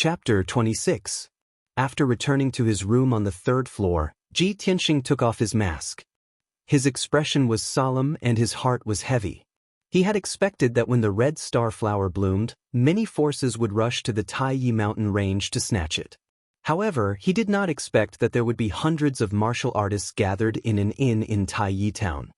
Chapter 26. After returning to his room on the third floor, Ji Tianxing took off his mask. His expression was solemn and his heart was heavy. He had expected that when the red star flower bloomed, many forces would rush to the Taiyi mountain range to snatch it. However, he did not expect that there would be hundreds of martial artists gathered in an inn in Taiyi town.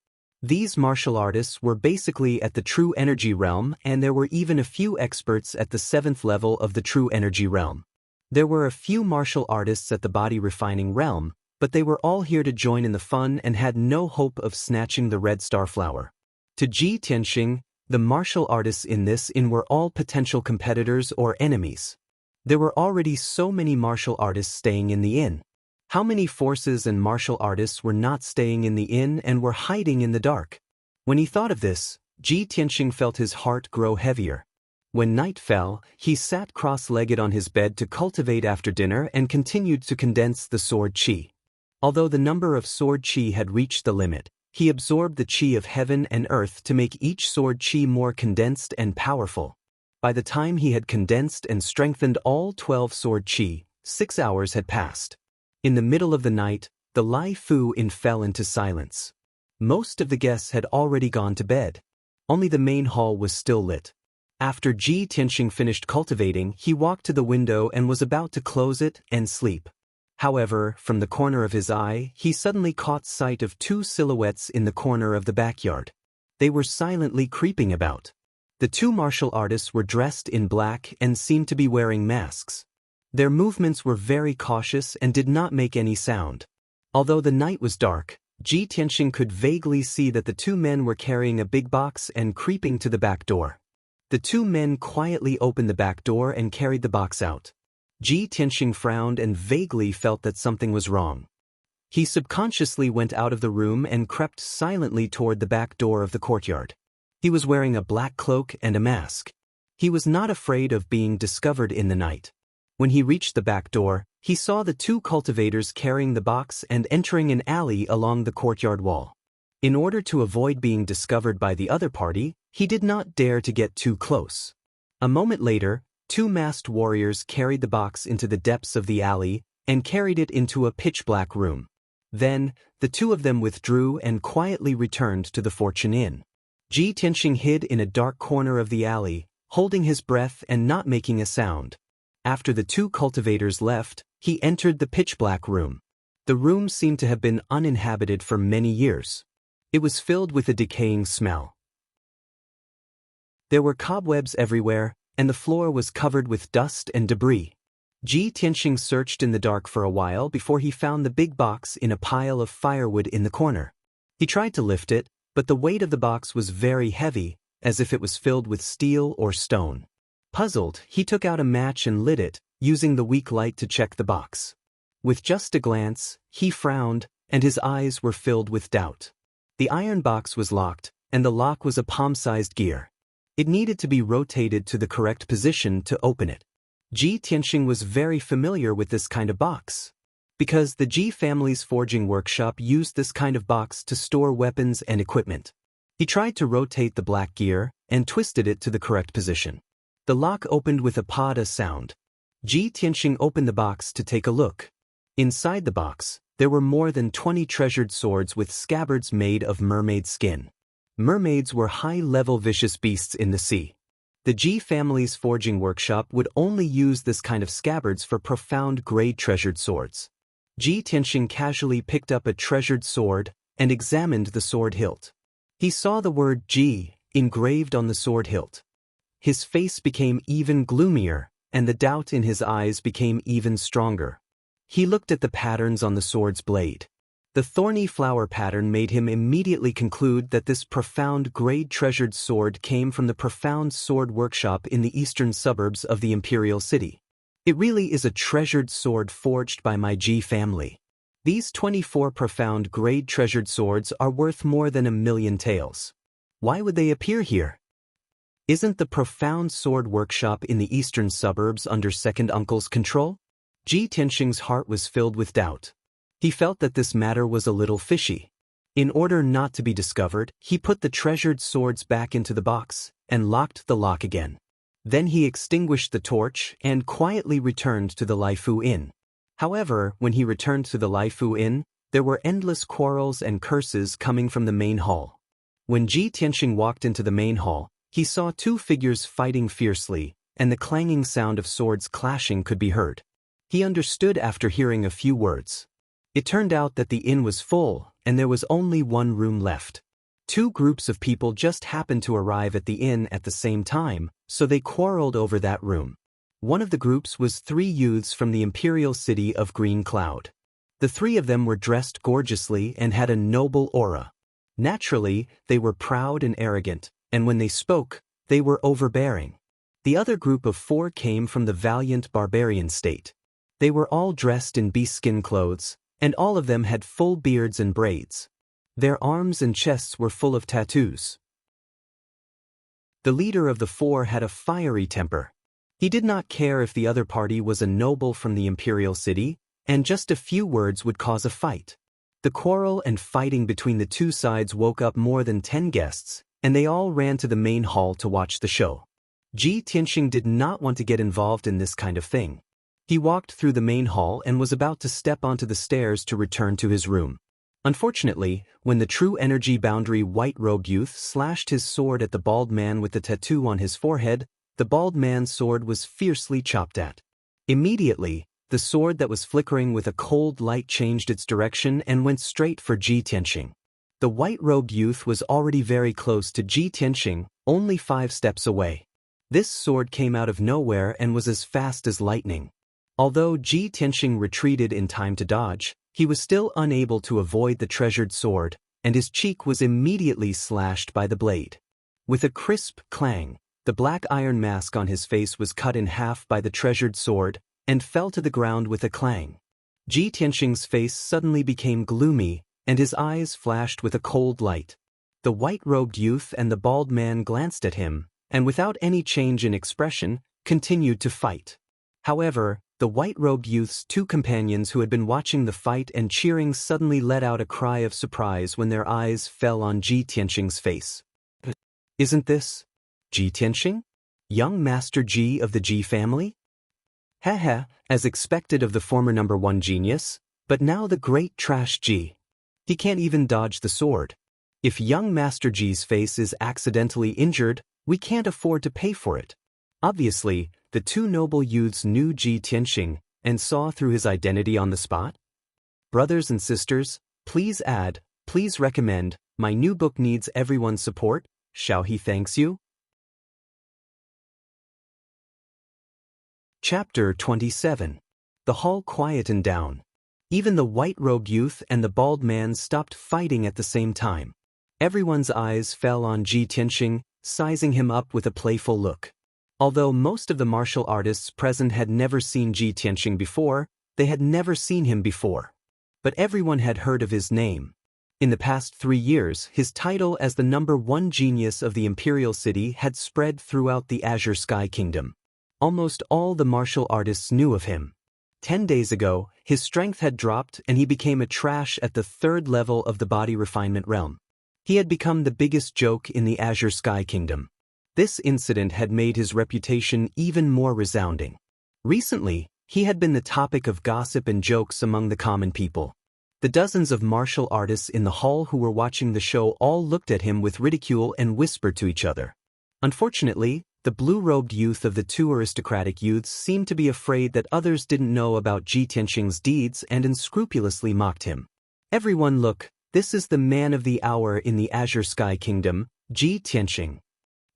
These martial artists were basically at the true energy realm, and there were even a few experts at the 7th level of the true energy realm. There were a few martial artists at the body refining realm, but they were all here to join in the fun and had no hope of snatching the red star flower. To Ji Tianxing, the martial artists in this inn were all potential competitors or enemies. There were already so many martial artists staying in the inn. How many forces and martial artists were not staying in the inn and were hiding in the dark? When he thought of this, Ji Tianxing felt his heart grow heavier. When night fell, he sat cross-legged on his bed to cultivate after dinner and continued to condense the sword qi. Although the number of sword qi had reached the limit, he absorbed the qi of heaven and earth to make each sword qi more condensed and powerful. By the time he had condensed and strengthened all 12 sword qi, 6 hours had passed. In the middle of the night, the Lai Fu Inn fell into silence. Most of the guests had already gone to bed. Only the main hall was still lit. After Ji Tianxing finished cultivating, he walked to the window and was about to close it and sleep. However, from the corner of his eye, he suddenly caught sight of 2 silhouettes in the corner of the backyard. They were silently creeping about. The 2 martial artists were dressed in black and seemed to be wearing masks. Their movements were very cautious and did not make any sound. Although the night was dark, Ji Tianxing could vaguely see that the 2 men were carrying a big box and creeping to the back door. The 2 men quietly opened the back door and carried the box out. Ji Tianxing frowned and vaguely felt that something was wrong. He subconsciously went out of the room and crept silently toward the back door of the courtyard. He was wearing a black cloak and a mask. He was not afraid of being discovered in the night. When he reached the back door, he saw the 2 cultivators carrying the box and entering an alley along the courtyard wall. In order to avoid being discovered by the other party, he did not dare to get too close. A moment later, 2 masked warriors carried the box into the depths of the alley and carried it into a pitch-black room. Then, the 2 of them withdrew and quietly returned to the Fortune Inn. Ji Tianxing hid in a dark corner of the alley, holding his breath and not making a sound. After the 2 cultivators left, he entered the pitch-black room. The room seemed to have been uninhabited for many years. It was filled with a decaying smell. There were cobwebs everywhere, and the floor was covered with dust and debris. Ji Tianxing searched in the dark for a while before he found the big box in a pile of firewood in the corner. He tried to lift it, but the weight of the box was very heavy, as if it was filled with steel or stone. Puzzled, he took out a match and lit it, using the weak light to check the box. With just a glance, he frowned, and his eyes were filled with doubt. The iron box was locked, and the lock was a palm-sized gear. It needed to be rotated to the correct position to open it. Ji Tianxing was very familiar with this kind of box, because the Ji family's forging workshop used this kind of box to store weapons and equipment. He tried to rotate the black gear and twisted it to the correct position. The lock opened with a pada sound. Ji Tianxing opened the box to take a look. Inside the box, there were more than 20 treasured swords with scabbards made of mermaid skin. Mermaids were high-level vicious beasts in the sea. The Ji family's forging workshop would only use this kind of scabbards for profound-grade treasured swords. Ji Tianxing casually picked up a treasured sword and examined the sword hilt. He saw the word Ji engraved on the sword hilt. His face became even gloomier, and the doubt in his eyes became even stronger. He looked at the patterns on the sword's blade. The thorny flower pattern made him immediately conclude that this profound-grade treasured sword came from the profound sword workshop in the eastern suburbs of the imperial city. It really is a treasured sword forged by my Ji family. These 24 profound-grade treasured swords are worth more than 1,000,000 taels. Why would they appear here? Isn't the profound sword workshop in the eastern suburbs under second uncle's control? Ji Tianxing's heart was filled with doubt. He felt that this matter was a little fishy. In order not to be discovered, he put the treasured swords back into the box and locked the lock again. Then he extinguished the torch and quietly returned to the Laifu Inn. However, when he returned to the Laifu Inn, there were endless quarrels and curses coming from the main hall. When Ji Tianxing walked into the main hall, he saw two figures fighting fiercely, and the clanging sound of swords clashing could be heard. He understood after hearing a few words. It turned out that the inn was full, and there was only one room left. Two groups of people just happened to arrive at the inn at the same time, so they quarreled over that room. One of the groups was 3 youths from the imperial city of Green Cloud. The 3 of them were dressed gorgeously and had a noble aura. Naturally, they were proud and arrogant, and when they spoke, they were overbearing. The other group of 4 came from the valiant barbarian state. They were all dressed in beastskin clothes, and all of them had full beards and braids. Their arms and chests were full of tattoos. The leader of the 4 had a fiery temper. He did not care if the other party was a noble from the imperial city, and just a few words would cause a fight. The quarrel and fighting between the 2 sides woke up more than 10 guests, and they all ran to the main hall to watch the show. Ji Tianxing did not want to get involved in this kind of thing. He walked through the main hall and was about to step onto the stairs to return to his room. Unfortunately, when the true energy boundary white-robed youth slashed his sword at the bald man with the tattoo on his forehead, the bald man's sword was fiercely chopped at. Immediately, the sword that was flickering with a cold light changed its direction and went straight for Ji Tianxing. The white-robed youth was already very close to Ji Tianxing, only 5 steps away. This sword came out of nowhere and was as fast as lightning. Although Ji Tianxing retreated in time to dodge, he was still unable to avoid the treasured sword, and his cheek was immediately slashed by the blade. With a crisp clang, the black iron mask on his face was cut in half by the treasured sword, and fell to the ground with a clang. Ji Tianxing's face suddenly became gloomy, and his eyes flashed with a cold light. The white-robed youth and the bald man glanced at him, and without any change in expression, continued to fight. However, the white-robed youth's 2 companions who had been watching the fight and cheering suddenly let out a cry of surprise when their eyes fell on Ji Tianxing's face. "Isn't this Ji Tianxing? Young Master Ji of the Ji family?" Haha, as expected of the former number 1 genius, but now the great trash Ji. He can't even dodge the sword. If young Master Ji's face is accidentally injured, we can't afford to pay for it. Obviously, the 2 noble youths knew Ji Tianxing and saw through his identity on the spot. Brothers and sisters, please recommend, my new book needs everyone's support. Shall he thanks you? Chapter 27. The hall quietened down. Even the white-robed youth and the bald man stopped fighting at the same time. Everyone's eyes fell on Ji Tianxing, sizing him up with a playful look. Although most of the martial artists present had never seen Ji Tianxing before, they had never seen him before. But everyone had heard of his name. In the past 3 years, his title as the number 1 genius of the imperial city had spread throughout the Azure Sky Kingdom. Almost all the martial artists knew of him. 10 days ago, his strength had dropped and he became a trash at the 3rd level of the body refinement realm. He had become the biggest joke in the Azure Sky Kingdom. This incident had made his reputation even more resounding. Recently, he had been the topic of gossip and jokes among the common people. The dozens of martial artists in the hall who were watching the show all looked at him with ridicule and whispered to each other. Unfortunately, the blue-robed youth of the 2 aristocratic youths seemed to be afraid that others didn't know about Ji Tianxing's deeds and unscrupulously mocked him. "Everyone look, this is the man of the hour in the Azure Sky Kingdom, Ji Tianxing."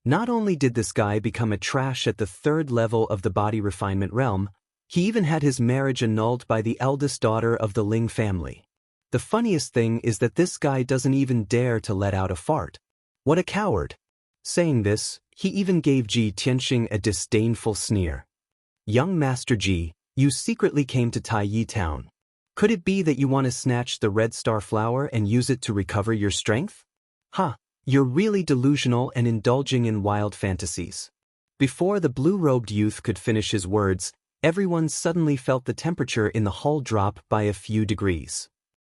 Not only did this guy become a trash at the 3rd level of the body refinement realm, he even had his marriage annulled by the eldest daughter of the Ling family. The funniest thing is that this guy doesn't even dare to let out a fart. What a coward! Saying this, he even gave Ji Tianxing a disdainful sneer. "Young Master Ji, you secretly came to Taiyi Town. Could it be that you want to snatch the red star flower and use it to recover your strength? Ha! You're really delusional and indulging in wild fantasies." Before the blue-robed youth could finish his words, everyone suddenly felt the temperature in the hall drop by a few degrees.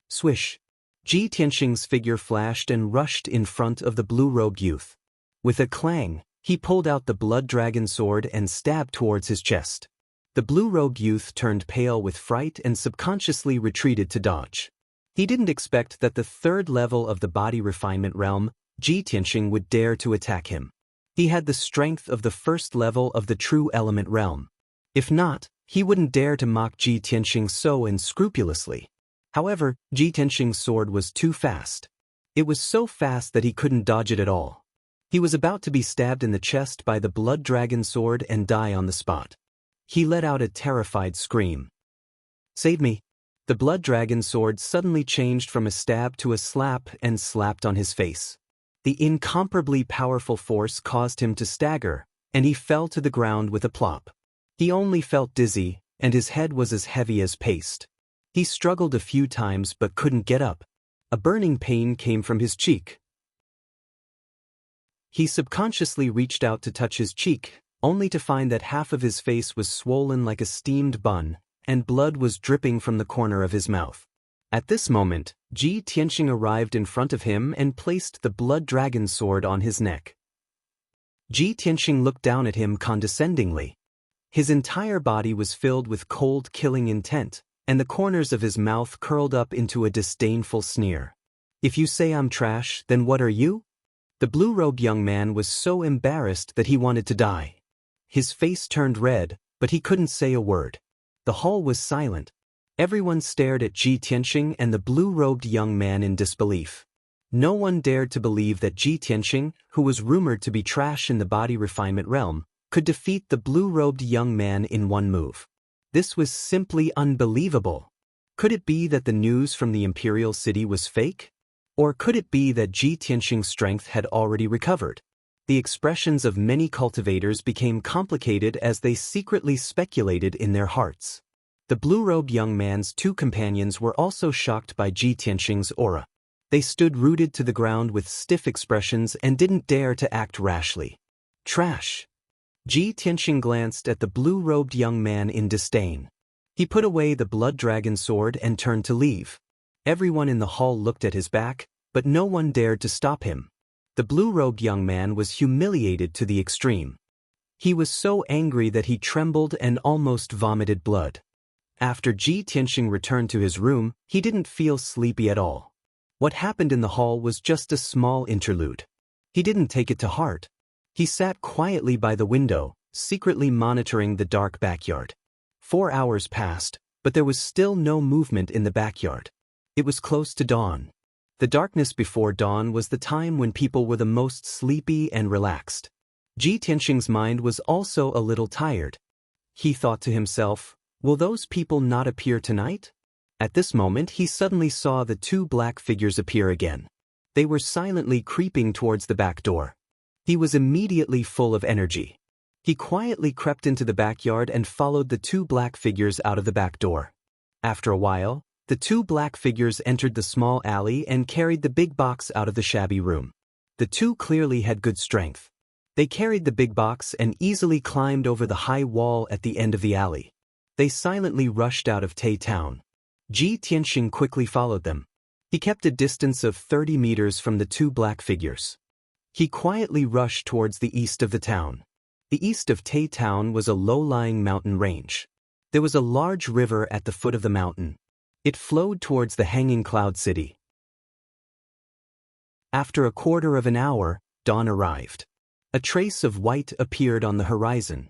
Swish! Ji Tianxing's figure flashed and rushed in front of the blue-robed youth. With a clang, He pulled out the blood dragon sword and stabbed towards his chest. The blue-robed youth turned pale with fright and subconsciously retreated to dodge. He didn't expect that the third level of the body refinement realm, Ji Tianxing, would dare to attack him. He had the strength of the first level of the true element realm. If not, he wouldn't dare to mock Ji Tianxing so unscrupulously. However, Ji Tianxing's sword was too fast. It was so fast that he couldn't dodge it at all. He was about to be stabbed in the chest by the blood dragon sword and die on the spot. He let out a terrified scream. "Save me!" The blood dragon sword suddenly changed from a stab to a slap and slapped on his face. The incomparably powerful force caused him to stagger, and he fell to the ground with a plop. He only felt dizzy, and his head was as heavy as paste. He struggled a few times but couldn't get up. A burning pain came from his cheek. He subconsciously reached out to touch his cheek, only to find that half of his face was swollen like a steamed bun, and blood was dripping from the corner of his mouth. At this moment, Ji Tianxing arrived in front of him and placed the blood dragon sword on his neck. Ji Tianxing looked down at him condescendingly. His entire body was filled with cold, killing intent, and the corners of his mouth curled up into a disdainful sneer. "If you say I'm trash, then what are you?" The blue-robed young man was so embarrassed that he wanted to die. His face turned red, but he couldn't say a word. The hall was silent. Everyone stared at Ji Tianxing and the blue-robed young man in disbelief. No one dared to believe that Ji Tianxing, who was rumored to be trash in the body refinement realm, could defeat the blue-robed young man in one move. This was simply unbelievable. Could it be that the news from the Imperial City was fake? Or could it be that Ji Tianxing's strength had already recovered? The expressions of many cultivators became complicated as they secretly speculated in their hearts. The blue-robed young man's two companions were also shocked by Ji Tianxing's aura. They stood rooted to the ground with stiff expressions and didn't dare to act rashly. Trash! Ji Tianxing glanced at the blue-robed young man in disdain. He put away the blood dragon sword and turned to leave. Everyone in the hall looked at his back, but no one dared to stop him. The blue-robed young man was humiliated to the extreme. He was so angry that he trembled and almost vomited blood. After Ji Tianxing returned to his room, he didn't feel sleepy at all. What happened in the hall was just a small interlude. He didn't take it to heart. He sat quietly by the window, secretly monitoring the dark backyard. 4 hours passed, but there was still no movement in the backyard. It was close to dawn. The darkness before dawn was the time when people were the most sleepy and relaxed. Ji Tianxing's mind was also a little tired. He thought to himself, will those people not appear tonight? At this moment he suddenly saw the two black figures appear again. They were silently creeping towards the back door. He was immediately full of energy. He quietly crept into the backyard and followed the two black figures out of the back door. After a while, the two black figures entered the small alley and carried the big box out of the shabby room. The two clearly had good strength. They carried the big box and easily climbed over the high wall at the end of the alley. They silently rushed out of Tay Town. Ji Tianxing quickly followed them. He kept a distance of 30 meters from the two black figures. He quietly rushed towards the east of the town. The east of Tay Town was a low-lying mountain range. There was a large river at the foot of the mountain. It flowed towards the hanging cloud city. After a quarter of an hour, dawn arrived. A trace of white appeared on the horizon.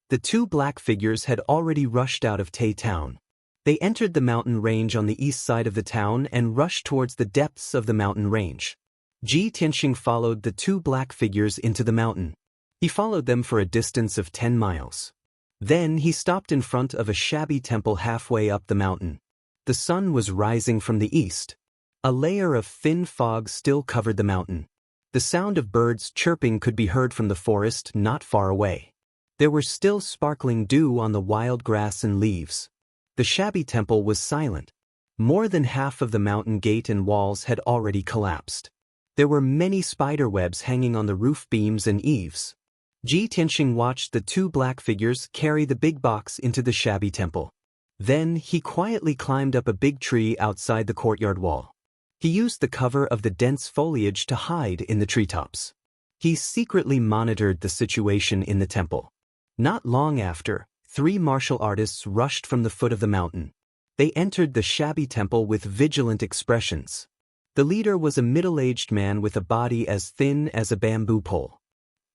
The two black figures had already rushed out of Tay Town. They entered the mountain range on the east side of the town and rushed towards the depths of the mountain range. Ji Tianxing followed the two black figures into the mountain. He followed them for a distance of 10 miles. Then he stopped in front of a shabby temple halfway up the mountain. The sun was rising from the east. A layer of thin fog still covered the mountain. The sound of birds chirping could be heard from the forest not far away. There were still sparkling dew on the wild grass and leaves. The shabby temple was silent. More than half of the mountain gate and walls had already collapsed. There were many spider webs hanging on the roof beams and eaves. Ji Tianxing watched the two black figures carry the big box into the shabby temple. Then he quietly climbed up a big tree outside the courtyard wall. He used the cover of the dense foliage to hide in the treetops. He secretly monitored the situation in the temple. Not long after, 3 martial artists rushed from the foot of the mountain. They entered the shabby temple with vigilant expressions. The leader was a middle-aged man with a body as thin as a bamboo pole.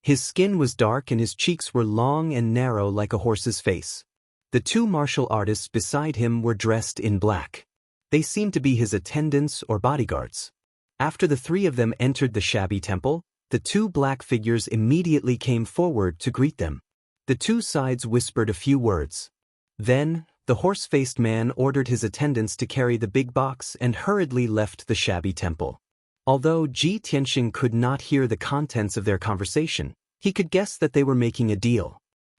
His skin was dark and his cheeks were long and narrow like a horse's face. The 2 martial artists beside him were dressed in black. They seemed to be his attendants or bodyguards. After the 3 of them entered the shabby temple, the 2 black figures immediately came forward to greet them. The 2 sides whispered a few words. Then, the horse-faced man ordered his attendants to carry the big box and hurriedly left the shabby temple. Although Ji Tianxing could not hear the contents of their conversation, he could guess that they were making a deal.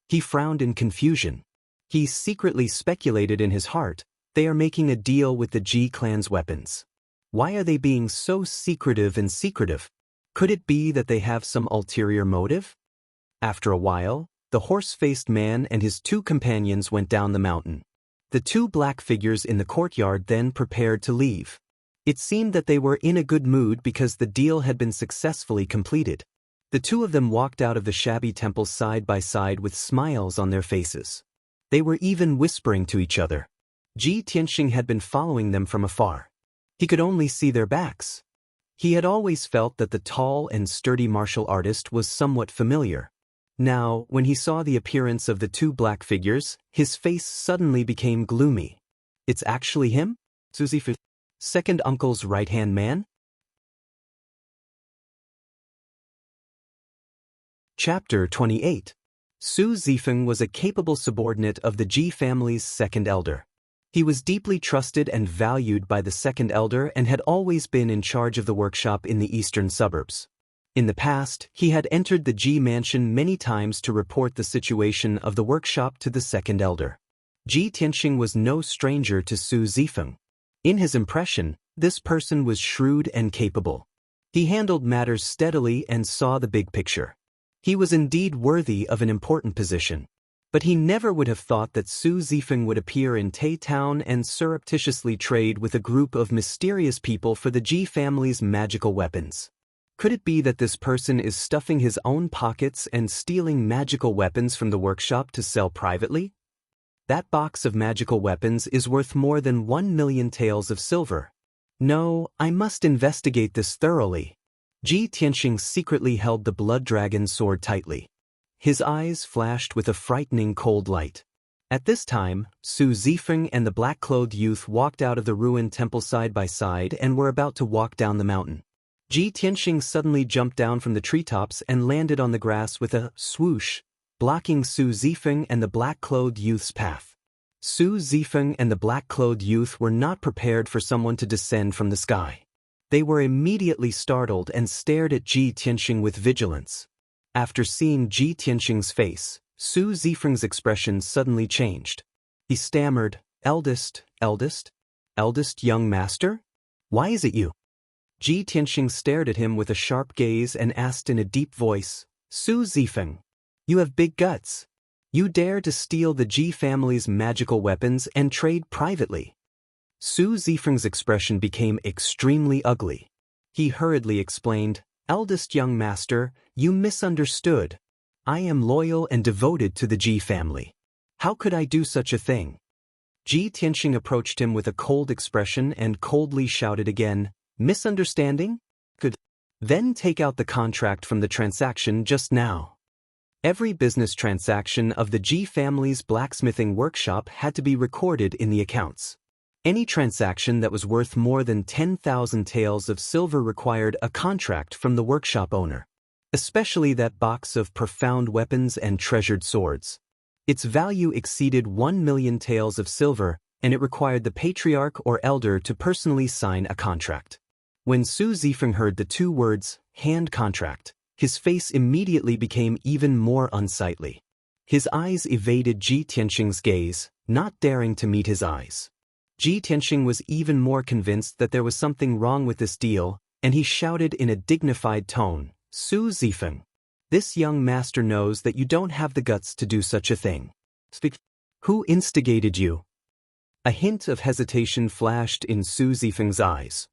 He frowned in confusion. He secretly speculated in his heart, they are making a deal with the Ji clan's weapons. Why are they being so secretive and secretive? Could it be that they have some ulterior motive? After a while, the horse-faced man and his 2 companions went down the mountain. The 2 black figures in the courtyard then prepared to leave. It seemed that they were in a good mood because the deal had been successfully completed. The 2 of them walked out of the shabby temple side by side with smiles on their faces. They were even whispering to each other. Ji Tianxing had been following them from afar. He could only see their backs. He had always felt that the tall and sturdy martial artist was somewhat familiar. Now, when he saw the appearance of the 2 black figures, his face suddenly became gloomy. It's actually him? Suzifu, second uncle's right-hand man? Chapter 28. Su Zifeng was a capable subordinate of the Ji family's second elder. He was deeply trusted and valued by the second elder and had always been in charge of the workshop in the eastern suburbs. In the past, he had entered the Ji mansion many times to report the situation of the workshop to the second elder. Ji Tianxing was no stranger to Su Zifeng. In his impression, this person was shrewd and capable. He handled matters steadily and saw the big picture. He was indeed worthy of an important position. But he never would have thought that Su Zifeng would appear in Tai Town and surreptitiously trade with a group of mysterious people for the Ji family's magical weapons. Could it be that this person is stuffing his own pockets and stealing magical weapons from the workshop to sell privately? That box of magical weapons is worth more than 1 million taels of silver. No, I must investigate this thoroughly. Ji Tianxing secretly held the blood dragon sword tightly. His eyes flashed with a frightening cold light. At this time, Su Zifeng and the black-clothed youth walked out of the ruined temple side by side and were about to walk down the mountain. Ji Tianxing suddenly jumped down from the treetops and landed on the grass with a swoosh, blocking Su Zifeng and the black-clothed youth's path. Su Zifeng and the black-clothed youth were not prepared for someone to descend from the sky. They were immediately startled and stared at Ji Tianxing with vigilance. After seeing Ji Tianxing's face, Su Zifeng's expression suddenly changed. He stammered, eldest young master? Why is it you? Ji Tianxing stared at him with a sharp gaze and asked in a deep voice, Su Zifeng, you have big guts. You dare to steal the Ji family's magical weapons and trade privately. Su Zifeng's expression became extremely ugly. He hurriedly explained, eldest young master, you misunderstood. I am loyal and devoted to the Ji family. How could I do such a thing? Ji Tianxing approached him with a cold expression and coldly shouted again, misunderstanding? Good. Then take out the contract from the transaction just now. Every business transaction of the Ji family's blacksmithing workshop had to be recorded in the accounts. Any transaction that was worth more than 10,000 taels of silver required a contract from the workshop owner. Especially that box of profound weapons and treasured swords. Its value exceeded 1 million taels of silver, and it required the patriarch or elder to personally sign a contract. When Su Zifeng heard the 2 words, hand contract, his face immediately became even more unsightly. His eyes evaded Ji Tianxing's gaze, not daring to meet his eyes. Ji Tianxing was even more convinced that there was something wrong with this deal, and he shouted in a dignified tone, Su Zifeng, this young master knows that you don't have the guts to do such a thing. Speak. Who instigated you? A hint of hesitation flashed in Su Zifeng's eyes.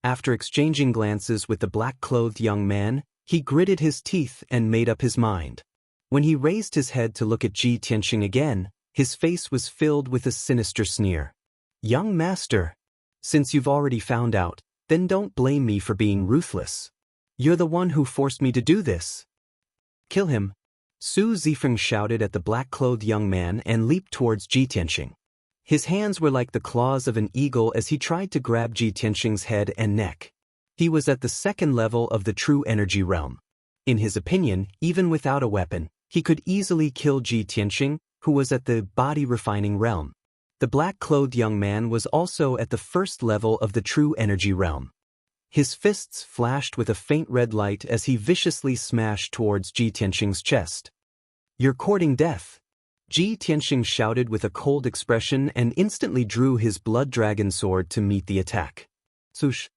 After exchanging glances with the black-clothed young man, he gritted his teeth and made up his mind. When he raised his head to look at Ji Tianxing again, his face was filled with a sinister sneer. "Young master, since you've already found out, then don't blame me for being ruthless. You're the one who forced me to do this. Kill him." Su Zifeng shouted at the black-clothed young man and leaped towards Ji Tianxing. His hands were like the claws of an eagle as he tried to grab Ji Tianxing's head and neck. He was at the second level of the true energy realm. In his opinion, even without a weapon, he could easily kill Ji Tianxing, who was at the body-refining realm. The black-clothed young man was also at the first level of the true energy realm. His fists flashed with a faint red light as he viciously smashed towards Ji Tianxing's chest. "You're courting death." Ji Tianxing shouted with a cold expression and instantly drew his blood dragon sword to meet the attack. Swoosh!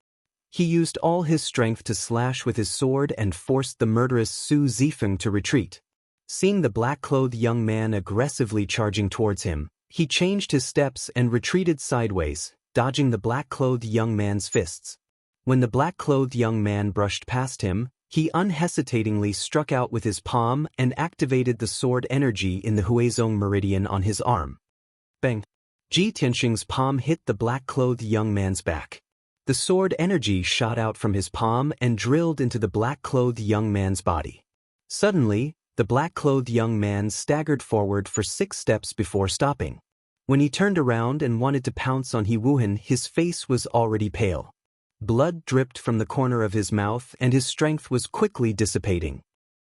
He used all his strength to slash with his sword and forced the murderous Su Zifeng to retreat. Seeing the black-clothed young man aggressively charging towards him, he changed his steps and retreated sideways, dodging the black-clothed young man's fists. When the black-clothed young man brushed past him, he unhesitatingly struck out with his palm and activated the sword energy in the Huizong meridian on his arm. Bang! Ji Tianxing's palm hit the black-clothed young man's back. The sword energy shot out from his palm and drilled into the black-clothed young man's body. Suddenly, the black-clothed young man staggered forward for 6 steps before stopping. When he turned around and wanted to pounce on He Wuhan, his face was already pale. Blood dripped from the corner of his mouth and his strength was quickly dissipating.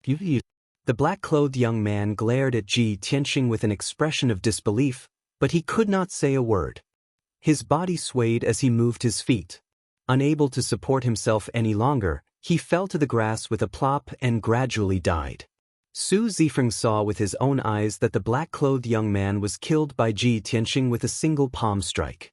The black-clothed young man glared at Ji Tianxing with an expression of disbelief, but he could not say a word. His body swayed as he moved his feet. Unable to support himself any longer, he fell to the grass with a plop and gradually died. Su Zifeng saw with his own eyes that the black-clothed young man was killed by Ji Tianxing with a single palm strike.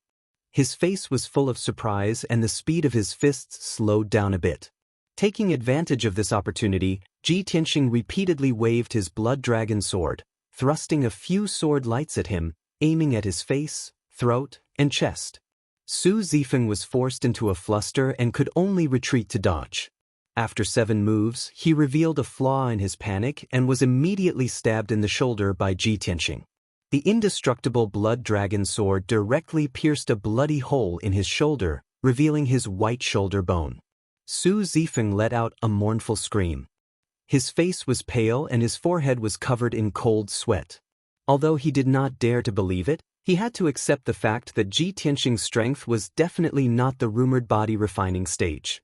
His face was full of surprise and the speed of his fists slowed down a bit. Taking advantage of this opportunity, Ji Tianxing repeatedly waved his blood dragon sword, thrusting a few sword lights at him, aiming at his face, throat, and chest. Su Zifeng was forced into a fluster and could only retreat to dodge. After 7 moves, he revealed a flaw in his panic and was immediately stabbed in the shoulder by Ji Tianxing. The indestructible blood dragon sword directly pierced a bloody hole in his shoulder, revealing his white shoulder bone. Su Zifeng let out a mournful scream. His face was pale and his forehead was covered in cold sweat. Although he did not dare to believe it, he had to accept the fact that Ji Tianxing's strength was definitely not the rumored body-refining stage.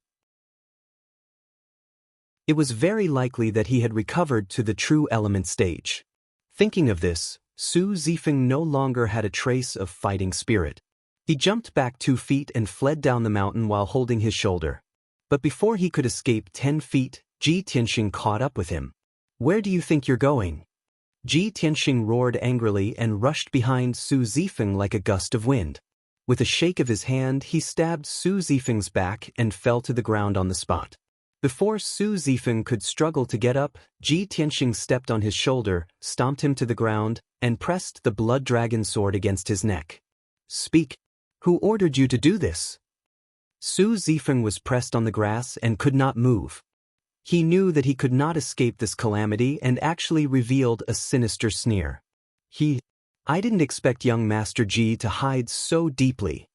It was very likely that he had recovered to the true element stage. Thinking of this, Su Zifeng no longer had a trace of fighting spirit. He jumped back 2 feet and fled down the mountain while holding his shoulder. But before he could escape 10 feet, Ji Tianxing caught up with him. "Where do you think you're going?" Ji Tianxing roared angrily and rushed behind Su Zifeng like a gust of wind. With a shake of his hand, he stabbed Su Zifeng's back and fell to the ground on the spot. Before Su Zifeng could struggle to get up, Ji Tianxing stepped on his shoulder, stomped him to the ground, and pressed the blood dragon sword against his neck. "Speak. Who ordered you to do this?" Su Zifeng was pressed on the grass and could not move. He knew that he could not escape this calamity and actually revealed a sinister sneer. "I didn't expect young Master Ji to hide so deeply.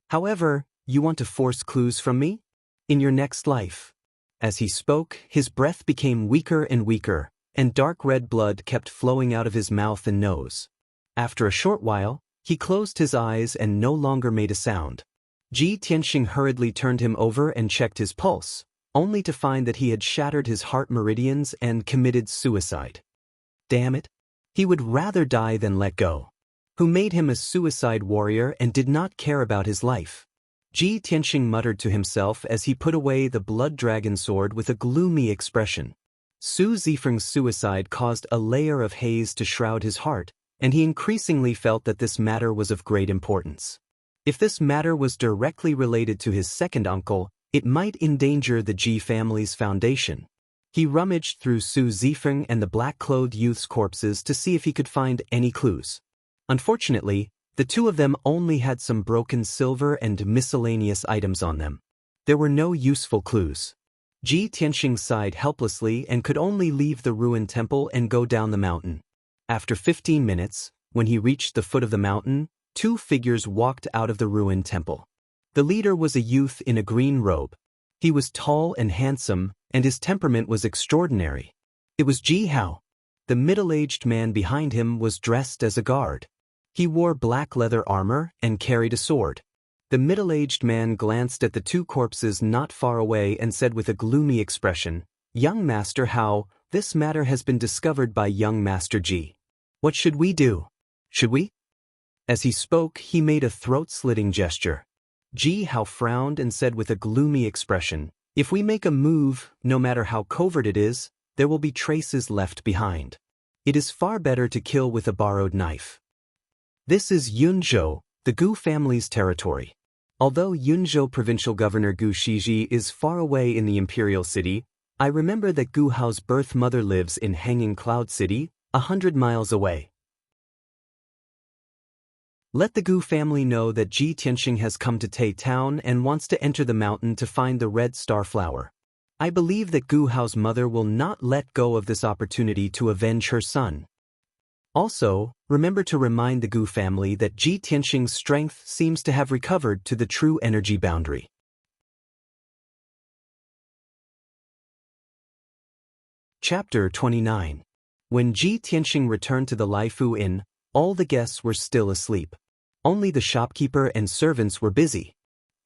However, you want to force clues from me? In your next life." As he spoke, his breath became weaker and weaker, and dark red blood kept flowing out of his mouth and nose. After a short while, he closed his eyes and no longer made a sound. Ji Tianxing hurriedly turned him over and checked his pulse, only to find that he had shattered his heart meridians and committed suicide. Damn it! He would rather die than let go. Who made him a suicide warrior and did not care about his life? Ji Tianxing muttered to himself as he put away the blood dragon sword with a gloomy expression. Su Zifeng's suicide caused a layer of haze to shroud his heart, and he increasingly felt that this matter was of great importance. If this matter was directly related to his second uncle, it might endanger the Ji family's foundation. He rummaged through Su Zifeng and the black-clothed youth's corpses to see if he could find any clues. Unfortunately, the 2 of them only had some broken silver and miscellaneous items on them. There were no useful clues. Ji Tianxing sighed helplessly and could only leave the ruined temple and go down the mountain. After 15 minutes, when he reached the foot of the mountain, two figures walked out of the ruined temple. The leader was a youth in a green robe. He was tall and handsome, and his temperament was extraordinary. It was Ji Hao. The middle-aged man behind him was dressed as a guard. He wore black leather armor and carried a sword. The middle-aged man glanced at the two corpses not far away and said with a gloomy expression, "Young Master Hao, this matter has been discovered by young Master Ji. What should we do? Should we?" As he spoke, he made a throat-slitting gesture. Ji Hao frowned and said with a gloomy expression, "If we make a move, no matter how covert it is, there will be traces left behind. It is far better to kill with a borrowed knife." This is Yunzhou, the Gu family's territory. Although Yunzhou provincial governor Gu Shiji is far away in the imperial city, I remember that Gu Hao's birth mother lives in Hanging Cloud City, 100 miles away. Let the Gu family know that Ji Tianxing has come to Tai Town and wants to enter the mountain to find the red star flower. I believe that Gu Hao's mother will not let go of this opportunity to avenge her son. Also, remember to remind the Gu family that Ji Tianxing's strength seems to have recovered to the true energy boundary. Chapter 29. When Ji Tianxing returned to the Laifu Inn, all the guests were still asleep. Only the shopkeeper and servants were busy.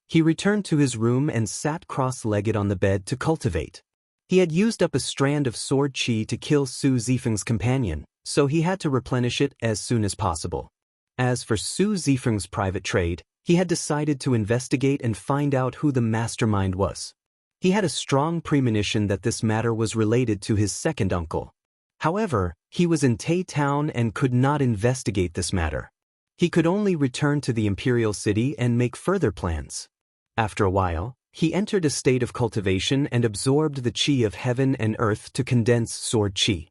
He returned to his room and sat cross-legged on the bed to cultivate. He had used up a strand of sword qi to kill Su Zifeng's companion, so he had to replenish it as soon as possible. As for Su Zifeng's private trade, he had decided to investigate and find out who the mastermind was. He had a strong premonition that this matter was related to his second uncle. However, he was in Tai Town and could not investigate this matter. He could only return to the imperial city and make further plans. After a while, he entered a state of cultivation and absorbed the qi of heaven and earth to condense sword qi.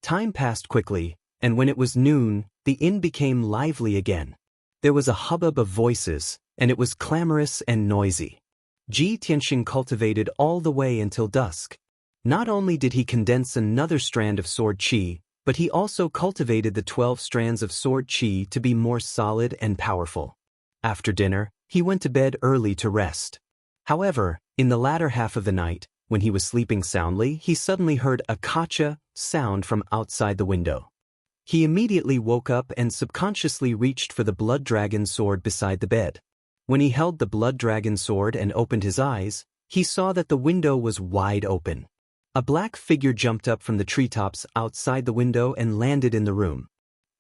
Time passed quickly, and when it was noon, the inn became lively again. There was a hubbub of voices, and it was clamorous and noisy. Ji Tianxing cultivated all the way until dusk. Not only did he condense another strand of sword qi, but he also cultivated the 12 strands of sword qi to be more solid and powerful. After dinner, he went to bed early to rest. However, in the latter half of the night, when he was sleeping soundly, he suddenly heard a kacha sound from outside the window. He immediately woke up and subconsciously reached for the blood dragon sword beside the bed. When he held the blood dragon sword and opened his eyes, he saw that the window was wide open. A black figure jumped up from the treetops outside the window and landed in the room.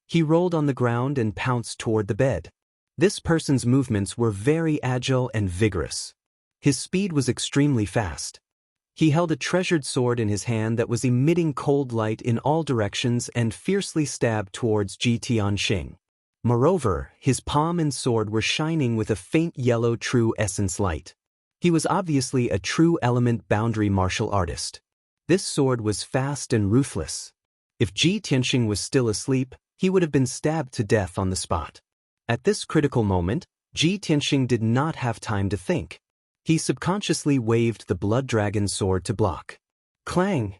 He rolled on the ground and pounced toward the bed. This person's movements were very agile and vigorous. His speed was extremely fast. He held a treasured sword in his hand that was emitting cold light in all directions and fiercely stabbed towards Ji Tianxing. Moreover, his palm and sword were shining with a faint yellow true essence light. He was obviously a true element boundary martial artist. This sword was fast and ruthless. If Ji Tianxing was still asleep, he would have been stabbed to death on the spot. At this critical moment, Ji Tianxing did not have time to think. He subconsciously waved the blood dragon sword to block. Clang!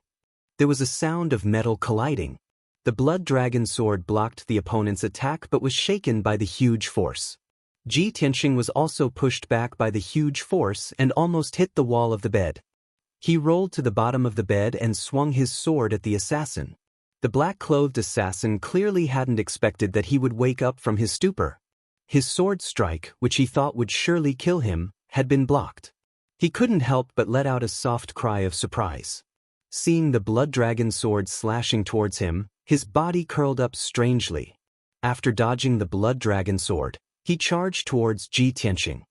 There was a sound of metal colliding. The blood dragon sword blocked the opponent's attack but was shaken by the huge force. Ji Tianxing was also pushed back by the huge force and almost hit the wall of the bed. He rolled to the bottom of the bed and swung his sword at the assassin. The black-clothed assassin clearly hadn't expected that he would wake up from his stupor. His sword strike, which he thought would surely kill him, had been blocked. He couldn't help but let out a soft cry of surprise. Seeing the blood dragon sword slashing towards him, his body curled up strangely. After dodging the blood dragon sword, he charged towards Ji Tianxing.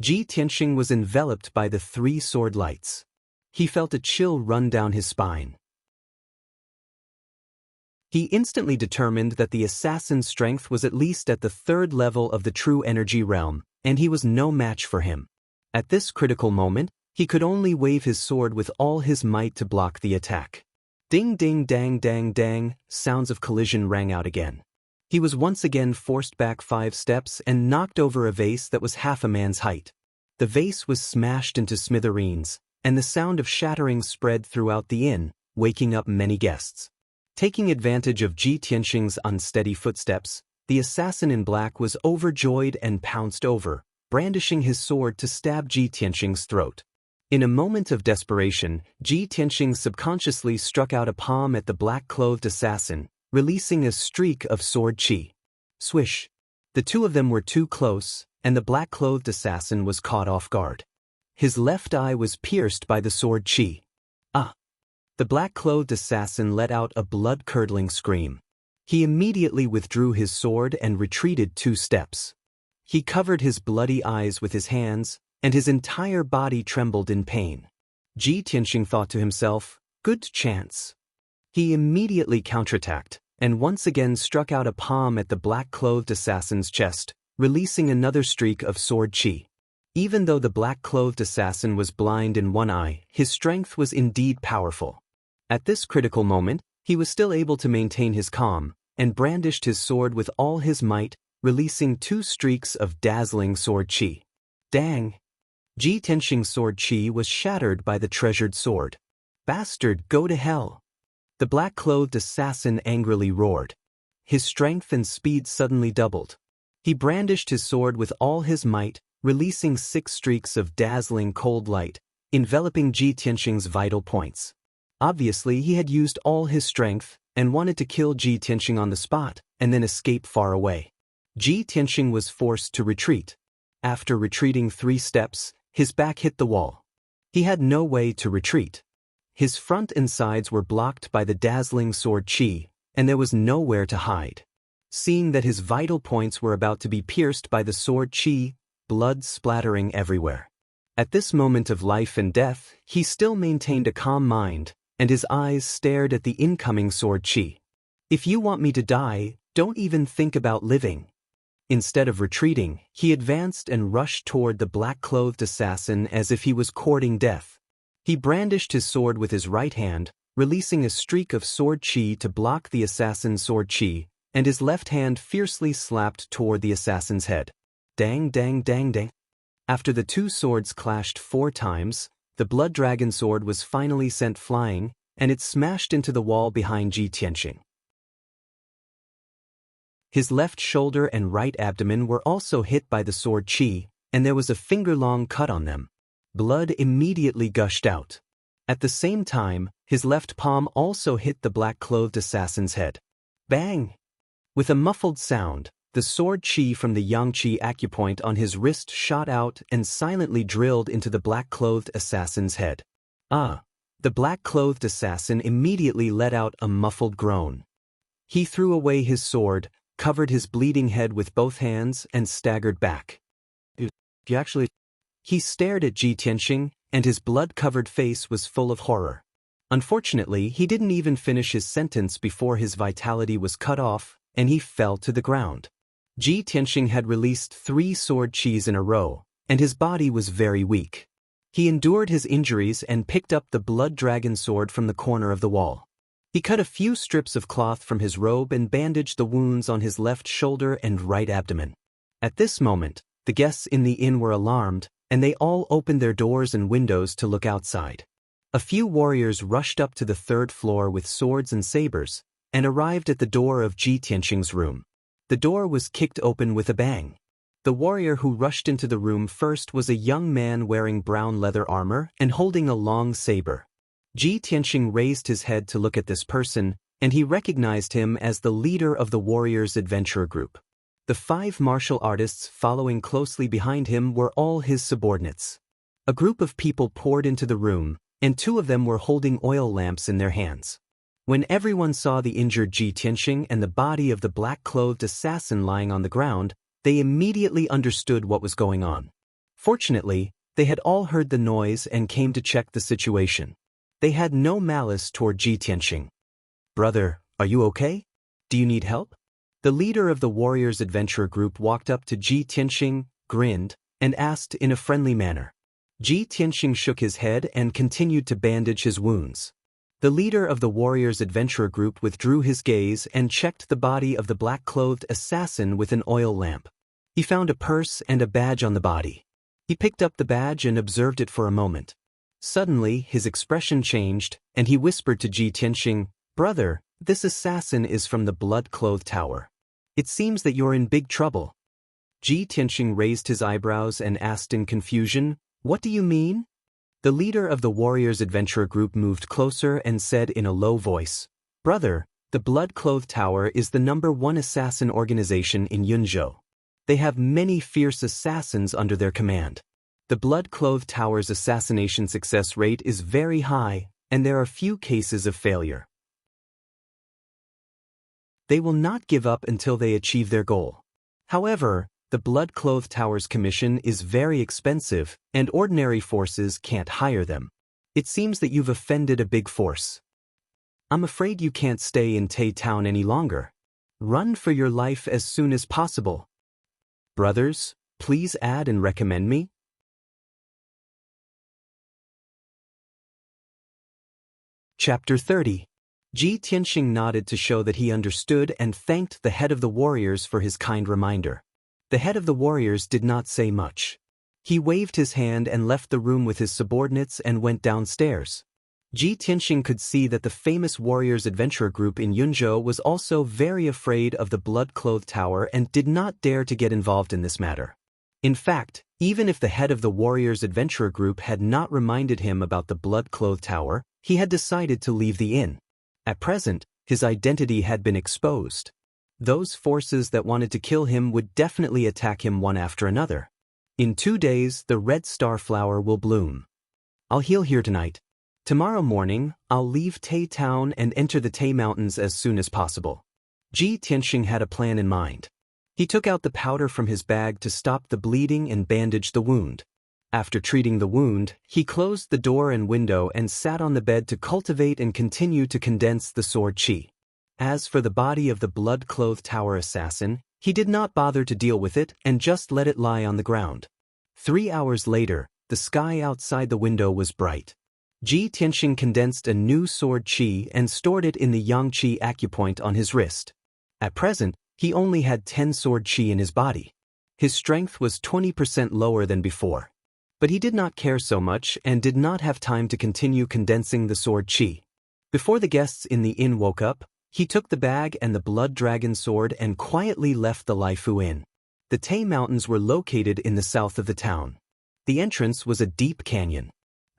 Ji Tianxing was enveloped by the 3 sword lights. He felt a chill run down his spine. He instantly determined that the assassin's strength was at least at the 3rd level of the true energy realm, and he was no match for him. At this critical moment, he could only wave his sword with all his might to block the attack. Ding ding dang dang dang, sounds of collision rang out again. He was once again forced back 5 steps and knocked over a vase that was half a man's height. The vase was smashed into smithereens, and the sound of shattering spread throughout the inn, waking up many guests. Taking advantage of Ji Tianxing's unsteady footsteps, the assassin in black was overjoyed and pounced over, brandishing his sword to stab Ji Tianxing's throat. In a moment of desperation, Ji Tianxing subconsciously struck out a palm at the black-clothed assassin, releasing a streak of sword qi. Swish! The two of them were too close, and the black-clothed assassin was caught off guard. His left eye was pierced by the sword qi. Ah! The black-clothed assassin let out a blood-curdling scream. He immediately withdrew his sword and retreated 2 steps. He covered his bloody eyes with his hands, and his entire body trembled in pain. Ji Tianxing thought to himself, good chance. He immediately counterattacked, and once again struck out a palm at the black-clothed assassin's chest, releasing another streak of sword qi. Even though the black-clothed assassin was blind in one eye, his strength was indeed powerful. At this critical moment, he was still able to maintain his calm, and brandished his sword with all his might, releasing 2 streaks of dazzling sword qi. Dang! Ji Tianxing's sword qi was shattered by the treasured sword. Bastard, go to hell! The black-clothed assassin angrily roared. His strength and speed suddenly doubled. He brandished his sword with all his might, releasing 6 streaks of dazzling cold light, enveloping Ji Tianxing's vital points. Obviously, he had used all his strength and wanted to kill Ji Tianxing on the spot and then escape far away. Ji Tianxing was forced to retreat. After retreating 3 steps, his back hit the wall. He had no way to retreat. His front and sides were blocked by the dazzling sword qi, and there was nowhere to hide. Seeing that his vital points were about to be pierced by the sword qi, blood splattering everywhere. At this moment of life and death, he still maintained a calm mind, and his eyes stared at the incoming sword qi. If you want me to die, don't even think about living. Instead of retreating, he advanced and rushed toward the black-clothed assassin as if he was courting death. He brandished his sword with his right hand, releasing a streak of sword qi to block the assassin's sword qi, and his left hand fiercely slapped toward the assassin's head. Dang, dang, dang, dang. After the 2 swords clashed 4 times, the blood dragon sword was finally sent flying, and it smashed into the wall behind Ji Tianxing. His left shoulder and right abdomen were also hit by the sword qi, and there was a finger-long cut on them. Blood immediately gushed out. At the same time, his left palm also hit the black-clothed assassin's head. Bang! With a muffled sound, the sword qi from the yang qi acupoint on his wrist shot out and silently drilled into the black-clothed assassin's head. Ah! The black-clothed assassin immediately let out a muffled groan. He threw away his sword, covered his bleeding head with both hands, and staggered back. He stared at Ji Tianxing, and his blood-covered face was full of horror. Unfortunately, he didn't even finish his sentence before his vitality was cut off, and he fell to the ground. Ji Tianxing had released 3 sword qis in a row, and his body was very weak. He endured his injuries and picked up the blood dragon sword from the corner of the wall. He cut a few strips of cloth from his robe and bandaged the wounds on his left shoulder and right abdomen. At this moment, the guests in the inn were alarmed, and they all opened their doors and windows to look outside. A few warriors rushed up to the 3rd floor with swords and sabers, and arrived at the door of Ji Tianxing's room. The door was kicked open with a bang. The warrior who rushed into the room first was a young man wearing brown leather armor and holding a long saber. Ji Tianxing raised his head to look at this person, and he recognized him as the leader of the warriors' adventurer group. The 5 martial artists following closely behind him were all his subordinates. A group of people poured into the room, and 2 of them were holding oil lamps in their hands. When everyone saw the injured Ji Tianxing and the body of the black-clothed assassin lying on the ground, they immediately understood what was going on. Fortunately, they had all heard the noise and came to check the situation. They had no malice toward Ji Tianxing. "Brother, are you okay? Do you need help?" The leader of the warriors' adventurer group walked up to Ji Tianxing, grinned, and asked in a friendly manner. Ji Tianxing shook his head and continued to bandage his wounds. The leader of the warriors' adventurer group withdrew his gaze and checked the body of the black-clothed assassin with an oil lamp. He found a purse and a badge on the body. He picked up the badge and observed it for a moment. Suddenly, his expression changed, and he whispered to Ji Tianxing, "Brother, this assassin is from the blood-clothed tower. It seems that you're in big trouble." Ji Tianxing raised his eyebrows and asked in confusion, "What do you mean?" The leader of the warriors' adventurer group moved closer and said in a low voice, "Brother, the blood-clothed tower is the #1 assassin organization in Yunzhou. They have many fierce assassins under their command. The blood-clothed tower's assassination success rate is very high, and there are few cases of failure. They will not give up until they achieve their goal. However, the blood-clothed tower's commission is very expensive, and ordinary forces can't hire them. It seems that you've offended a big force. I'm afraid you can't stay in Tai Town any longer. Run for your life as soon as possible. Brothers, please add and recommend me." Chapter 30. Ji Tianxing nodded to show that he understood and thanked the head of the warriors for his kind reminder. The head of the warriors did not say much. He waved his hand and left the room with his subordinates and went downstairs. Ji Tianxing could see that the famous warriors' adventurer group in Yunzhou was also very afraid of the blood-clothed tower and did not dare to get involved in this matter. In fact, even if the head of the warriors' adventurer group had not reminded him about the blood-clothed tower, he had decided to leave the inn. At present, his identity had been exposed. Those forces that wanted to kill him would definitely attack him one after another. In 2 days, the red star flower will bloom. I'll heal here tonight. Tomorrow morning, I'll leave Tai Town and enter the Tai Mountains as soon as possible. Ji Tianxing had a plan in mind. He took out the powder from his bag to stop the bleeding and bandage the wound. After treating the wound, he closed the door and window and sat on the bed to cultivate and continue to condense the sword qi. As for the body of the blood-clothed tower assassin, he did not bother to deal with it and just let it lie on the ground. 3 hours later, the sky outside the window was bright. Ji Tianxing condensed a new sword qi and stored it in the yang qi acupoint on his wrist. At present, he only had 10 sword qi in his body. His strength was 20% lower than before. But he did not care so much and did not have time to continue condensing the sword qi. Before the guests in the inn woke up, he took the bag and the blood dragon sword and quietly left the Laifu Inn. The Tai Mountains were located in the south of the town. The entrance was a deep canyon.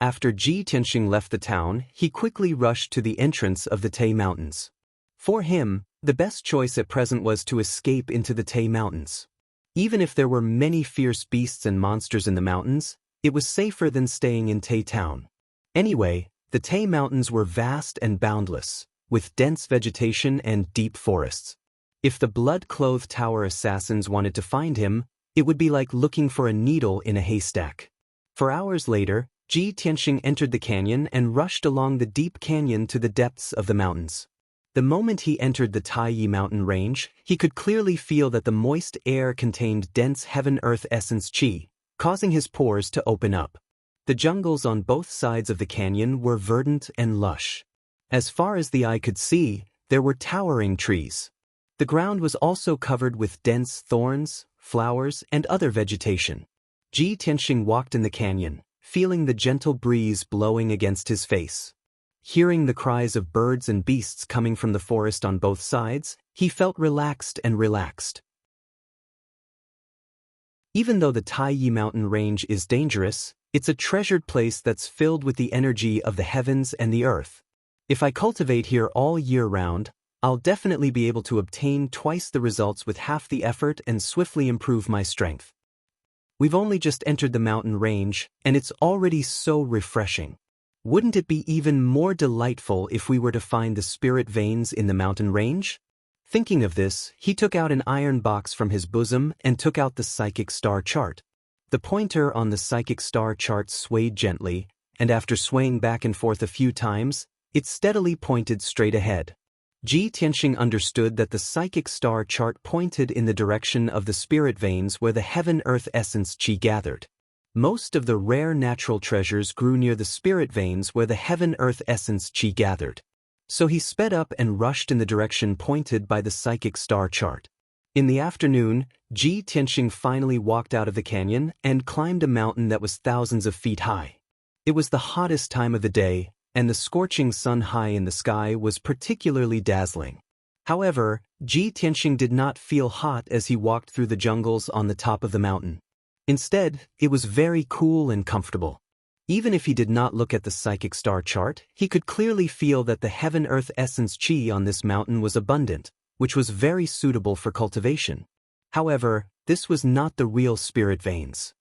After Ji Tianxing left the town, he quickly rushed to the entrance of the Tai Mountains. For him, the best choice at present was to escape into the Tai Mountains. Even if there were many fierce beasts and monsters in the mountains, it was safer than staying in Tai Town. Anyway, the Tai Mountains were vast and boundless, with dense vegetation and deep forests. If the blood-clothed tower assassins wanted to find him, it would be like looking for a needle in a haystack. For hours later, Ji Tianxing entered the canyon and rushed along the deep canyon to the depths of the mountains. The moment he entered the Taiyi mountain range, he could clearly feel that the moist air contained dense heaven-earth essence qi, causing his pores to open up. The jungles on both sides of the canyon were verdant and lush. As far as the eye could see, there were towering trees. The ground was also covered with dense thorns, flowers, and other vegetation. Ji Tianxing walked in the canyon, feeling the gentle breeze blowing against his face. Hearing the cries of birds and beasts coming from the forest on both sides, he felt relaxed. Even though the Taiyi mountain range is dangerous, it's a treasured place that's filled with the energy of the heavens and the earth. If I cultivate here all year round, I'll definitely be able to obtain twice the results with half the effort and swiftly improve my strength. We've only just entered the mountain range, and it's already so refreshing. Wouldn't it be even more delightful if we were to find the spirit veins in the mountain range? Thinking of this, he took out an iron box from his bosom and took out the psychic star chart. The pointer on the psychic star chart swayed gently, and after swaying back and forth a few times, it steadily pointed straight ahead. Ji Tianxing understood that the psychic star chart pointed in the direction of the spirit veins where the heaven-earth essence qi gathered. Most of the rare natural treasures grew near the spirit veins where the heaven-earth essence qi gathered. So he sped up and rushed in the direction pointed by the psychic star chart. In the afternoon, Ji Tianxing finally walked out of the canyon and climbed a mountain that was thousands of feet high. It was the hottest time of the day, and the scorching sun high in the sky was particularly dazzling. However, Ji Tianxing did not feel hot as he walked through the jungles on the top of the mountain. Instead, it was very cool and comfortable. Even if he did not look at the psychic star chart, he could clearly feel that the heaven-earth essence qi on this mountain was abundant, which was very suitable for cultivation. However, this was not the real spirit veins.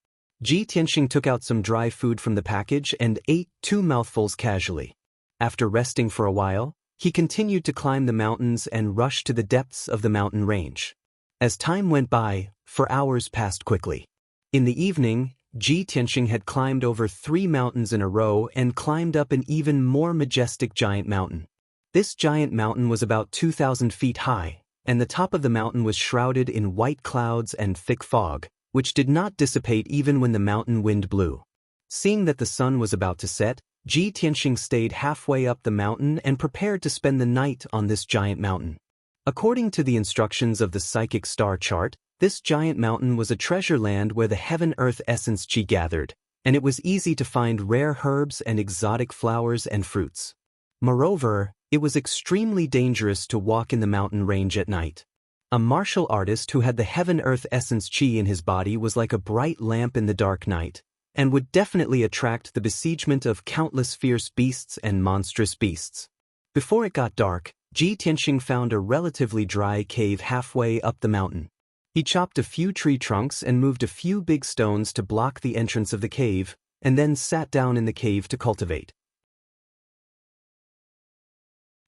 Ji Tianxing took out some dry food from the package and ate 2 mouthfuls casually. After resting for a while, he continued to climb the mountains and rush to the depths of the mountain range. As time went by, 4 hours passed quickly. In the evening, Ji Tianxing had climbed over 3 mountains in a row and climbed up an even more majestic giant mountain. This giant mountain was about 2,000 feet high, and the top of the mountain was shrouded in white clouds and thick fog, which did not dissipate even when the mountain wind blew. Seeing that the sun was about to set, Ji Tianxing stayed halfway up the mountain and prepared to spend the night on this giant mountain. According to the instructions of the psychic star chart, this giant mountain was a treasure land where the heaven-earth essence qi gathered, and it was easy to find rare herbs and exotic flowers and fruits. Moreover, it was extremely dangerous to walk in the mountain range at night. A martial artist who had the heaven-earth essence qi in his body was like a bright lamp in the dark night, and would definitely attract the besiegement of countless fierce beasts and monstrous beasts. Before it got dark, Ji Tianxing found a relatively dry cave halfway up the mountain. He chopped a few tree trunks and moved a few big stones to block the entrance of the cave, and then sat down in the cave to cultivate.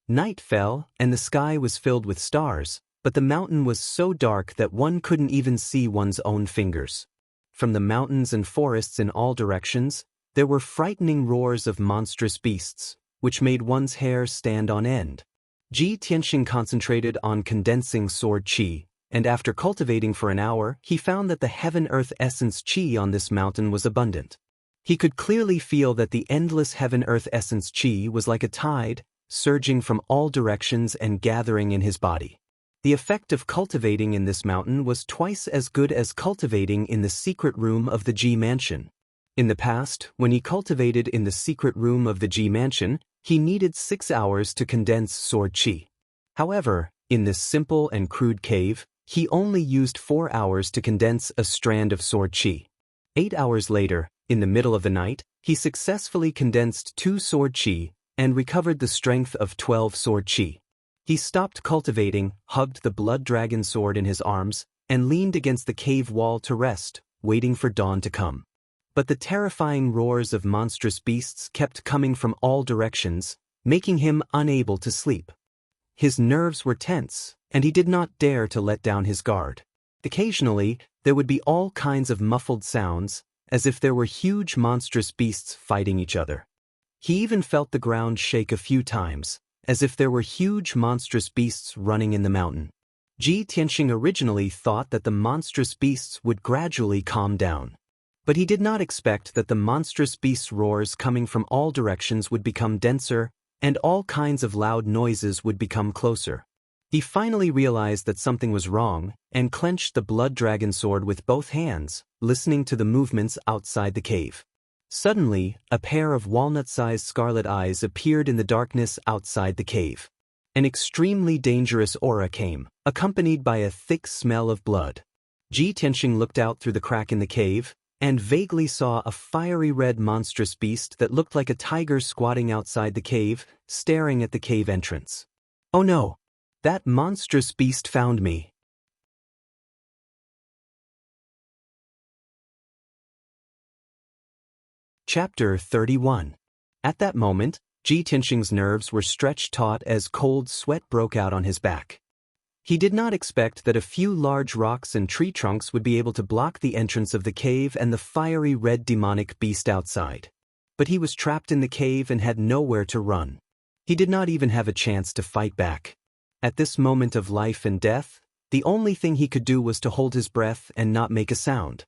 Night fell, and the sky was filled with stars, but the mountain was so dark that one couldn't even see one's own fingers. From the mountains and forests in all directions, there were frightening roars of monstrous beasts, which made one's hair stand on end. Ji Tianxing concentrated on condensing sword qi, and after cultivating for an hour, he found that the heaven-earth essence qi on this mountain was abundant. He could clearly feel that the endless heaven-earth essence qi was like a tide, surging from all directions and gathering in his body. The effect of cultivating in this mountain was twice as good as cultivating in the secret room of the Ji Mansion. In the past, when he cultivated in the secret room of the Ji Mansion, he needed 6 hours to condense sword qi. However, in this simple and crude cave, he only used 4 hours to condense a strand of sword qi. 8 hours later, in the middle of the night, he successfully condensed 2 sword qi and recovered the strength of 12 sword qi. He stopped cultivating, hugged the blood dragon sword in his arms, and leaned against the cave wall to rest, waiting for dawn to come. But the terrifying roars of monstrous beasts kept coming from all directions, making him unable to sleep. His nerves were tense, and he did not dare to let down his guard. Occasionally, there would be all kinds of muffled sounds, as if there were huge monstrous beasts fighting each other. He even felt the ground shake a few times, as if there were huge monstrous beasts running in the mountain. Ji Tianxing originally thought that the monstrous beasts would gradually calm down. But he did not expect that the monstrous beasts' roars coming from all directions would become denser, and all kinds of loud noises would become closer. He finally realized that something was wrong, and clenched the blood dragon sword with both hands, listening to the movements outside the cave. Suddenly, a pair of walnut-sized scarlet eyes appeared in the darkness outside the cave. An extremely dangerous aura came, accompanied by a thick smell of blood. Ji Tianxing looked out through the crack in the cave, and vaguely saw a fiery red monstrous beast that looked like a tiger squatting outside the cave, staring at the cave entrance. Oh no! That monstrous beast found me. Chapter 31. At that moment, Ji Tianxing's nerves were stretched taut as cold sweat broke out on his back. He did not expect that a few large rocks and tree trunks would be able to block the entrance of the cave and the fiery red demonic beast outside. But he was trapped in the cave and had nowhere to run. He did not even have a chance to fight back. At this moment of life and death, the only thing he could do was to hold his breath and not make a sound.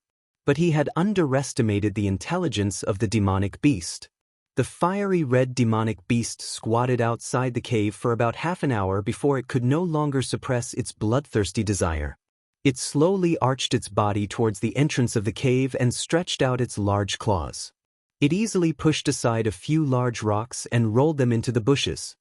But he had underestimated the intelligence of the demonic beast. The fiery red demonic beast squatted outside the cave for about half an hour before it could no longer suppress its bloodthirsty desire. It slowly arched its body towards the entrance of the cave and stretched out its large claws. It easily pushed aside a few large rocks and rolled them into the bushes.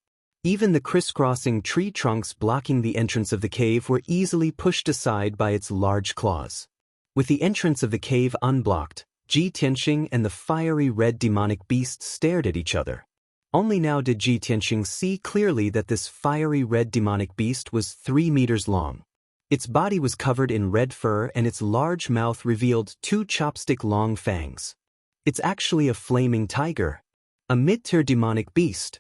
Even the crisscrossing tree trunks blocking the entrance of the cave were easily pushed aside by its large claws. With the entrance of the cave unblocked, Ji Tianxing and the fiery red demonic beast stared at each other. Only now did Ji Tianxing see clearly that this fiery red demonic beast was 3 meters long. Its body was covered in red fur and its large mouth revealed 2 chopstick-long fangs. It's actually a flaming tiger, a mid-tier demonic beast.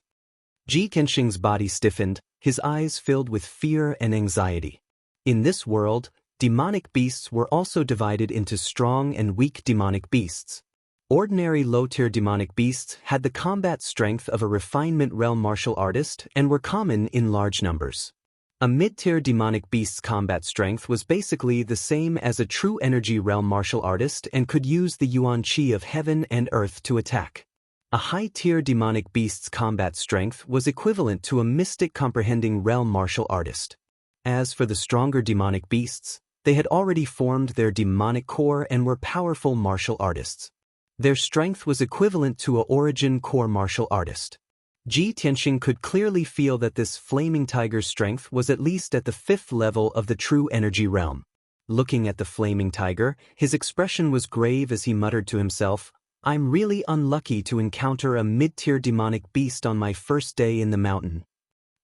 Ji Tianxing's body stiffened, his eyes filled with fear and anxiety. In this world, demonic beasts were also divided into strong and weak demonic beasts. Ordinary low-tier demonic beasts had the combat strength of a refinement realm martial artist and were common in large numbers. A mid-tier demonic beast's combat strength was basically the same as a true energy realm martial artist and could use the yuan qi of heaven and earth to attack. A high-tier demonic beast's combat strength was equivalent to a mystic comprehending realm martial artist. As for the stronger demonic beasts, they had already formed their demonic core and were powerful martial artists. Their strength was equivalent to a origin core martial artist. Ji Tianxing could clearly feel that this flaming tiger's strength was at least at the 5th level of the true energy realm. Looking at the flaming tiger, his expression was grave as he muttered to himself, "I'm really unlucky to encounter a mid-tier demonic beast on my first day in the mountain.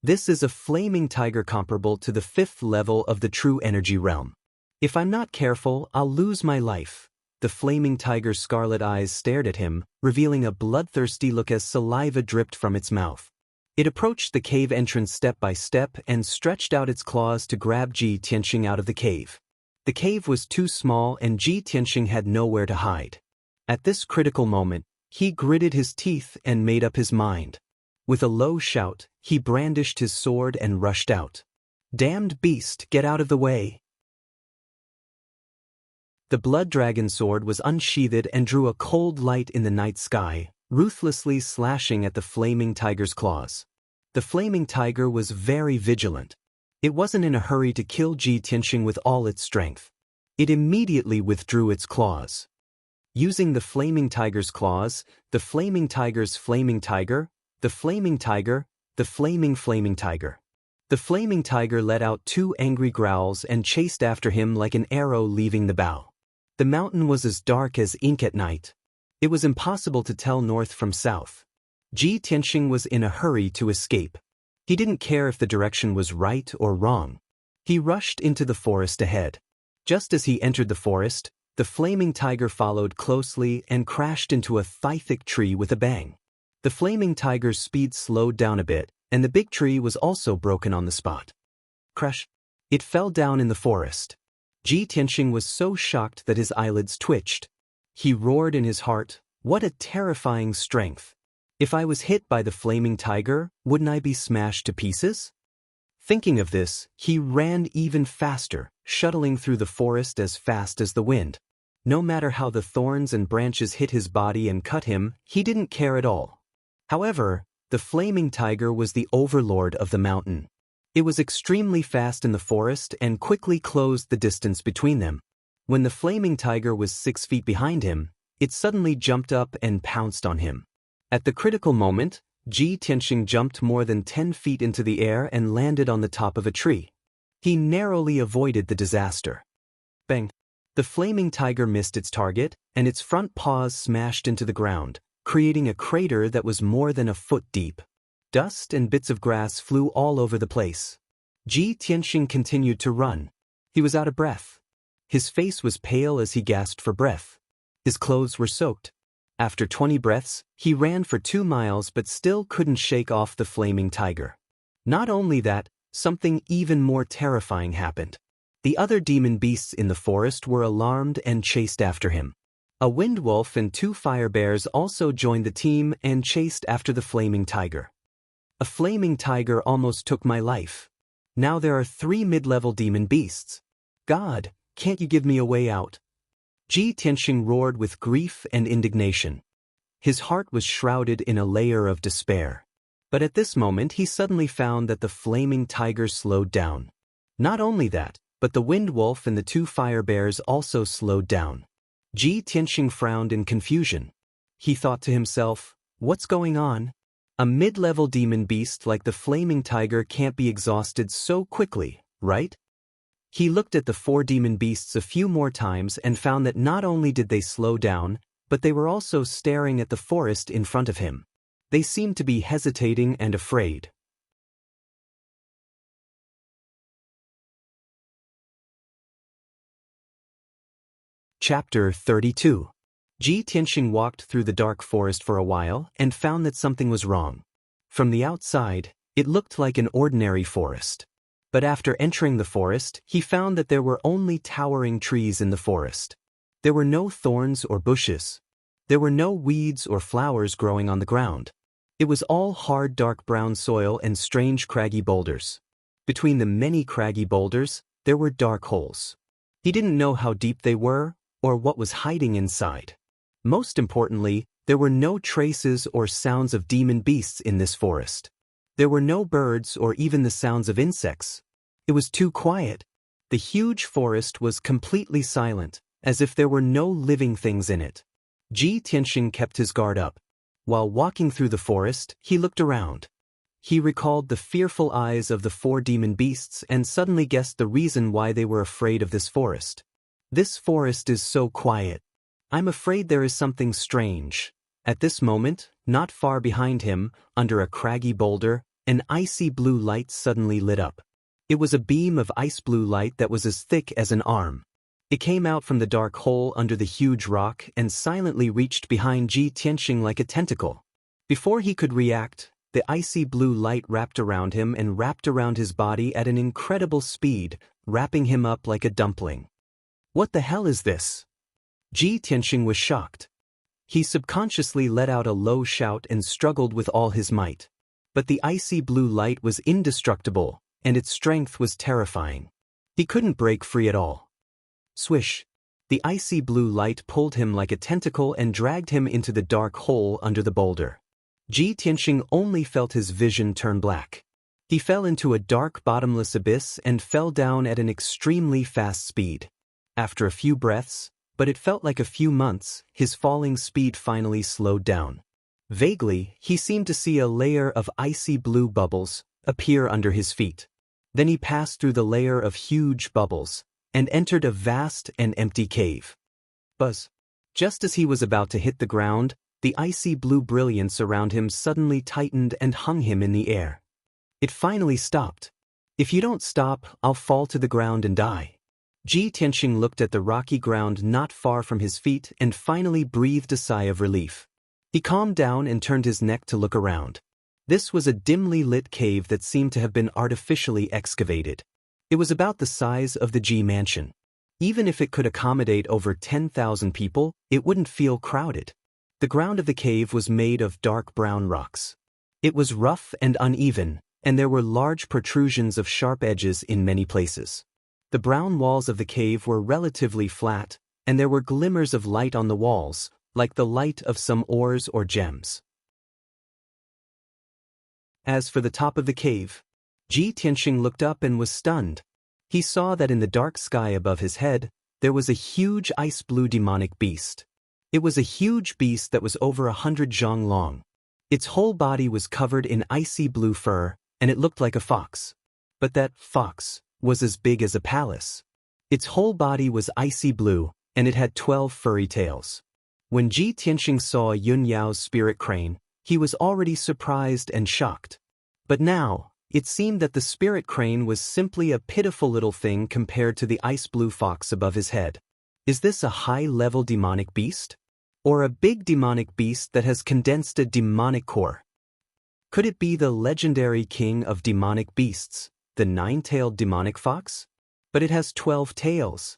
This is a flaming tiger comparable to the 5th level of the true energy realm. If I'm not careful, I'll lose my life." The flaming tiger's scarlet eyes stared at him, revealing a bloodthirsty look as saliva dripped from its mouth. It approached the cave entrance step by step and stretched out its claws to grab Ji Tianxing out of the cave. The cave was too small and Ji Tianxing had nowhere to hide. At this critical moment, he gritted his teeth and made up his mind. With a low shout, he brandished his sword and rushed out. "Damned beast, get out of the way!" The blood dragon sword was unsheathed and drew a cold light in the night sky, ruthlessly slashing at the flaming tiger's claws. The flaming tiger was very vigilant. It wasn't in a hurry to kill Ji Tianxing with all its strength. It immediately withdrew its claws. Using the flaming tiger's claws, the flaming tiger's flaming tiger, the flaming tiger, the flaming tiger. The flaming tiger let out 2 angry growls and chased after him like an arrow leaving the bow. The mountain was as dark as ink at night. It was impossible to tell north from south. Ji Tianxing was in a hurry to escape. He didn't care if the direction was right or wrong. He rushed into the forest ahead. Just as he entered the forest, the flaming tiger followed closely and crashed into a thick tree with a bang. The flaming tiger's speed slowed down a bit, and the big tree was also broken on the spot. Crash! It fell down in the forest. Ji Tianxing was so shocked that his eyelids twitched. He roared in his heart, "What a terrifying strength! If I was hit by the flaming tiger, wouldn't I be smashed to pieces?" Thinking of this, he ran even faster, shuttling through the forest as fast as the wind. No matter how the thorns and branches hit his body and cut him, he didn't care at all. However, the flaming tiger was the overlord of the mountain. It was extremely fast in the forest and quickly closed the distance between them. When the flaming tiger was 6 feet behind him, it suddenly jumped up and pounced on him. At the critical moment, Ji Tianxing jumped more than 10 feet into the air and landed on the top of a tree. He narrowly avoided the disaster. Bang! The flaming tiger missed its target, and its front paws smashed into the ground, creating a crater that was more than a foot deep. Dust and bits of grass flew all over the place. Ji Tianxing continued to run. He was out of breath. His face was pale as he gasped for breath. His clothes were soaked. After 20 breaths, he ran for 2 miles but still couldn't shake off the flaming tiger. Not only that, something even more terrifying happened. The other demon beasts in the forest were alarmed and chased after him. A wind wolf and 2 fire bears also joined the team and chased after the flaming tiger. "A flaming tiger almost took my life. Now there are 3 mid-level demon beasts. God, can't you give me a way out?" Ji Tianxing roared with grief and indignation. His heart was shrouded in a layer of despair. But at this moment he suddenly found that the flaming tiger slowed down. Not only that, but the wind wolf and the two fire bears also slowed down. Ji Tianxing frowned in confusion. He thought to himself, what's going on? A mid-level demon beast like the flaming tiger can't be exhausted so quickly, right? He looked at the four demon beasts a few more times and found that not only did they slow down, but they were also staring at the forest in front of him. They seemed to be hesitating and afraid. Chapter 32. Ji Tianxing walked through the dark forest for a while and found that something was wrong. From the outside, it looked like an ordinary forest. But after entering the forest, he found that there were only towering trees in the forest. There were no thorns or bushes. There were no weeds or flowers growing on the ground. It was all hard dark brown soil and strange craggy boulders. Between the many craggy boulders, there were dark holes. He didn't know how deep they were or what was hiding inside. Most importantly, there were no traces or sounds of demon beasts in this forest. There were no birds or even the sounds of insects. It was too quiet. The huge forest was completely silent, as if there were no living things in it. Ji Tianxing kept his guard up. While walking through the forest, he looked around. He recalled the fearful eyes of the four demon beasts and suddenly guessed the reason why they were afraid of this forest. This forest is so quiet. I'm afraid there is something strange. At this moment, not far behind him, under a craggy boulder, an icy blue light suddenly lit up. It was a beam of ice blue light that was as thick as an arm. It came out from the dark hole under the huge rock and silently reached behind Ji Tianxing like a tentacle. Before he could react, the icy blue light wrapped around him and wrapped around his body at an incredible speed, wrapping him up like a dumpling. What the hell is this? Ji Tianxing was shocked. He subconsciously let out a low shout and struggled with all his might. But the icy blue light was indestructible, and its strength was terrifying. He couldn't break free at all. Swish! The icy blue light pulled him like a tentacle and dragged him into the dark hole under the boulder. Ji Tianxing only felt his vision turn black. He fell into a dark bottomless abyss and fell down at an extremely fast speed. After a few breaths, but it felt like a few months, his falling speed finally slowed down. Vaguely, he seemed to see a layer of icy blue bubbles appear under his feet. Then he passed through the layer of huge bubbles and entered a vast and empty cave. Buzz! Just as he was about to hit the ground, the icy blue brilliance around him suddenly tightened and hung him in the air. It finally stopped. If you don't stop, I'll fall to the ground and die. Ji Tianxing looked at the rocky ground not far from his feet and finally breathed a sigh of relief. He calmed down and turned his neck to look around. This was a dimly lit cave that seemed to have been artificially excavated. It was about the size of the Ji mansion. Even if it could accommodate over 10,000 people, it wouldn't feel crowded. The ground of the cave was made of dark brown rocks. It was rough and uneven, and there were large protrusions of sharp edges in many places. The brown walls of the cave were relatively flat, and there were glimmers of light on the walls, like the light of some ores or gems. As for the top of the cave, Ji Tianxing looked up and was stunned. He saw that in the dark sky above his head, there was a huge ice-blue demonic beast. It was a huge beast that was over 100 zhang long. Its whole body was covered in icy blue fur, and it looked like a fox. But that fox was as big as a palace. Its whole body was icy blue, and it had 12 furry tails. When Ji Tianxing saw Yun Yao's spirit crane, he was already surprised and shocked. But now, it seemed that the spirit crane was simply a pitiful little thing compared to the ice-blue fox above his head. Is this a high-level demonic beast? Or a big demonic beast that has condensed a demonic core? Could it be the legendary king of demonic beasts, the nine-tailed demonic fox? But it has 12 tails.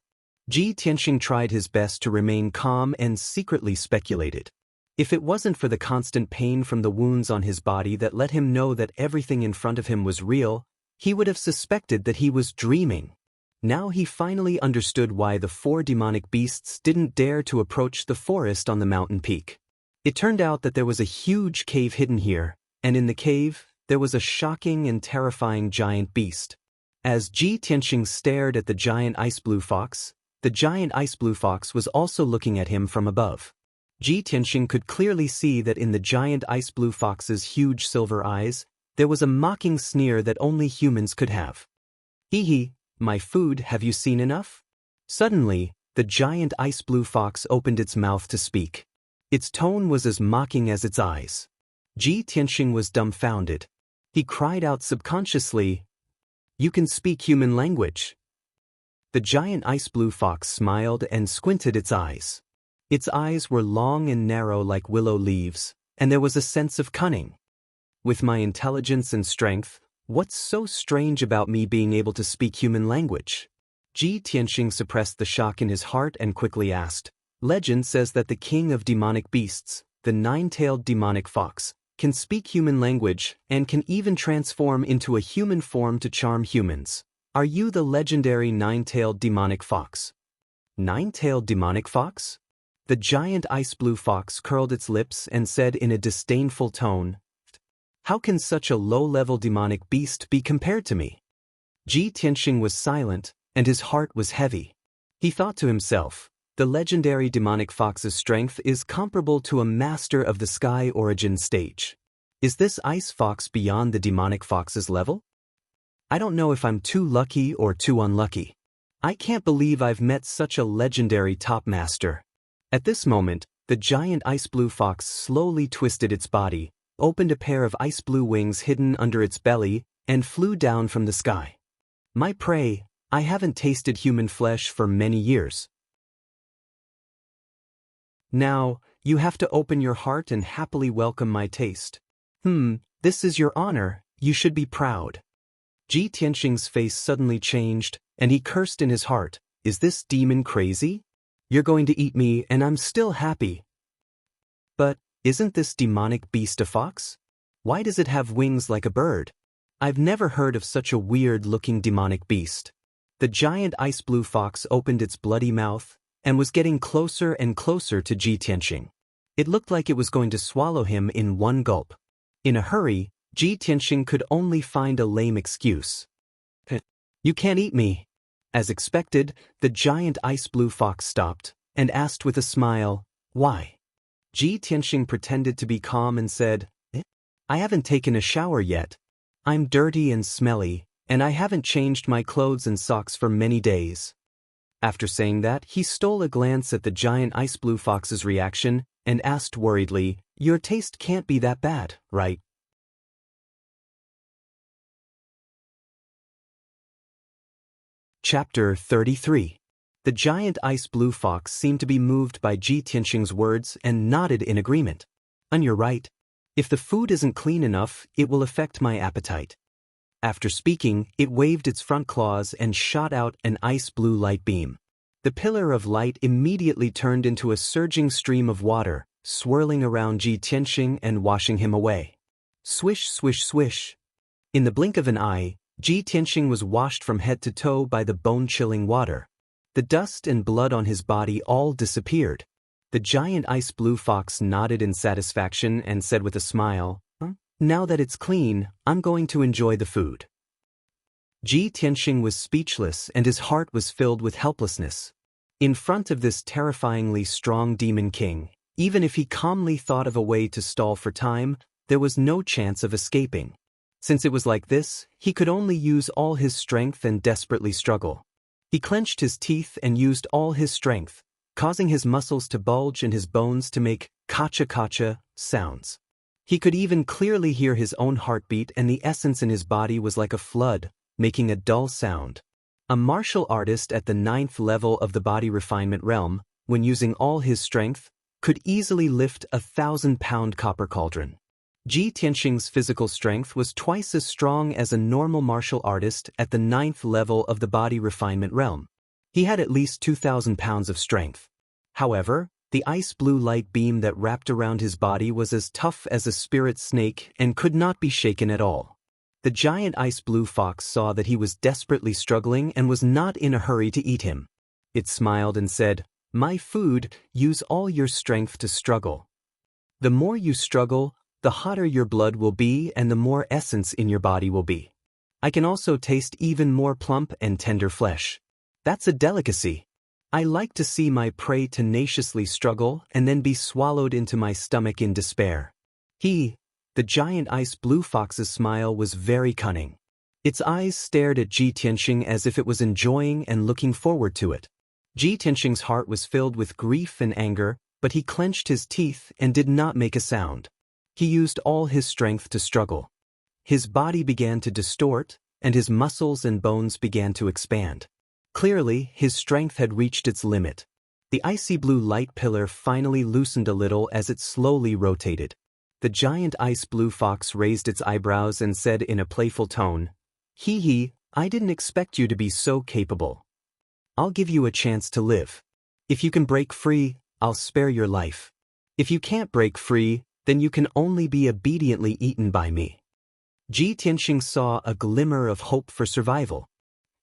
Ji Tianxing tried his best to remain calm and secretly speculated. If it wasn't for the constant pain from the wounds on his body that let him know that everything in front of him was real, he would have suspected that he was dreaming. Now he finally understood why the four demonic beasts didn't dare to approach the forest on the mountain peak. It turned out that there was a huge cave hidden here, and in the cave, there was a shocking and terrifying giant beast. As Ji Tianxing stared at the giant ice blue fox, the giant ice blue fox was also looking at him from above. Ji Tianxing could clearly see that in the giant ice blue fox's huge silver eyes, there was a mocking sneer that only humans could have. Hee hee, my food, have you seen enough? Suddenly, the giant ice blue fox opened its mouth to speak. Its tone was as mocking as its eyes. Ji Tianxing was dumbfounded. He cried out subconsciously, "You can speak human language." The giant ice blue fox smiled and squinted its eyes. Its eyes were long and narrow like willow leaves, and there was a sense of cunning. With my intelligence and strength, what's so strange about me being able to speak human language? Ji Tianxing suppressed the shock in his heart and quickly asked, "Legend says that the king of demonic beasts, the nine-tailed demonic fox, can speak human language and can even transform into a human form to charm humans. Are you the legendary nine-tailed demonic fox?" Nine-tailed demonic fox? The giant ice blue fox curled its lips and said in a disdainful tone, "How can such a low-level demonic beast be compared to me?" Ji Tianxing was silent, and his heart was heavy. He thought to himself, the legendary demonic fox's strength is comparable to a master of the sky origin stage. Is this ice fox beyond the demonic fox's level? I don't know if I'm too lucky or too unlucky. I can't believe I've met such a legendary top master. At this moment, the giant ice blue fox slowly twisted its body, opened a pair of ice blue wings hidden under its belly, and flew down from the sky. My prey, I haven't tasted human flesh for many years. Now, you have to open your heart and happily welcome my taste. This is your honor, you should be proud. Ji Tianxing's face suddenly changed, and he cursed in his heart, "Is this demon crazy? You're going to eat me and I'm still happy." But, isn't this demonic beast a fox? Why does it have wings like a bird? I've never heard of such a weird-looking demonic beast. The giant ice blue fox opened its bloody mouth, and was getting closer and closer to Ji Tianxing. It looked like it was going to swallow him in one gulp. In a hurry, Ji Tianxing could only find a lame excuse. "You can't eat me." As expected, the giant ice blue fox stopped, and asked with a smile, "Why?" Ji Tianxing pretended to be calm and said, "I haven't taken a shower yet. I'm dirty and smelly, and I haven't changed my clothes and socks for many days." After saying that, he stole a glance at the giant ice blue fox's reaction, and asked worriedly, "Your taste can't be that bad, right?" Chapter 33. The giant ice blue fox seemed to be moved by Ji Tianxing's words and nodded in agreement. "And you're right. If the food isn't clean enough, it will affect my appetite." After speaking, it waved its front claws and shot out an ice blue light beam. The pillar of light immediately turned into a surging stream of water, swirling around Ji Tianxing and washing him away. Swish, swish, swish. In the blink of an eye, Ji Tianxing was washed from head to toe by the bone-chilling water. The dust and blood on his body all disappeared. The giant ice blue fox nodded in satisfaction and said with a smile, "Now that it's clean, I'm going to enjoy the food." Ji Tianxing was speechless and his heart was filled with helplessness. In front of this terrifyingly strong demon king, even if he calmly thought of a way to stall for time, there was no chance of escaping. Since it was like this, he could only use all his strength and desperately struggle. He clenched his teeth and used all his strength, causing his muscles to bulge and his bones to make kacha-kacha sounds. He could even clearly hear his own heartbeat, and the essence in his body was like a flood, making a dull sound. A martial artist at the 9th level of the body refinement realm, when using all his strength, could easily lift a 1,000-pound copper cauldron. Ji Tianxing's physical strength was twice as strong as a normal martial artist at the 9th level of the body refinement realm. He had at least 2,000 pounds of strength. However, the ice blue light beam that wrapped around his body was as tough as a spirit snake and could not be shaken at all. The giant ice blue fox saw that he was desperately struggling and was not in a hurry to eat him. It smiled and said, "My food, use all your strength to struggle. The more you struggle, the hotter your blood will be and the more essence in your body will be. I can also taste even more plump and tender flesh. That's a delicacy. I like to see my prey tenaciously struggle and then be swallowed into my stomach in despair. The giant ice blue fox's smile was very cunning. Its eyes stared at Ji Tianxing as if it was enjoying and looking forward to it. Ji Tianxing's heart was filled with grief and anger, but he clenched his teeth and did not make a sound. He used all his strength to struggle. His body began to distort, and his muscles and bones began to expand. Clearly, his strength had reached its limit. The icy blue light pillar finally loosened a little as it slowly rotated. The giant ice blue fox raised its eyebrows and said in a playful tone, I didn't expect you to be so capable. I'll give you a chance to live. If you can break free, I'll spare your life. If you can't break free, then you can only be obediently eaten by me." Ji Tianxing saw a glimmer of hope for survival.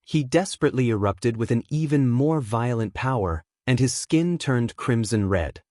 He desperately erupted with an even more violent power, and his skin turned crimson red.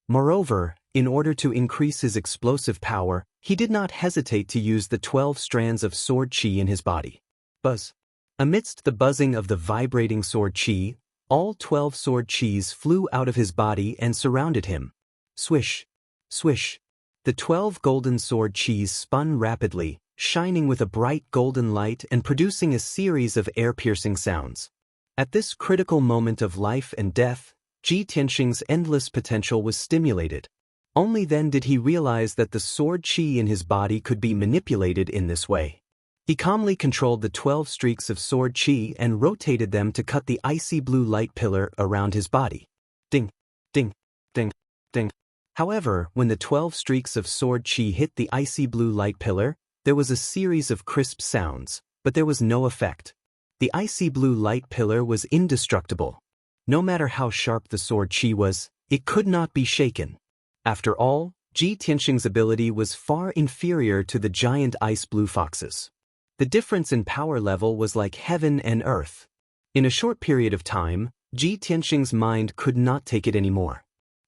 Moreover, in order to increase his explosive power, he did not hesitate to use the 12 strands of sword qi in his body. Buzz. Amidst the buzzing of the vibrating sword qi, all 12 sword qis flew out of his body and surrounded him. Swish. Swish. The 12 golden sword qis spun rapidly, shining with a bright golden light and producing a series of air-piercing sounds. At this critical moment of life and death, Ji Tianxing's endless potential was stimulated. Only then did he realize that the sword qi in his body could be manipulated in this way. He calmly controlled the 12 streaks of sword qi and rotated them to cut the icy blue light pillar around his body. Ding, ding, ding, ding. However, when the 12 streaks of sword qi hit the icy blue light pillar, there was a series of crisp sounds, but there was no effect. The icy blue light pillar was indestructible. No matter how sharp the sword qi was, it could not be shaken. After all, Ji Tianxing's ability was far inferior to the giant ice blue fox's. The difference in power level was like heaven and earth. In a short period of time, Ji Tianxing's mind could not take it anymore.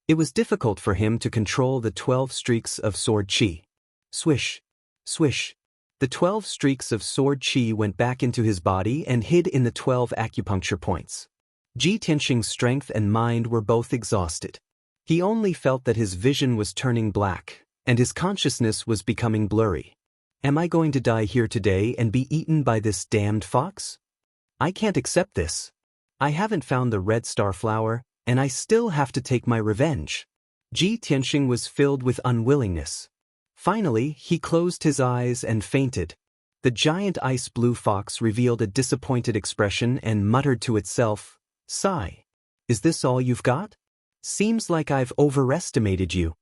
It was difficult for him to control the 12 streaks of sword qi. Swish. Swish. The 12 streaks of sword qi went back into his body and hid in the 12 acupuncture points. Ji Tianxing's strength and mind were both exhausted. He only felt that his vision was turning black, and his consciousness was becoming blurry. Am I going to die here today and be eaten by this damned fox? I can't accept this. I haven't found the red star flower, and I still have to take my revenge. Ji Tianxing was filled with unwillingness. Finally, he closed his eyes and fainted. The giant ice blue fox revealed a disappointed expression and muttered to itself, "Sigh. Is this all you've got? Seems like I've overestimated you."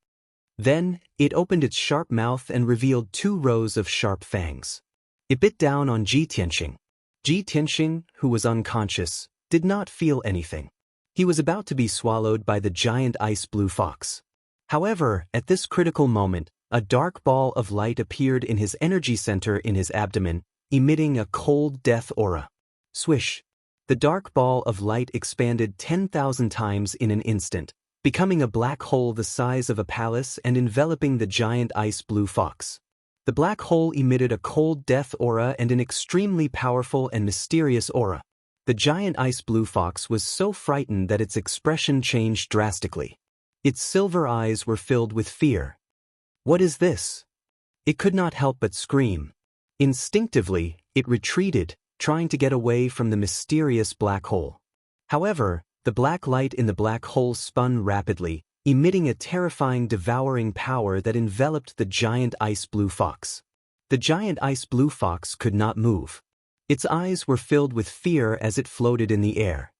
Then, it opened its sharp mouth and revealed 2 rows of sharp fangs. It bit down on Ji Tianxing. Ji Tianxing, who was unconscious, did not feel anything. He was about to be swallowed by the giant ice blue fox. However, at this critical moment, a dark ball of light appeared in his energy center in his abdomen, emitting a cold death aura. Swish. The dark ball of light expanded 10,000 times in an instant, becoming a black hole the size of a palace and enveloping the giant ice blue fox. The black hole emitted a cold death aura and an extremely powerful and mysterious aura. The giant ice blue fox was so frightened that its expression changed drastically. Its silver eyes were filled with fear. What is this? It could not help but scream. Instinctively, it retreated, trying to get away from the mysterious black hole. However, the black light in the black hole spun rapidly, emitting a terrifying devouring power that enveloped the giant ice blue fox. The giant ice blue fox could not move. Its eyes were filled with fear as it floated in the air.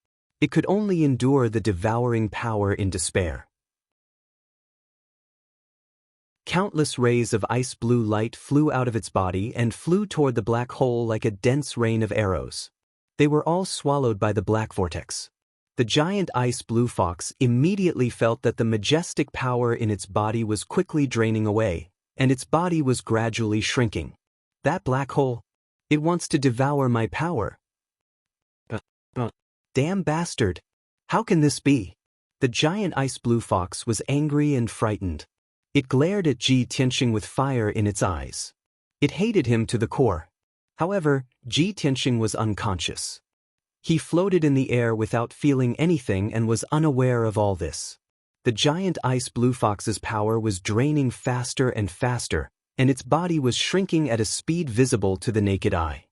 It could only endure the devouring power in despair. Countless rays of ice blue light flew out of its body and flew toward the black hole like a dense rain of arrows. They were all swallowed by the black vortex. The giant ice blue fox immediately felt that the majestic power in its body was quickly draining away, and its body was gradually shrinking. That black hole, it wants to devour my power. Damn bastard! How can this be? The giant ice blue fox was angry and frightened. It glared at Ji Tianxing with fire in its eyes. It hated him to the core. However, Ji Tianxing was unconscious. He floated in the air without feeling anything and was unaware of all this. The giant ice blue fox's power was draining faster and faster, and its body was shrinking at a speed visible to the naked eye.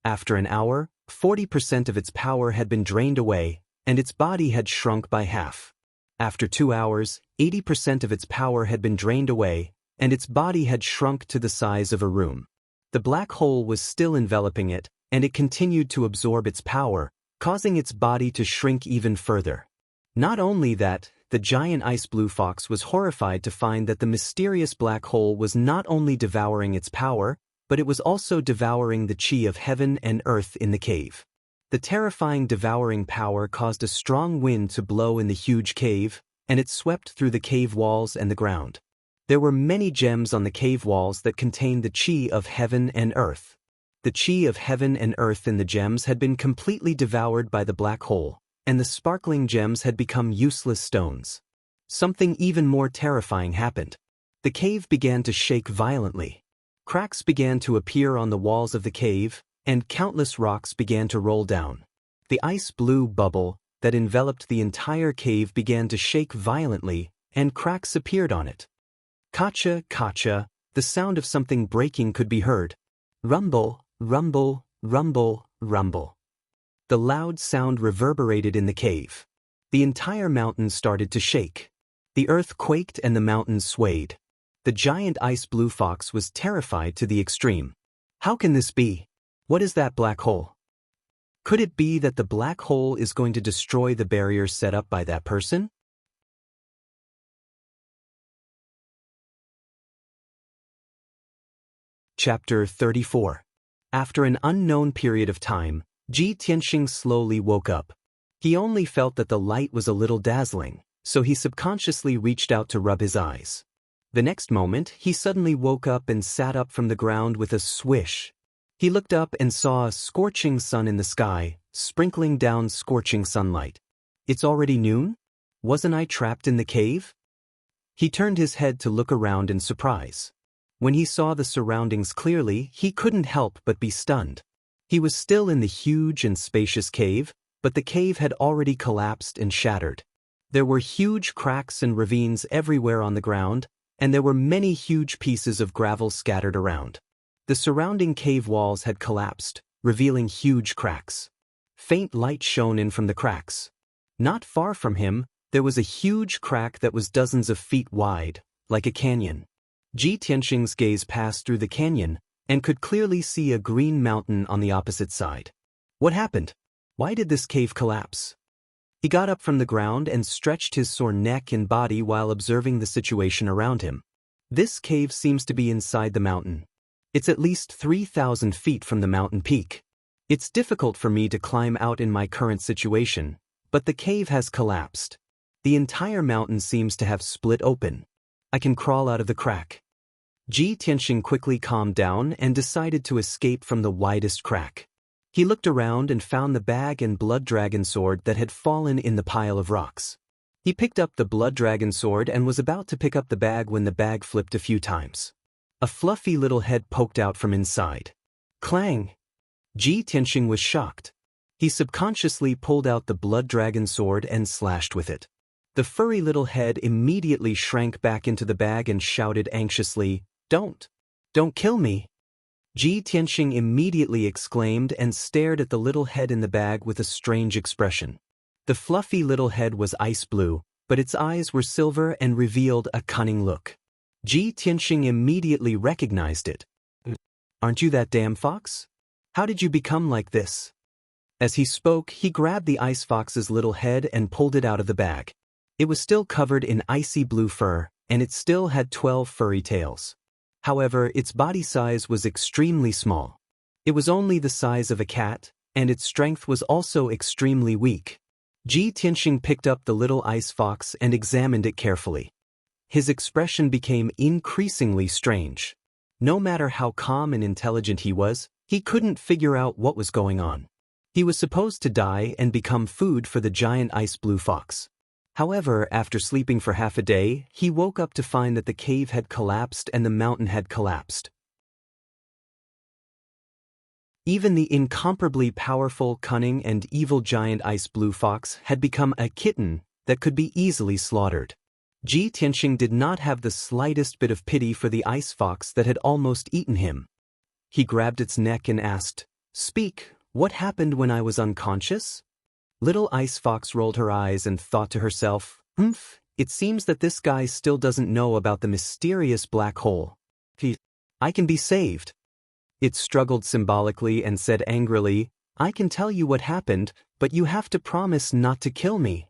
After an hour, 40% of its power had been drained away, and its body had shrunk by half. After 2 hours, 80% of its power had been drained away, and its body had shrunk to the size of a room. The black hole was still enveloping it, and it continued to absorb its power, causing its body to shrink even further. Not only that, the giant ice blue fox was horrified to find that the mysterious black hole was not only devouring its power, but it was also devouring the chi of heaven and earth in the cave. The terrifying devouring power caused a strong wind to blow in the huge cave, and it swept through the cave walls and the ground. There were many gems on the cave walls that contained the chi of heaven and earth. The chi of heaven and earth in the gems had been completely devoured by the black hole, and the sparkling gems had become useless stones. Something even more terrifying happened. The cave began to shake violently. Cracks began to appear on the walls of the cave, and countless rocks began to roll down. The ice blue bubble that enveloped the entire cave began to shake violently, and cracks appeared on it. Kacha, kacha, the sound of something breaking could be heard. Rumble, rumble, rumble, rumble. The loud sound reverberated in the cave. The entire mountain started to shake. The earth quaked and the mountains swayed. The giant ice blue fox was terrified to the extreme. How can this be? What is that black hole? Could it be that the black hole is going to destroy the barrier set up by that person? Chapter 34. After an unknown period of time, Ji Tianxing slowly woke up. He only felt that the light was a little dazzling, so he subconsciously reached out to rub his eyes. The next moment, he suddenly woke up and sat up from the ground with a swish. He looked up and saw a scorching sun in the sky, sprinkling down scorching sunlight. It's already noon? Wasn't I trapped in the cave? He turned his head to look around in surprise. When he saw the surroundings clearly, he couldn't help but be stunned. He was still in the huge and spacious cave, but the cave had already collapsed and shattered. There were huge cracks and ravines everywhere on the ground, and there were many huge pieces of gravel scattered around. The surrounding cave walls had collapsed, revealing huge cracks. Faint light shone in from the cracks. Not far from him, there was a huge crack that was dozens of feet wide, like a canyon. Ji Tianxing's gaze passed through the canyon, and could clearly see a green mountain on the opposite side. What happened? Why did this cave collapse? He got up from the ground and stretched his sore neck and body while observing the situation around him. This cave seems to be inside the mountain. It's at least 3,000 feet from the mountain peak. It's difficult for me to climb out in my current situation, but the cave has collapsed. The entire mountain seems to have split open. I can crawl out of the crack. Ji Tianxing quickly calmed down and decided to escape from the widest crack. He looked around and found the bag and blood dragon sword that had fallen in the pile of rocks. He picked up the blood dragon sword and was about to pick up the bag when the bag flipped a few times. A fluffy little head poked out from inside. Clang! Ji Tianxing was shocked. He subconsciously pulled out the blood dragon sword and slashed with it. The furry little head immediately shrank back into the bag and shouted anxiously, Don't kill me! Ji Tianxing immediately exclaimed and stared at the little head in the bag with a strange expression. The fluffy little head was ice blue, but its eyes were silver and revealed a cunning look. Ji Tianxing immediately recognized it. Aren't you that damn fox? How did you become like this? As he spoke, he grabbed the ice fox's little head and pulled it out of the bag. It was still covered in icy blue fur, and it still had 12 furry tails. However, its body size was extremely small. It was only the size of a cat, and its strength was also extremely weak. Ji Tianxing picked up the little ice fox and examined it carefully. His expression became increasingly strange. No matter how calm and intelligent he was, he couldn't figure out what was going on. He was supposed to die and become food for the giant ice blue fox. However, after sleeping for half a day, he woke up to find that the cave had collapsed and the mountain had collapsed. Even the incomparably powerful, cunning, and evil giant ice blue fox had become a kitten that could be easily slaughtered. Ji Tianxing did not have the slightest bit of pity for the ice fox that had almost eaten him. He grabbed its neck and asked, "Speak, what happened when I was unconscious?" Little ice fox rolled her eyes and thought to herself, it seems that this guy still doesn't know about the mysterious black hole. I can be saved. It struggled symbolically and said angrily, "I can tell you what happened, but you have to promise not to kill me."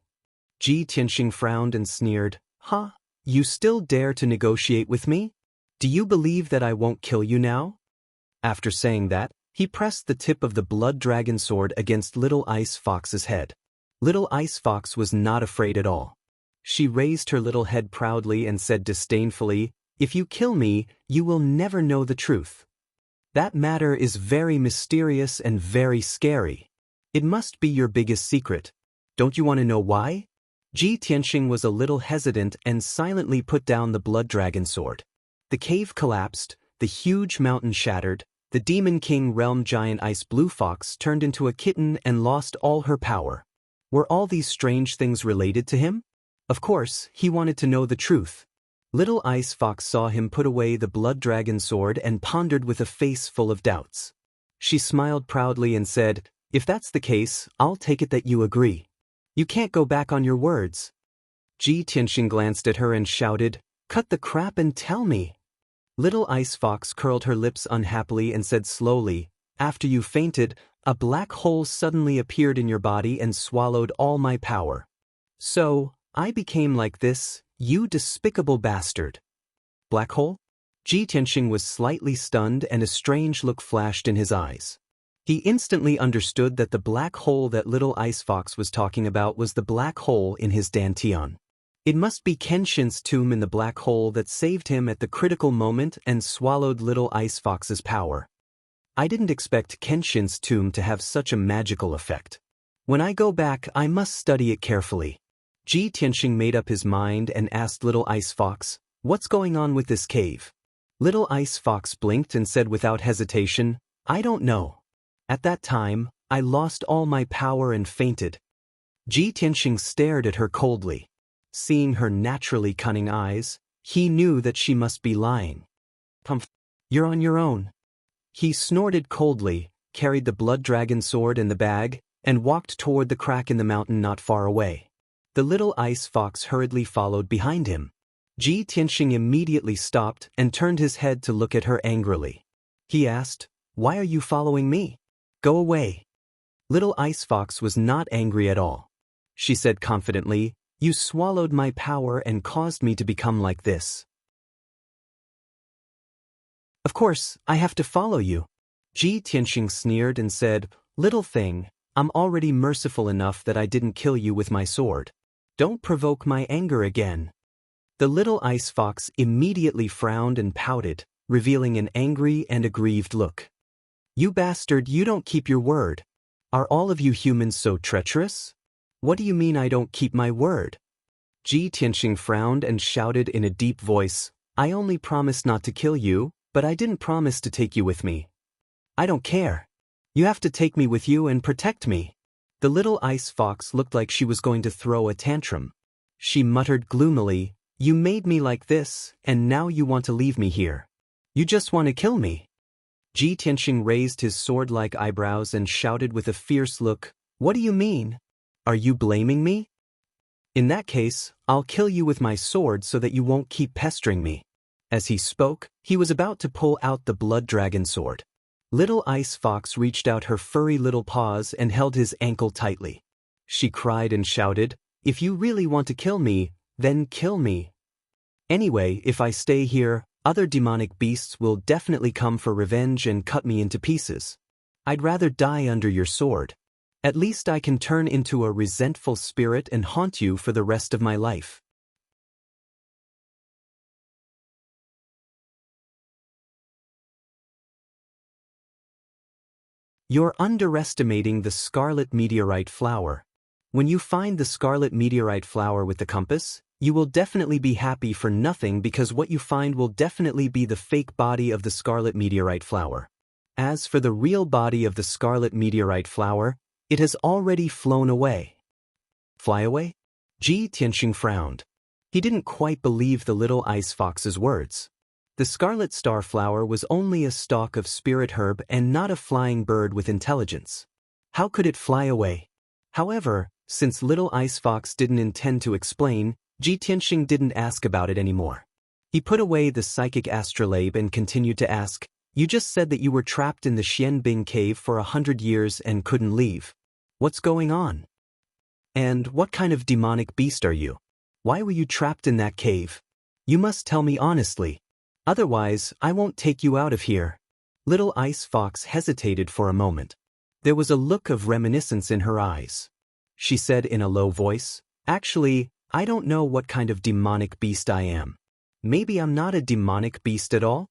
Ji Tianxing frowned and sneered, "Huh? You still dare to negotiate with me? Do you believe that I won't kill you now?" After saying that, he pressed the tip of the blood dragon sword against Little Ice Fox's head. Little Ice Fox was not afraid at all. She raised her little head proudly and said disdainfully, "If you kill me, you will never know the truth. That matter is very mysterious and very scary. It must be your biggest secret. Don't you want to know why?" Ji Tianxing was a little hesitant and silently put down the blood dragon sword. The cave collapsed, the huge mountain shattered, the Demon King realm giant ice blue fox turned into a kitten and lost all her power. Were all these strange things related to him? Of course, he wanted to know the truth. Little Ice Fox saw him put away the blood dragon sword and pondered with a face full of doubts. She smiled proudly and said, "If that's the case, I'll take it that you agree. You can't go back on your words." Ji Tianxing glanced at her and shouted, "Cut the crap and tell me." Little Ice Fox curled her lips unhappily and said slowly, "After you fainted, a black hole suddenly appeared in your body and swallowed all my power. So, I became like this, you despicable bastard." Black hole? Ji Tianxing was slightly stunned and a strange look flashed in his eyes. He instantly understood that the black hole that Little Ice Fox was talking about was the black hole in his dantian. It must be Kenshin's tomb in the black hole that saved him at the critical moment and swallowed Little Ice Fox's power. I didn't expect Kenshin's tomb to have such a magical effect. When I go back, I must study it carefully. Ji Tianxing made up his mind and asked Little Ice Fox, "What's going on with this cave?" Little Ice Fox blinked and said without hesitation, "I don't know. At that time, I lost all my power and fainted." Ji Tianxing stared at her coldly. Seeing her naturally cunning eyes, he knew that she must be lying. "You're on your own." He snorted coldly, carried the blood dragon sword and the bag, and walked toward the crack in the mountain not far away. The Little Ice Fox hurriedly followed behind him. Ji Tianxing immediately stopped and turned his head to look at her angrily. He asked, "Why are you following me? Go away." Little Ice Fox was not angry at all. She said confidently, "You swallowed my power and caused me to become like this. Of course, I have to follow you." Ji Tianxing sneered and said, "Little thing, I'm already merciful enough that I didn't kill you with my sword. Don't provoke my anger again." The Little Ice Fox immediately frowned and pouted, revealing an angry and aggrieved look. "You bastard, you don't keep your word. Are all of you humans so treacherous? What do you mean I don't keep my word?" Ji Tianxing frowned and shouted in a deep voice, "I only promised not to kill you, but I didn't promise to take you with me. I don't care. You have to take me with you and protect me." The Little Ice Fox looked like she was going to throw a tantrum. She muttered gloomily, "You made me like this, and now you want to leave me here. You just want to kill me." Ji Tianxing raised his sword-like eyebrows and shouted with a fierce look, "What do you mean? Are you blaming me? In that case, I'll kill you with my sword so that you won't keep pestering me." As he spoke, he was about to pull out the blood dragon sword. Little Ice Fox reached out her furry little paws and held his ankle tightly. She cried and shouted, "If you really want to kill me, then kill me. Anyway, if I stay here, other demonic beasts will definitely come for revenge and cut me into pieces. I'd rather die under your sword. At least I can turn into a resentful spirit and haunt you for the rest of my life." You're underestimating the scarlet meteorite flower. When you find the scarlet meteorite flower with the compass, you will definitely be happy for nothing because what you find will definitely be the fake body of the scarlet meteorite flower. As for the real body of the scarlet meteorite flower, it has already flown away. Fly away? Ji Tianxing frowned. He didn't quite believe the little ice fox's words. The scarlet star flower was only a stalk of spirit herb and not a flying bird with intelligence. How could it fly away? However, since little ice fox didn't intend to explain, Ji Tianxing didn't ask about it anymore. He put away the psychic astrolabe and continued to ask, "You just said that you were trapped in the Xianbing cave for 100 years and couldn't leave. What's going on? And what kind of demonic beast are you? Why were you trapped in that cave? You must tell me honestly. Otherwise, I won't take you out of here." Little ice fox hesitated for a moment. There was a look of reminiscence in her eyes. She said in a low voice, "Actually, I don't know what kind of demonic beast I am. Maybe I'm not a demonic beast at all?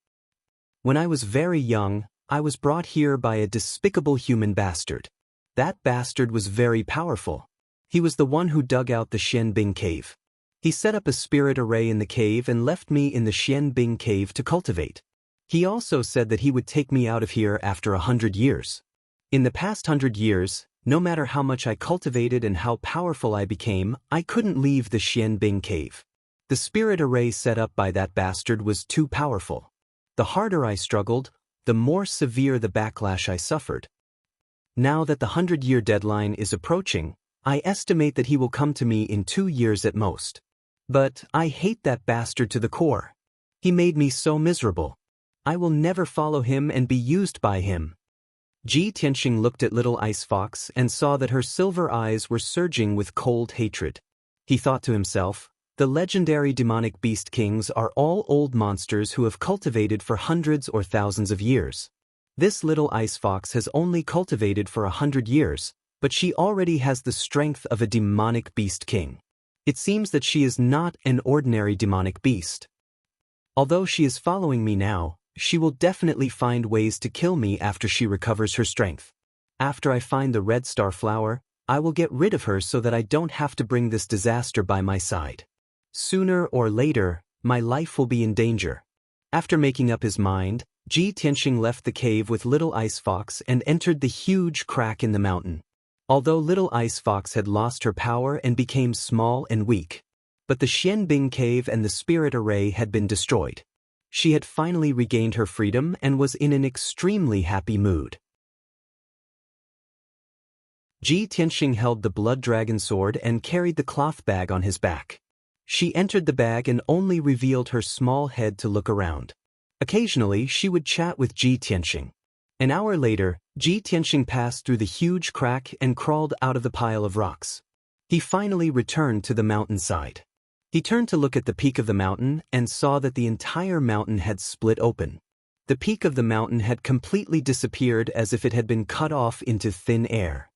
When I was very young, I was brought here by a despicable human bastard. That bastard was very powerful. He was the one who dug out the Xianbing cave. He set up a spirit array in the cave and left me in the Xianbing cave to cultivate. He also said that he would take me out of here after 100 years. In the past 100 years, no matter how much I cultivated and how powerful I became, I couldn't leave the Xianbing cave. The spirit array set up by that bastard was too powerful. The harder I struggled, the more severe the backlash I suffered. Now that the 100-year deadline is approaching, I estimate that he will come to me in 2 years at most. But I hate that bastard to the core. He made me so miserable. I will never follow him and be used by him." Ji Tianxing looked at little ice fox and saw that her silver eyes were surging with cold hatred. He thought to himself, "The legendary demonic beast kings are all old monsters who have cultivated for hundreds or thousands of years. This little ice fox has only cultivated for 100 years, but she already has the strength of a demonic beast king. It seems that she is not an ordinary demonic beast. Although she is following me now, she will definitely find ways to kill me after she recovers her strength. After I find the red star flower, I will get rid of her so that I don't have to bring this disaster by my side. Sooner or later, my life will be in danger." After making up his mind, Ji Tianxing left the cave with little ice fox and entered the huge crack in the mountain. Although little ice fox had lost her power and became small and weak, but the Xianbing cave and the spirit array had been destroyed. She had finally regained her freedom and was in an extremely happy mood. Ji Tianxing held the blood dragon sword and carried the cloth bag on his back. She entered the bag and only revealed her small head to look around. Occasionally, she would chat with Ji Tianxing. An hour later, Ji Tianxing passed through the huge crack and crawled out of the pile of rocks. He finally returned to the mountainside. He turned to look at the peak of the mountain and saw that the entire mountain had split open. The peak of the mountain had completely disappeared as if it had been cut off into thin air.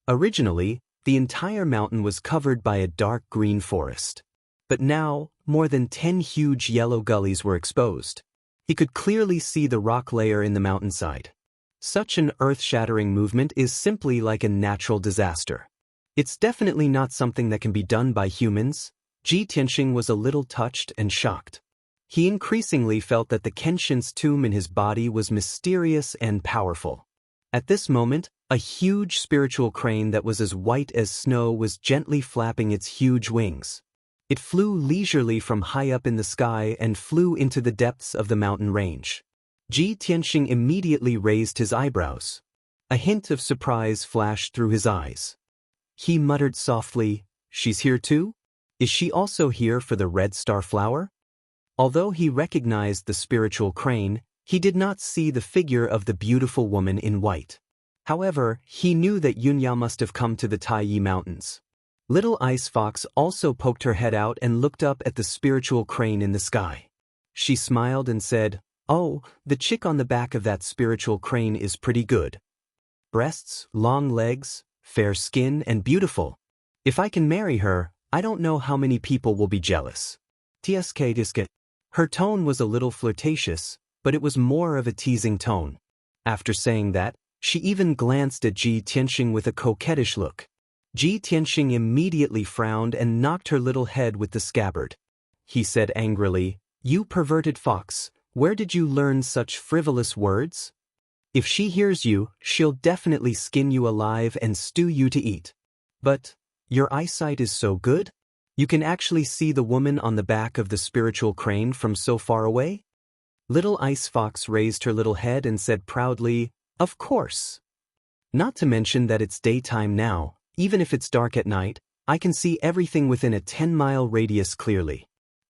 Originally, the entire mountain was covered by a dark green forest. But now, more than 10 huge yellow gullies were exposed. He could clearly see the rock layer in the mountainside. Such an earth-shattering movement is simply like a natural disaster. It's definitely not something that can be done by humans. Ji Tianxing was a little touched and shocked. He increasingly felt that the Kenshin's tomb in his body was mysterious and powerful. At this moment, a huge spiritual crane that was as white as snow was gently flapping its huge wings. It flew leisurely from high up in the sky and flew into the depths of the mountain range. Ji Tianxing immediately raised his eyebrows. A hint of surprise flashed through his eyes. He muttered softly, "She's here too? Is she also here for the red star flower?" Although he recognized the spiritual crane, he did not see the figure of the beautiful woman in white. However, he knew that Yunya must have come to the Taiyi Mountains. Little Ice Fox also poked her head out and looked up at the spiritual crane in the sky. She smiled and said, "Oh, the chick on the back of that spiritual crane is pretty good. Breasts, long legs, fair skin, and beautiful. If I can marry her, I don't know how many people will be jealous." Tsk. Her tone was a little flirtatious, but it was more of a teasing tone. After saying that, she even glanced at Ji Tianxing with a coquettish look. Ji Tianxing immediately frowned and knocked her little head with the scabbard. He said angrily, "You perverted fox, where did you learn such frivolous words?" If she hears you, she'll definitely skin you alive and stew you to eat. But your eyesight is so good? You can actually see the woman on the back of the spiritual crane from so far away? Little Ice Fox raised her little head and said proudly, "Of course. Not to mention that it's daytime now, even if it's dark at night, I can see everything within a 10-mile radius clearly.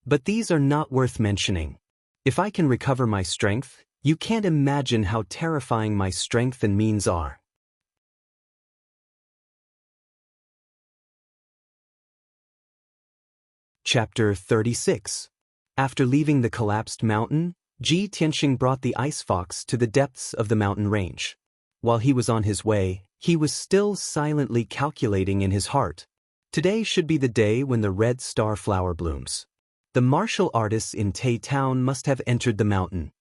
But these are not worth mentioning. If I can recover my strength, you can't imagine how terrifying my strength and means are." Chapter 36. After leaving the collapsed mountain, Ji Tianxing brought the ice fox to the depths of the mountain range. While he was on his way, he was still silently calculating in his heart. Today should be the day when the red star flower blooms. The martial artists in Tai Town must have entered the mountain.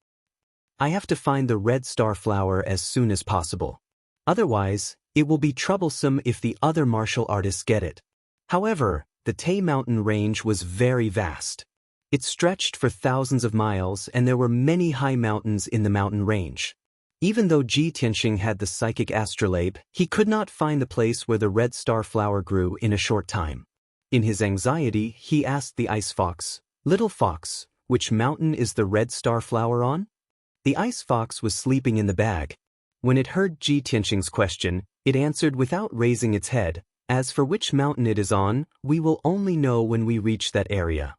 I have to find the red star flower as soon as possible. Otherwise, it will be troublesome if the other martial artists get it. However, the Tai mountain range was very vast. It stretched for thousands of miles and there were many high mountains in the mountain range. Even though Ji Tianxing had the psychic astrolabe, he could not find the place where the red star flower grew in a short time. In his anxiety, he asked the ice fox, "Little fox, which mountain is the red star flower on?" The ice fox was sleeping in the bag. When it heard Ji Tianxing's question, it answered without raising its head, "As for which mountain it is on, we will only know when we reach that area.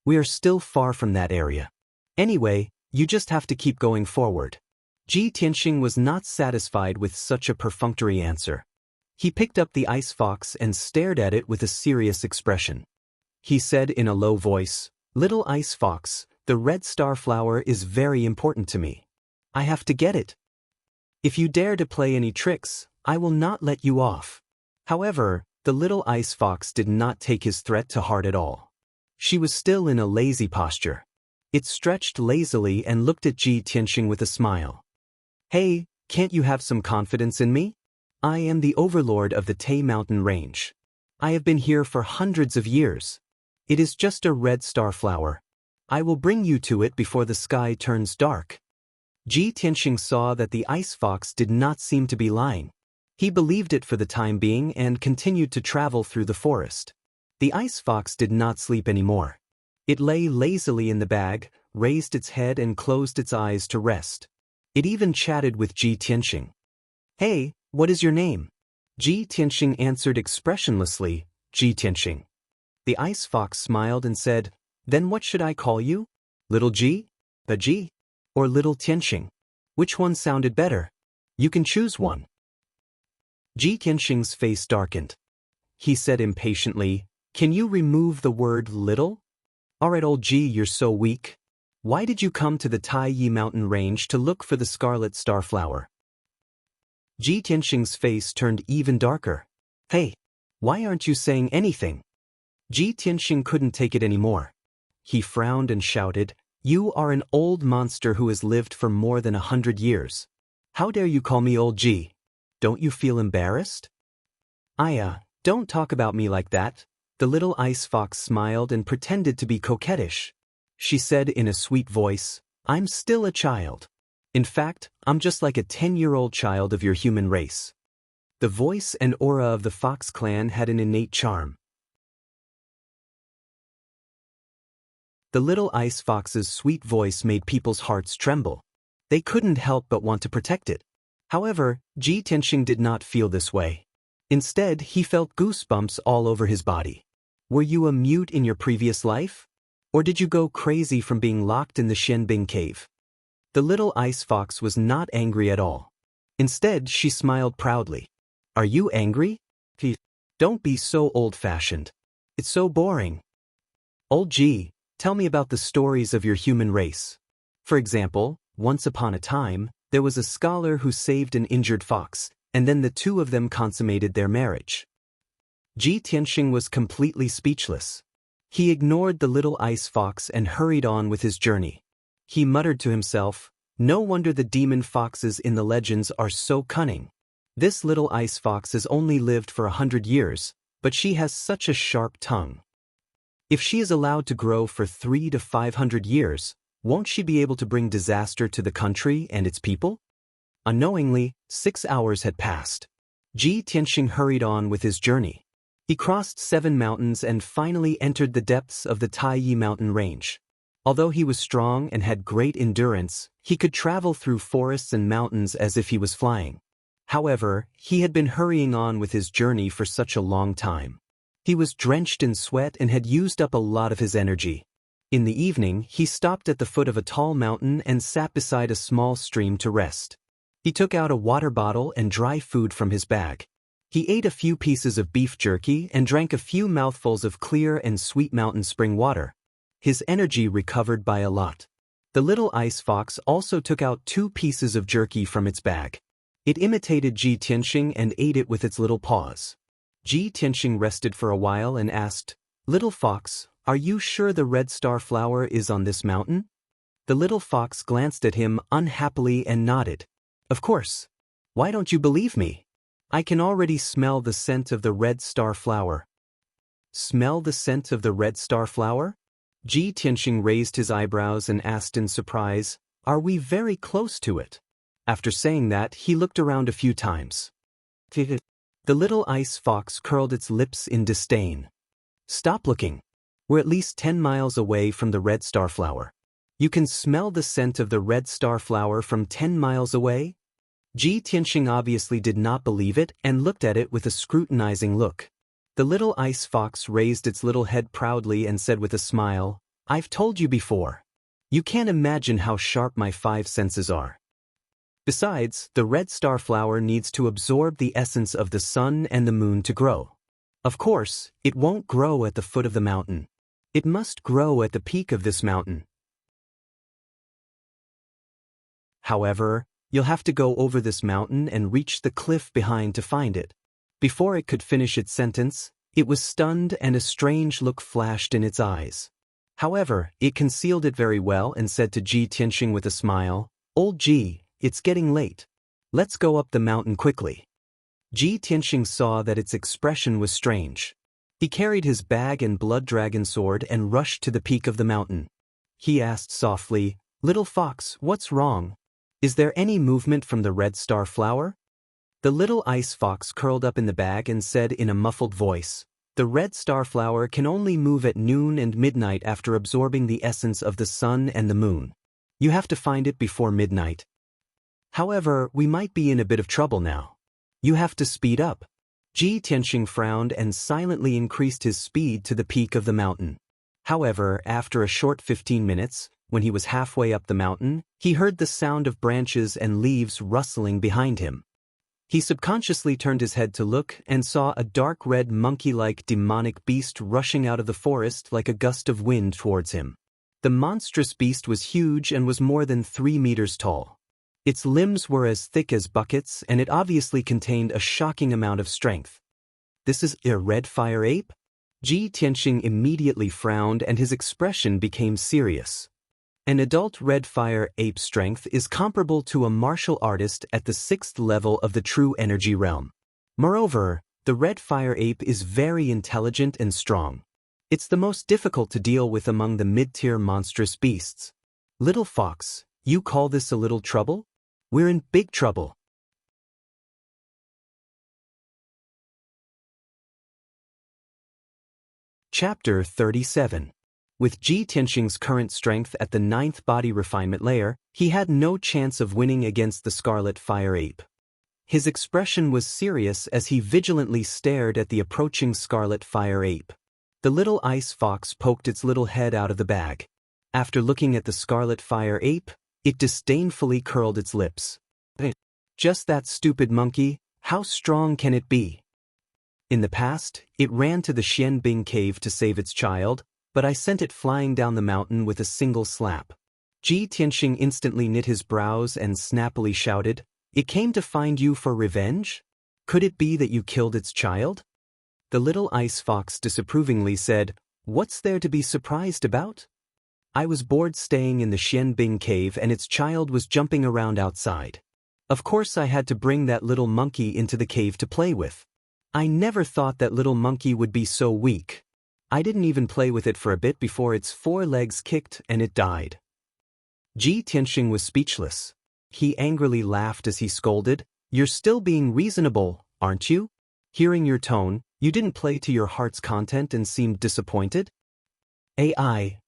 We are still far from that area. Anyway, you just have to keep going forward." Ji Tianxing was not satisfied with such a perfunctory answer. He picked up the ice fox and stared at it with a serious expression. He said in a low voice, "Little ice fox, the red star flower is very important to me. I have to get it. If you dare to play any tricks, I will not let you off." However, the little ice fox did not take his threat to heart at all. She was still in a lazy posture. It stretched lazily and looked at Ji Tianxing with a smile. "Hey, can't you have some confidence in me? I am the overlord of the Tai mountain range. I have been here for hundreds of years. It is just a red star flower. I will bring you to it before the sky turns dark." Ji Tianxing saw that the ice fox did not seem to be lying. He believed it for the time being and continued to travel through the forest. The ice fox did not sleep anymore. It lay lazily in the bag, raised its head and closed its eyes to rest. It even chatted with Ji Tianxing. "Hey, what is your name?" Ji Tianxing answered expressionlessly, "Ji Tianxing." The ice fox smiled and said, "Then what should I call you? Little Ji? The Ji? Or Little Tianxing? Which one sounded better? You can choose one." Ji Tianxing's face darkened. He said impatiently, "Can you remove the word little? Alright, old Ji, you're so weak. Why did you come to the Tai Yi mountain range to look for the scarlet star flower?" Ji Tianxing's face turned even darker. "Hey, why aren't you saying anything?" Ji Tianxing couldn't take it anymore. He frowned and shouted, "You are an old monster who has lived for more than 100 years. How dare you call me old Ji? Don't you feel embarrassed?" Don't talk about me like that." The little ice fox smiled and pretended to be coquettish. She said in a sweet voice, "I'm still a child. In fact, I'm just like a 10-year-old child of your human race." The voice and aura of the Fox clan had an innate charm. The little ice fox's sweet voice made people's hearts tremble. They couldn't help but want to protect it. However, Ji Tianxing did not feel this way. Instead, he felt goosebumps all over his body. Were you a mute in your previous life? Or did you go crazy from being locked in the Xianbing cave? The little ice fox was not angry at all. Instead, she smiled proudly. "Are you angry? Don't be so old-fashioned. It's so boring. Old Ji, tell me about the stories of your human race. For example, once upon a time, there was a scholar who saved an injured fox, and then the two of them consummated their marriage." Ji Tianxing was completely speechless. He ignored the little ice fox and hurried on with his journey. He muttered to himself, "No wonder the demon foxes in the legends are so cunning. This little ice fox has only lived for 100 years, but she has such a sharp tongue. If she is allowed to grow for 300 to 500 years, won't she be able to bring disaster to the country and its people?" Unknowingly, 6 hours had passed. Ji Tianxing hurried on with his journey. He crossed 7 mountains and finally entered the depths of the Taiyi mountain range. Although he was strong and had great endurance, he could travel through forests and mountains as if he was flying. However, he had been hurrying on with his journey for such a long time. He was drenched in sweat and had used up a lot of his energy. In the evening, he stopped at the foot of a tall mountain and sat beside a small stream to rest. He took out a water bottle and dry food from his bag. He ate a few pieces of beef jerky and drank a few mouthfuls of clear and sweet mountain spring water. His energy recovered by a lot. The little ice fox also took out 2 pieces of jerky from its bag. It imitated Ji Tianxing and ate it with its little paws. Ji Tianxing rested for a while and asked, "Little fox, are you sure the red star flower is on this mountain?" The little fox glanced at him unhappily and nodded. "Of course. Why don't you believe me? I can already smell the scent of the red star flower." "Smell the scent of the red star flower?" Ji Tianxing raised his eyebrows and asked in surprise, "Are we very close to it?" After saying that, he looked around a few times. The little ice fox curled its lips in disdain. "Stop looking. We're at least 10 miles away from the red star flower. You can smell the scent of the red star flower from 10 miles away?" Ji Tianxing obviously did not believe it and looked at it with a scrutinizing look. The little ice fox raised its little head proudly and said with a smile, "I've told you before. You can't imagine how sharp my 5 senses are. Besides, the red star flower needs to absorb the essence of the sun and the moon to grow. Of course, it won't grow at the foot of the mountain. It must grow at the peak of this mountain. However, you'll have to go over this mountain and reach the cliff behind to find it." Before it could finish its sentence, it was stunned and a strange look flashed in its eyes. However, it concealed it very well and said to Ji Tianxing with a smile, "Old Ji, it's getting late. Let's go up the mountain quickly." Ji Tianxing saw that its expression was strange. He carried his bag and blood dragon sword and rushed to the peak of the mountain. He asked softly, "Little fox, what's wrong? Is there any movement from the red star flower?" The little ice fox curled up in the bag and said in a muffled voice, "The red star flower can only move at noon and midnight after absorbing the essence of the sun and the moon. You have to find it before midnight. However, we might be in a bit of trouble now. You have to speed up." Ji Tianxing frowned and silently increased his speed to the peak of the mountain. However, after a short 15 minutes, when he was halfway up the mountain, he heard the sound of branches and leaves rustling behind him. He subconsciously turned his head to look and saw a dark red monkey-like demonic beast rushing out of the forest like a gust of wind towards him. The monstrous beast was huge and was more than 3 meters tall. Its limbs were as thick as buckets and it obviously contained a shocking amount of strength. "This is a red fire ape?" Ji Tianxing immediately frowned and his expression became serious. An adult red fire ape strength is comparable to a martial artist at the 6th level of the true energy realm. Moreover, the red fire ape is very intelligent and strong. It's the most difficult to deal with among the mid-tier monstrous beasts. "Little fox, you call this a little trouble? We're in big trouble." Chapter 37. With Ji Tianxing's current strength at the 9th body refinement layer, he had no chance of winning against the scarlet fire ape. His expression was serious as he vigilantly stared at the approaching scarlet fire ape. The little ice fox poked its little head out of the bag. After looking at the scarlet fire ape, it disdainfully curled its lips. "Just that stupid monkey, how strong can it be?" In the past, it ran to the Xianbing cave to save its child, but I sent it flying down the mountain with a single slap. Ji Tianxing instantly knit his brows and snappily shouted, "It came to find you for revenge? Could it be that you killed its child?" The little ice fox disapprovingly said, "What's there to be surprised about? I was bored staying in the Xianbing cave and its child was jumping around outside. Of course I had to bring that little monkey into the cave to play with. I never thought that little monkey would be so weak. I didn't even play with it for a bit before its 4 legs kicked and it died." Ji Tianxing was speechless. He angrily laughed as he scolded, "You're still being reasonable, aren't you? Hearing your tone, you didn't play to your heart's content and seemed disappointed?" AI.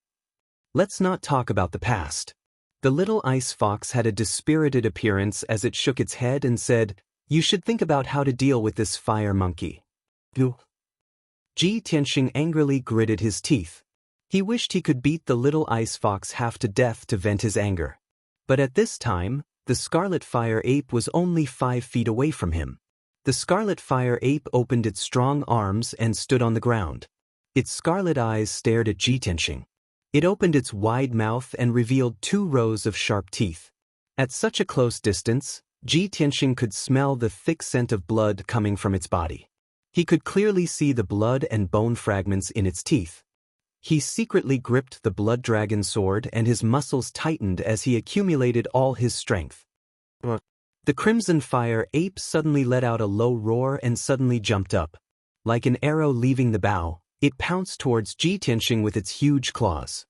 Let's not talk about the past. The little ice fox had a dispirited appearance as it shook its head and said, "You should think about how to deal with this fire monkey." Tianxing angrily gritted his teeth. He wished he could beat the little ice fox half to death to vent his anger. But at this time, the scarlet fire ape was only 5 feet away from him. The scarlet fire ape opened its strong arms and stood on the ground. Its scarlet eyes stared at Tianxing. It opened its wide mouth and revealed 2 rows of sharp teeth. At such a close distance, Tianxing could smell the thick scent of blood coming from its body. He could clearly see the blood and bone fragments in its teeth. He secretly gripped the blood dragon sword and his muscles tightened as he accumulated all his strength. The crimson fire ape suddenly let out a low roar and suddenly jumped up. Like an arrow leaving the bow, it pounced towards Tianxing with its huge claws.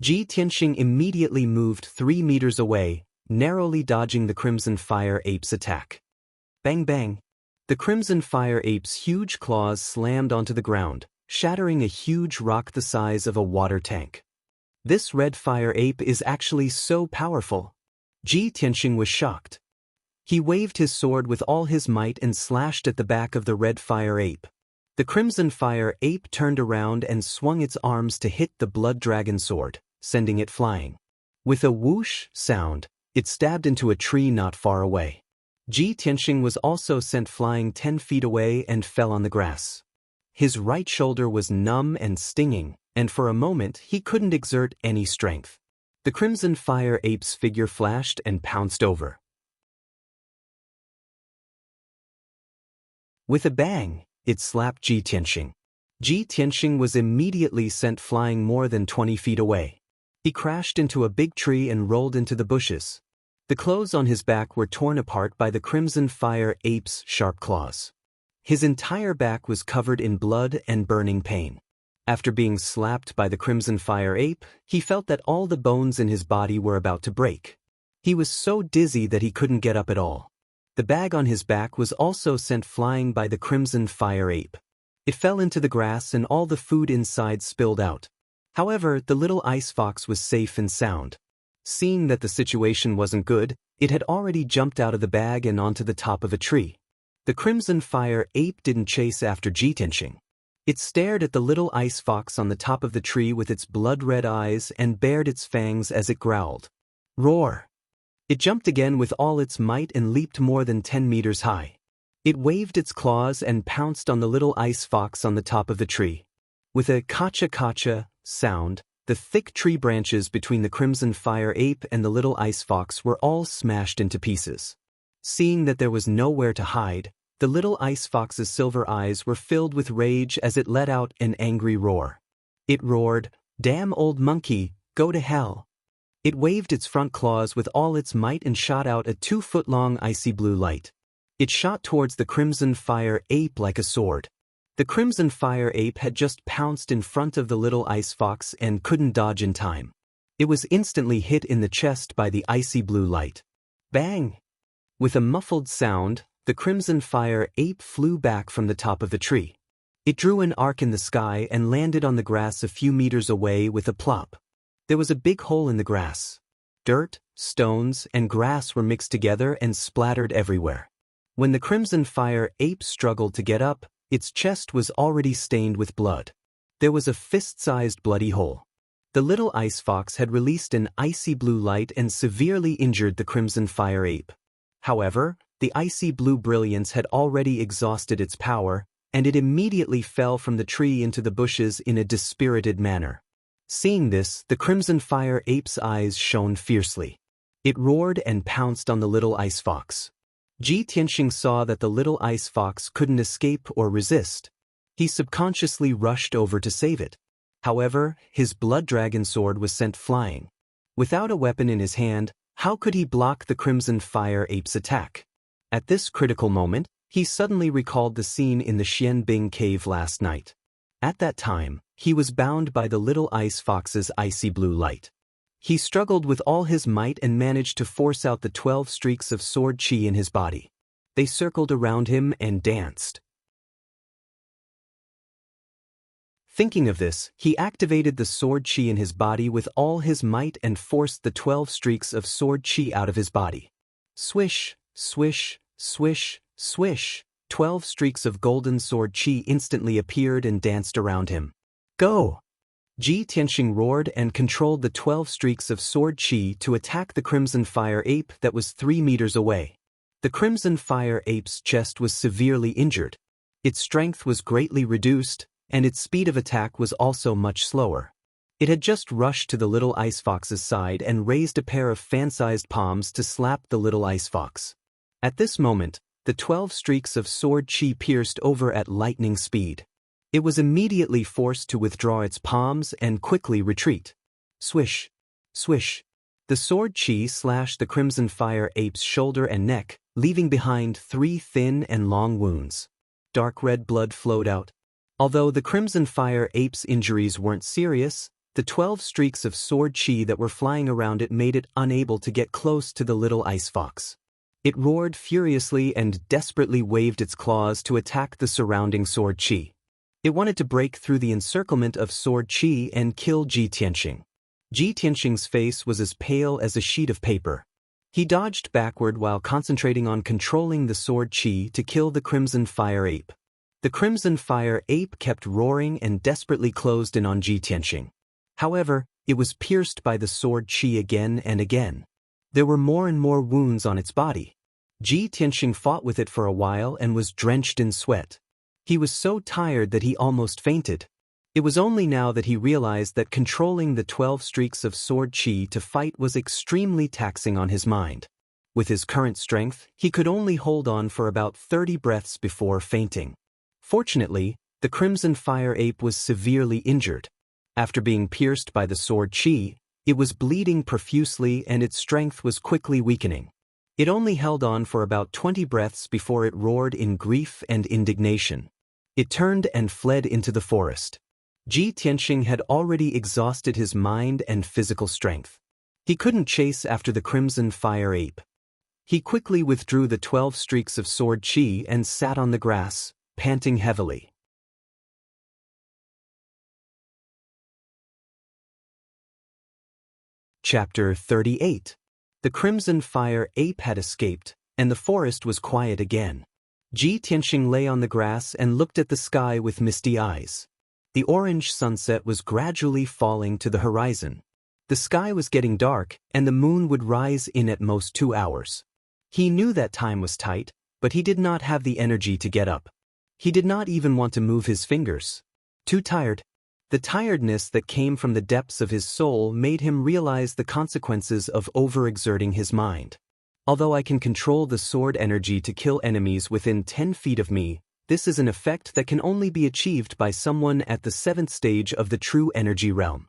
Tianxing immediately moved 3 meters away, narrowly dodging the crimson fire ape's attack. Bang bang! The crimson fire ape's huge claws slammed onto the ground, shattering a huge rock the size of a water tank. This red fire ape is actually so powerful. Tianxing was shocked. He waved his sword with all his might and slashed at the back of the red fire ape. The crimson fire ape turned around and swung its arms to hit the blood dragon sword, sending it flying. With a whoosh sound, it stabbed into a tree not far away. Tianxing was also sent flying 10 feet away and fell on the grass. His right shoulder was numb and stinging, and for a moment he couldn't exert any strength. The crimson fire ape's figure flashed and pounced over. With a bang, it slapped Tianxing. Tianxing was immediately sent flying more than 20 feet away. He crashed into a big tree and rolled into the bushes. The clothes on his back were torn apart by the crimson fire ape's sharp claws. His entire back was covered in blood and burning pain. After being slapped by the crimson fire ape, he felt that all the bones in his body were about to break. He was so dizzy that he couldn't get up at all. The bag on his back was also sent flying by the crimson fire ape. It fell into the grass and all the food inside spilled out. However, the little ice fox was safe and sound. Seeing that the situation wasn't good, it had already jumped out of the bag and onto the top of a tree. The crimson fire ape didn't chase after Tianxing. It stared at the little ice fox on the top of the tree with its blood-red eyes and bared its fangs as it growled. Roar! It jumped again with all its might and leaped more than 10 meters high. It waved its claws and pounced on the little ice fox on the top of the tree. With a kacha-kacha sound, the thick tree branches between the crimson fire ape and the little ice fox were all smashed into pieces. Seeing that there was nowhere to hide, the little ice fox's silver eyes were filled with rage as it let out an angry roar. It roared, "Damn old monkey, go to hell!" It waved its front claws with all its might and shot out a 2-foot-long icy blue light. It shot towards the crimson fire ape like a sword. The crimson fire ape had just pounced in front of the little ice fox and couldn't dodge in time. It was instantly hit in the chest by the icy blue light. Bang! With a muffled sound, the crimson fire ape flew back from the top of the tree. It drew an arc in the sky and landed on the grass a few meters away with a plop. There was a big hole in the grass. Dirt, stones, and grass were mixed together and splattered everywhere. When the crimson fire ape struggled to get up, its chest was already stained with blood. There was a fist-sized bloody hole. The little ice fox had released an icy blue light and severely injured the crimson fire ape. However, the icy blue brilliance had already exhausted its power, and it immediately fell from the tree into the bushes in a dispirited manner. Seeing this, the crimson fire ape's eyes shone fiercely. It roared and pounced on the little ice fox. Tianxing saw that the little ice fox couldn't escape or resist. He subconsciously rushed over to save it. However, his blood dragon sword was sent flying. Without a weapon in his hand, how could he block the crimson fire ape's attack? At this critical moment, he suddenly recalled the scene in the Xianbing cave last night. At that time, he was bound by the little ice fox's icy blue light. He struggled with all his might and managed to force out the 12 streaks of sword chi in his body. They circled around him and danced. Thinking of this, he activated the sword chi in his body with all his might and forced the 12 streaks of sword chi out of his body. Swish, swish, swish, swish. 12 streaks of golden sword chi instantly appeared and danced around him. Go! Ji Tianxing roared and controlled the 12 streaks of sword chi to attack the Crimson Fire Ape that was 3 meters away. The Crimson Fire Ape's chest was severely injured. Its strength was greatly reduced, and its speed of attack was also much slower. It had just rushed to the little ice fox's side and raised a pair of fan-sized palms to slap the little ice fox. At this moment, the 12 streaks of sword chi pierced over at lightning speed. It was immediately forced to withdraw its palms and quickly retreat. Swish, swish. The sword chi slashed the Crimson Fire Ape's shoulder and neck, leaving behind 3 thin and long wounds. Dark red blood flowed out. Although the Crimson Fire Ape's injuries weren't serious, the 12 streaks of sword chi that were flying around it made it unable to get close to the little ice fox. It roared furiously and desperately waved its claws to attack the surrounding sword chi. It wanted to break through the encirclement of sword chi and kill Ji Tianxing. Ji Tianxing's face was as pale as a sheet of paper. He dodged backward while concentrating on controlling the sword chi to kill the Crimson Fire Ape. The Crimson Fire Ape kept roaring and desperately closed in on Ji Tianxing. However, it was pierced by the sword chi again and again. There were more and more wounds on its body. Ji Tianxing fought with it for a while and was drenched in sweat. He was so tired that he almost fainted. It was only now that he realized that controlling the 12 streaks of sword chi to fight was extremely taxing on his mind. With his current strength, he could only hold on for about 30 breaths before fainting. Fortunately, the Crimson Fire Ape was severely injured. After being pierced by the sword chi, it was bleeding profusely and its strength was quickly weakening. It only held on for about 20 breaths before it roared in grief and indignation. It turned and fled into the forest. Ji Tianxing had already exhausted his mind and physical strength. He couldn't chase after the Crimson Fire Ape. He quickly withdrew the 12 streaks of sword chi and sat on the grass, panting heavily. Chapter 38. The Crimson Fire Ape had escaped, and the forest was quiet again. Ji Tianxing lay on the grass and looked at the sky with misty eyes. The orange sunset was gradually falling to the horizon. The sky was getting dark, and the moon would rise in at most 2 hours. He knew that time was tight, but he did not have the energy to get up. He did not even want to move his fingers. Too tired. The tiredness that came from the depths of his soul made him realize the consequences of overexerting his mind. Although I can control the sword energy to kill enemies within 10 feet of me, this is an effect that can only be achieved by someone at the 7th stage of the true energy realm.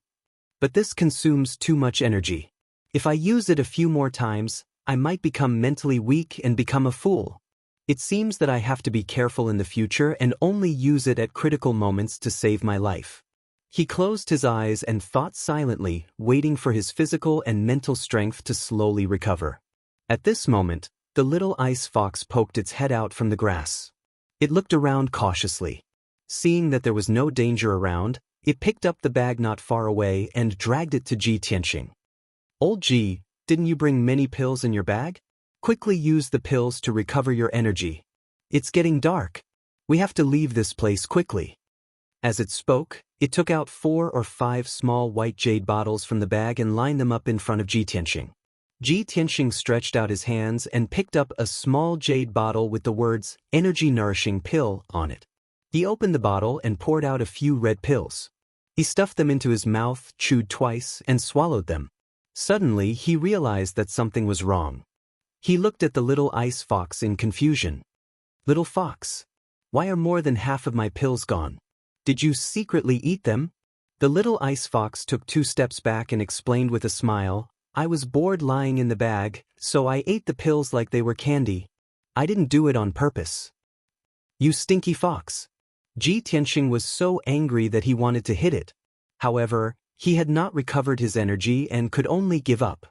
But this consumes too much energy. If I use it a few more times, I might become mentally weak and become a fool. It seems that I have to be careful in the future and only use it at critical moments to save my life. He closed his eyes and thought silently, waiting for his physical and mental strength to slowly recover. At this moment, the little ice fox poked its head out from the grass. It looked around cautiously. Seeing that there was no danger around, it picked up the bag not far away and dragged it to Ji Tianxing. Old Ji, didn't you bring many pills in your bag? Quickly use the pills to recover your energy. It's getting dark. We have to leave this place quickly. As it spoke, it took out 4 or 5 small white jade bottles from the bag and lined them up in front of Ji Tianxing. Ji Tianxing stretched out his hands and picked up a small jade bottle with the words, "Energy Nourishing Pill," on it. He opened the bottle and poured out a few red pills. He stuffed them into his mouth, chewed twice, and swallowed them. Suddenly, he realized that something was wrong. He looked at the little ice fox in confusion. "Little fox, why are more than half of my pills gone? Did you secretly eat them?" The little ice fox took 2 steps back and explained with a smile, "I was bored lying in the bag, so I ate the pills like they were candy. I didn't do it on purpose." "You stinky fox." Ji Tianxing was so angry that he wanted to hit it. However, He had not recovered his energy and could only give up.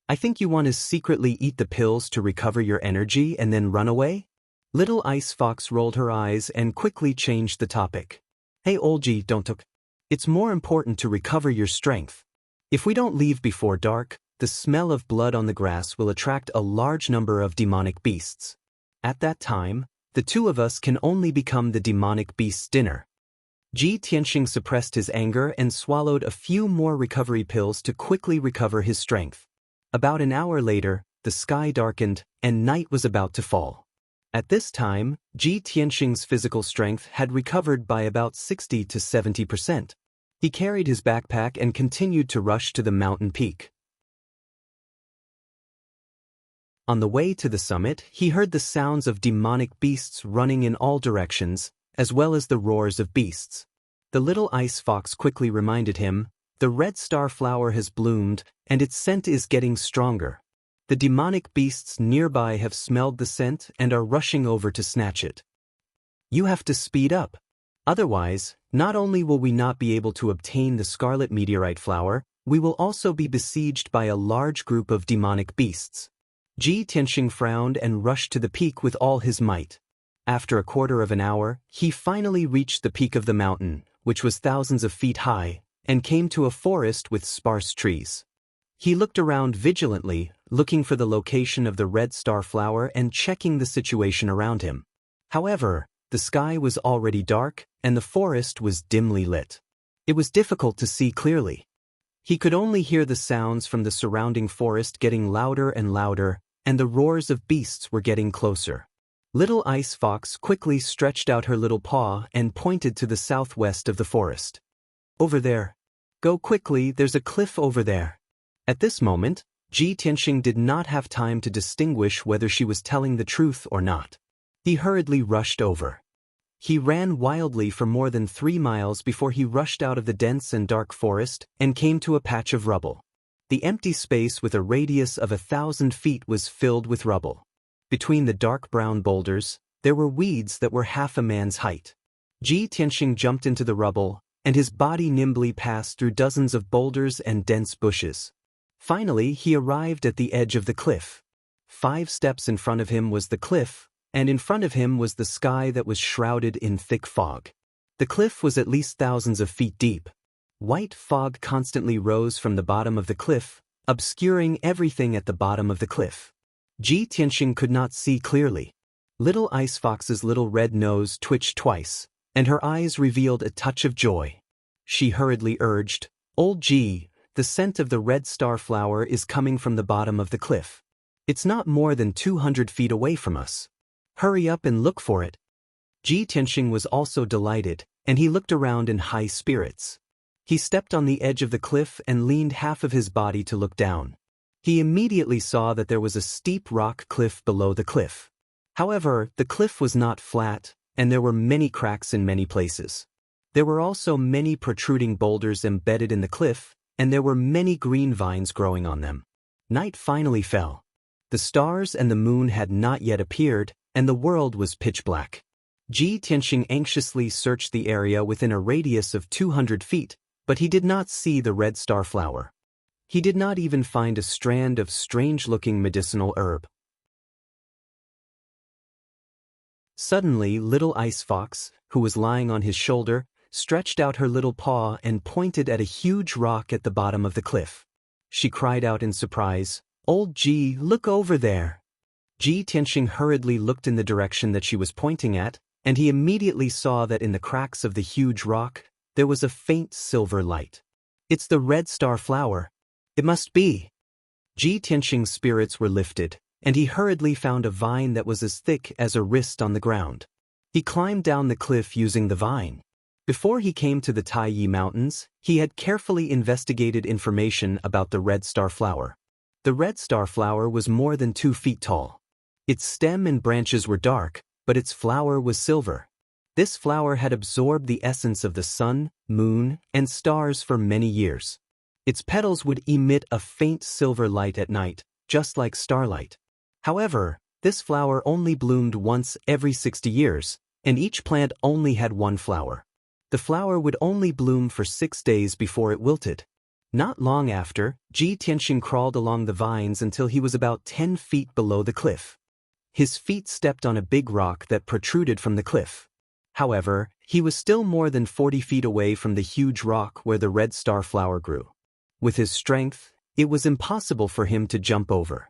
I think you want to secretly eat the pills to recover your energy and then run away? Little Ice Fox rolled her eyes and quickly changed the topic. Hey Olgi, don't talk. It's more important to recover your strength. If we don't leave before dark, the smell of blood on the grass will attract a large number of demonic beasts. At that time, the two of us can only become the demonic beast's dinner. Ji Tianxing suppressed his anger and swallowed a few more recovery pills to quickly recover his strength. About an hour later, the sky darkened, and night was about to fall. At this time, Ji Tianxing's physical strength had recovered by about 60 to 70%. He carried his backpack and continued to rush to the mountain peak. On the way to the summit, he heard the sounds of demonic beasts running in all directions, as well as the roars of beasts. The little ice fox quickly reminded him, the red star flower has bloomed, and its scent is getting stronger. The demonic beasts nearby have smelled the scent and are rushing over to snatch it. You have to speed up. Otherwise, not only will we not be able to obtain the scarlet meteorite flower, we will also be besieged by a large group of demonic beasts. Ji Tianxing frowned and rushed to the peak with all his might. After a quarter of an hour, he finally reached the peak of the mountain, which was thousands of feet high, and came to a forest with sparse trees. He looked around vigilantly, looking for the location of the red star flower and checking the situation around him. However, the sky was already dark, and the forest was dimly lit. It was difficult to see clearly. He could only hear the sounds from the surrounding forest getting louder and louder, and the roars of beasts were getting closer. Little Ice Fox quickly stretched out her little paw and pointed to the southwest of the forest. Over there. Go quickly, there's a cliff over there. At this moment, Ji Tianxing did not have time to distinguish whether she was telling the truth or not. He hurriedly rushed over. He ran wildly for more than 3 miles before he rushed out of the dense and dark forest and came to a patch of rubble. The empty space with a radius of 1,000 feet was filled with rubble. Between the dark brown boulders, there were weeds that were half a man's height. Ji Tianxing jumped into the rubble, and his body nimbly passed through dozens of boulders and dense bushes. Finally, he arrived at the edge of the cliff. 5 steps in front of him was the cliff, and in front of him was the sky that was shrouded in thick fog. The cliff was at least thousands of feet deep. White fog constantly rose from the bottom of the cliff, obscuring everything at the bottom of the cliff. Ji Tianxing could not see clearly. Little Ice Fox's little red nose twitched twice, and her eyes revealed a touch of joy. She hurriedly urged, Old Ji, the scent of the red star flower is coming from the bottom of the cliff. It's not more than 200 feet away from us. Hurry up and look for it. Ji Tianxing was also delighted, and he looked around in high spirits. He stepped on the edge of the cliff and leaned half of his body to look down. He immediately saw that there was a steep rock cliff below the cliff. However, the cliff was not flat, and there were many cracks in many places. There were also many protruding boulders embedded in the cliff, and there were many green vines growing on them. Night finally fell. The stars and the moon had not yet appeared, and the world was pitch black. Ji Tianxing anxiously searched the area within a radius of 200 feet, but he did not see the red star flower. He did not even find a strand of strange-looking medicinal herb. Suddenly, Little Ice Fox, who was lying on his shoulder, stretched out her little paw and pointed at a huge rock at the bottom of the cliff. She cried out in surprise, Old Ji, look over there. Ji Tianxing hurriedly looked in the direction that she was pointing at, and he immediately saw that in the cracks of the huge rock, there was a faint silver light. It's the red star flower. It must be. Ji Tianxing's spirits were lifted, and he hurriedly found a vine that was as thick as a wrist on the ground. He climbed down the cliff using the vine. Before he came to the Taiyi Mountains, he had carefully investigated information about the red star flower. The red star flower was more than 2 feet tall. Its stem and branches were dark, but its flower was silver. This flower had absorbed the essence of the sun, moon, and stars for many years. Its petals would emit a faint silver light at night, just like starlight. However, this flower only bloomed once every 60 years, and each plant only had 1 flower. The flower would only bloom for 6 days before it wilted. Not long after, Ji Tianxing crawled along the vines until he was about 10 feet below the cliff. His feet stepped on a big rock that protruded from the cliff. However, he was still more than 40 feet away from the huge rock where the red star flower grew. With his strength, it was impossible for him to jump over.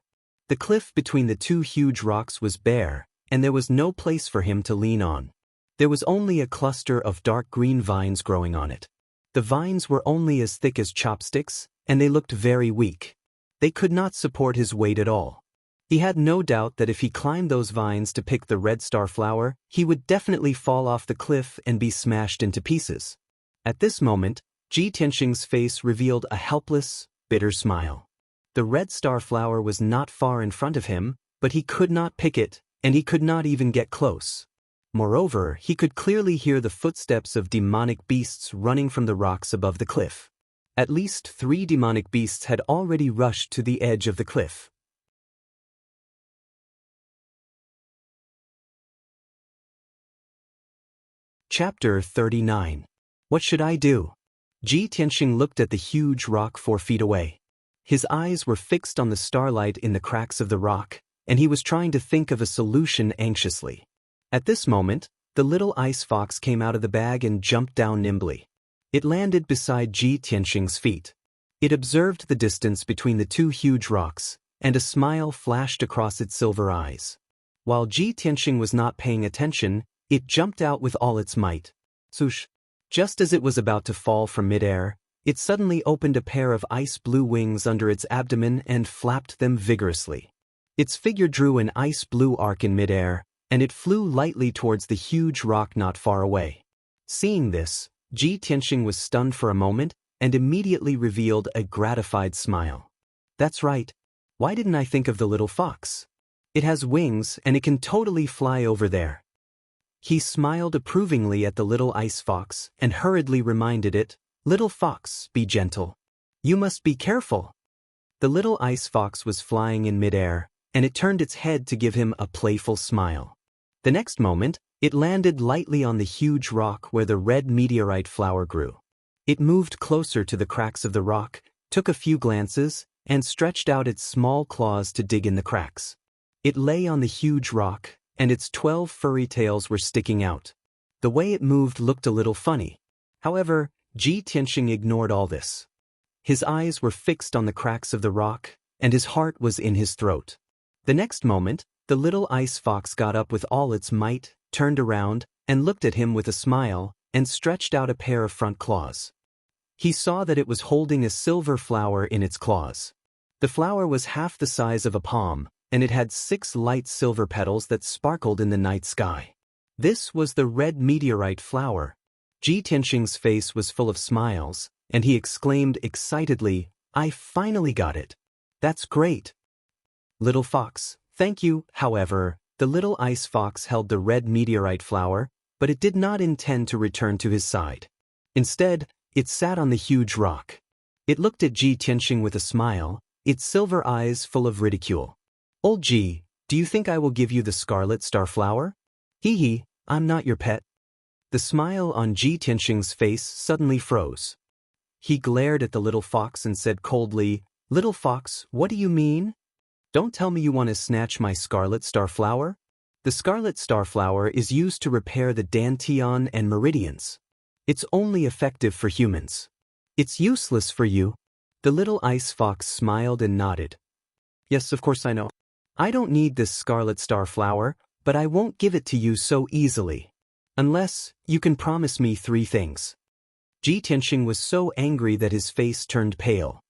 The cliff between the two huge rocks was bare, and there was no place for him to lean on. There was only a cluster of dark green vines growing on it. The vines were only as thick as chopsticks, and they looked very weak. They could not support his weight at all. He had no doubt that if he climbed those vines to pick the red star flower, he would definitely fall off the cliff and be smashed into pieces. At this moment, Ji Tianxing's face revealed a helpless, bitter smile. The red star flower was not far in front of him, but he could not pick it, and he could not even get close. Moreover, he could clearly hear the footsteps of demonic beasts running from the rocks above the cliff. At least 3 demonic beasts had already rushed to the edge of the cliff. Chapter 39. What should I do? Ji Tianxing looked at the huge rock 4 feet away. His eyes were fixed on the starlight in the cracks of the rock, and he was trying to think of a solution anxiously. At this moment, the little ice fox came out of the bag and jumped down nimbly. It landed beside Ji Tianxing's feet. It observed the distance between the two huge rocks, and a smile flashed across its silver eyes. While Ji Tianxing was not paying attention, it jumped out with all its might. Swoosh! Just as it was about to fall from midair, it suddenly opened a pair of ice-blue wings under its abdomen and flapped them vigorously. Its figure drew an ice-blue arc in midair, and it flew lightly towards the huge rock not far away. Seeing this, Ji Tianxing was stunned for a moment and immediately revealed a gratified smile. That's right. Why didn't I think of the little fox? It has wings and it can totally fly over there. He smiled approvingly at the little ice fox and hurriedly reminded it, "Little fox, be gentle. You must be careful." The little ice fox was flying in midair, and it turned its head to give him a playful smile. The next moment, it landed lightly on the huge rock where the red meteorite flower grew. It moved closer to the cracks of the rock, took a few glances, and stretched out its small claws to dig in the cracks. It lay on the huge rock, and its 12 furry tails were sticking out. The way it moved looked a little funny. However, Ji Tianxing ignored all this. His eyes were fixed on the cracks of the rock, and his heart was in his throat. The next moment, the little ice fox got up with all its might, turned around, and looked at him with a smile, and stretched out a pair of front claws. He saw that it was holding a silver flower in its claws. The flower was half the size of a palm, and it had 6 light silver petals that sparkled in the night sky. This was the red meteorite flower. Ji Tianxing's face was full of smiles, and he exclaimed excitedly, "I finally got it. That's great." Little fox, thank you. However, the little ice fox held the red meteorite flower, but it did not intend to return to his side. Instead, it sat on the huge rock. It looked at Ji Tianxing with a smile, its silver eyes full of ridicule. "Old Ji, do you think I will give you the scarlet star flower? Hee hee, I'm not your pet." The smile on Ji Tianxing's face suddenly froze. He glared at the little fox and said coldly, "Little fox, what do you mean? Don't tell me you want to snatch my scarlet star flower?" The scarlet star flower is used to repair the dantian and meridians. It's only effective for humans. It's useless for you. The little ice fox smiled and nodded. "Yes, of course I know. I don't need this scarlet star flower, but I won't give it to you so easily. Unless you can promise me 3 things. Ji Tianxing was so angry that his face turned pale.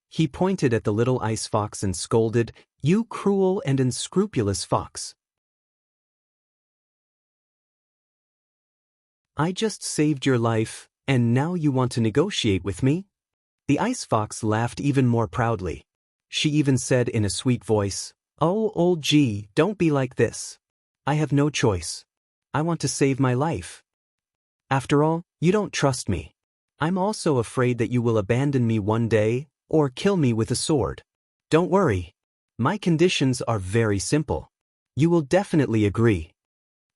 He pointed at the little ice fox and scolded, "You cruel and unscrupulous fox. I just saved your life, and now you want to negotiate with me?" The ice fox laughed even more proudly. She even said in a sweet voice, "Oh, old Ji, don't be like this. I have no choice. I want to save my life. After all, you don't trust me. I'm also afraid that you will abandon me one day, or kill me with a sword. Don't worry. My conditions are very simple. You will definitely agree."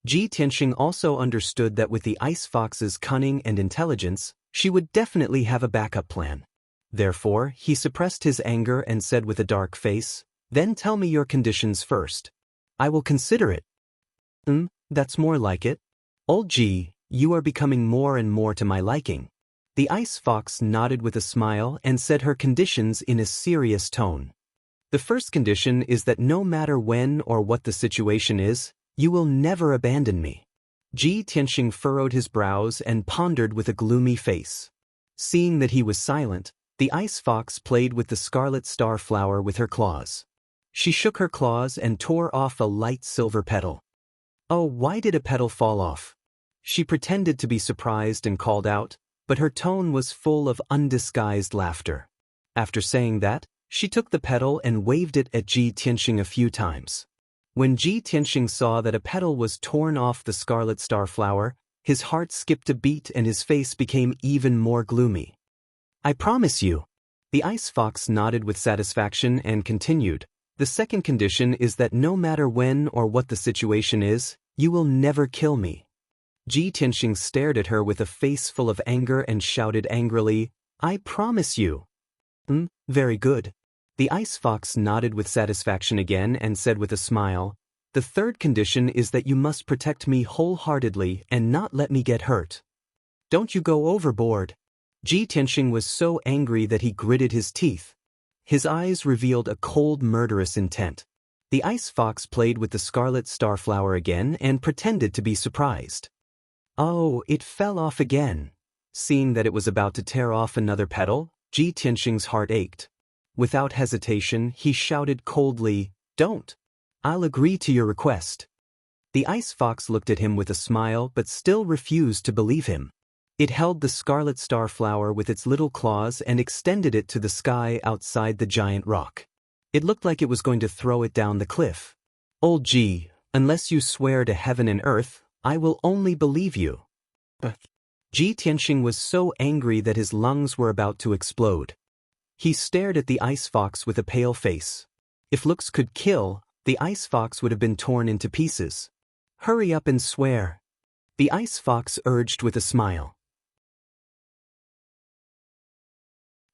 Ji Tianxing also understood that with the ice fox's cunning and intelligence, she would definitely have a backup plan. Therefore, he suppressed his anger and said with a dark face, "Then tell me your conditions first. I will consider it." That's more like it. Old Ji, you are becoming more and more to my liking. The ice fox nodded with a smile and said her conditions in a serious tone. The first condition is that no matter when or what the situation is, you will never abandon me. Ji Tianxing furrowed his brows and pondered with a gloomy face. Seeing that he was silent, the ice fox played with the scarlet star flower with her claws. She shook her claws and tore off a light silver petal. "Oh, why did a petal fall off?" She pretended to be surprised and called out, but her tone was full of undisguised laughter. After saying that, she took the petal and waved it at Ji Tianxing a few times. When Ji Tianxing saw that a petal was torn off the scarlet star flower, his heart skipped a beat and his face became even more gloomy. "I promise you." The ice fox nodded with satisfaction and continued, "The second condition is that no matter when or what the situation is, you will never kill me." Ji Tianxing stared at her with a face full of anger and shouted angrily, "I promise you." Very good." The ice fox nodded with satisfaction again and said with a smile, "The third condition is that you must protect me wholeheartedly and not let me get hurt. Don't you go overboard." Ji Tianxing was so angry that he gritted his teeth. His eyes revealed a cold, murderous intent. The ice fox played with the scarlet star flower again and pretended to be surprised. Oh, it fell off again. Seeing that it was about to tear off another petal, Ji Tianxing's heart ached. Without hesitation, he shouted coldly, "Don't! I'll agree to your request." The ice fox looked at him with a smile but still refused to believe him. It held the scarlet star flower with its little claws and extended it to the sky outside the giant rock. It looked like it was going to throw it down the cliff. "Old Ji, unless you swear to heaven and earth, I will only believe you." Ji Tianxing was so angry that his lungs were about to explode. He stared at the ice fox with a pale face. If looks could kill, the ice fox would have been torn into pieces. "Hurry up and swear," the ice fox urged with a smile.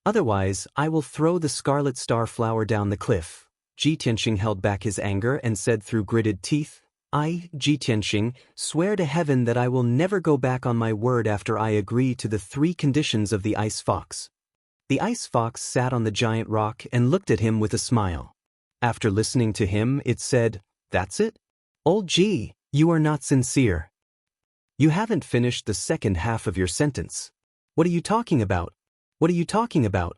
"Otherwise, I will throw the scarlet star flower down the cliff." Ji Tianxing held back his anger and said through gritted teeth, "I, Ji Tianxing, swear to heaven that I will never go back on my word after I agree to the 3 conditions of the ice fox." The ice fox sat on the giant rock and looked at him with a smile. After listening to him, it said, "That's it? Old Ji, you are not sincere. You haven't finished the second half of your sentence. What are you talking about? What are you talking about?"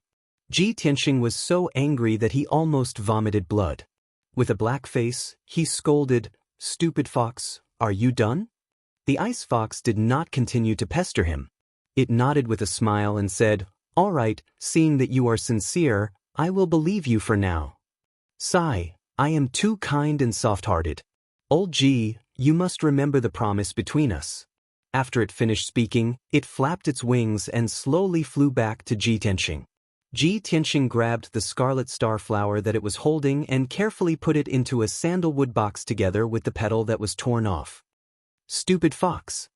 Ji Tianxing was so angry that he almost vomited blood. With a black face, he scolded, "Stupid fox, are you done?" The ice fox did not continue to pester him. It nodded with a smile and said, "All right, seeing that you are sincere, I will believe you for now. Sigh, I am too kind and soft-hearted. Old Ji, you must remember the promise between us." After it finished speaking, it flapped its wings and slowly flew back to Ji Tianxing. Ji Tianxing grabbed the scarlet star flower that it was holding and carefully put it into a sandalwood box together with the petal that was torn off. "Stupid fox."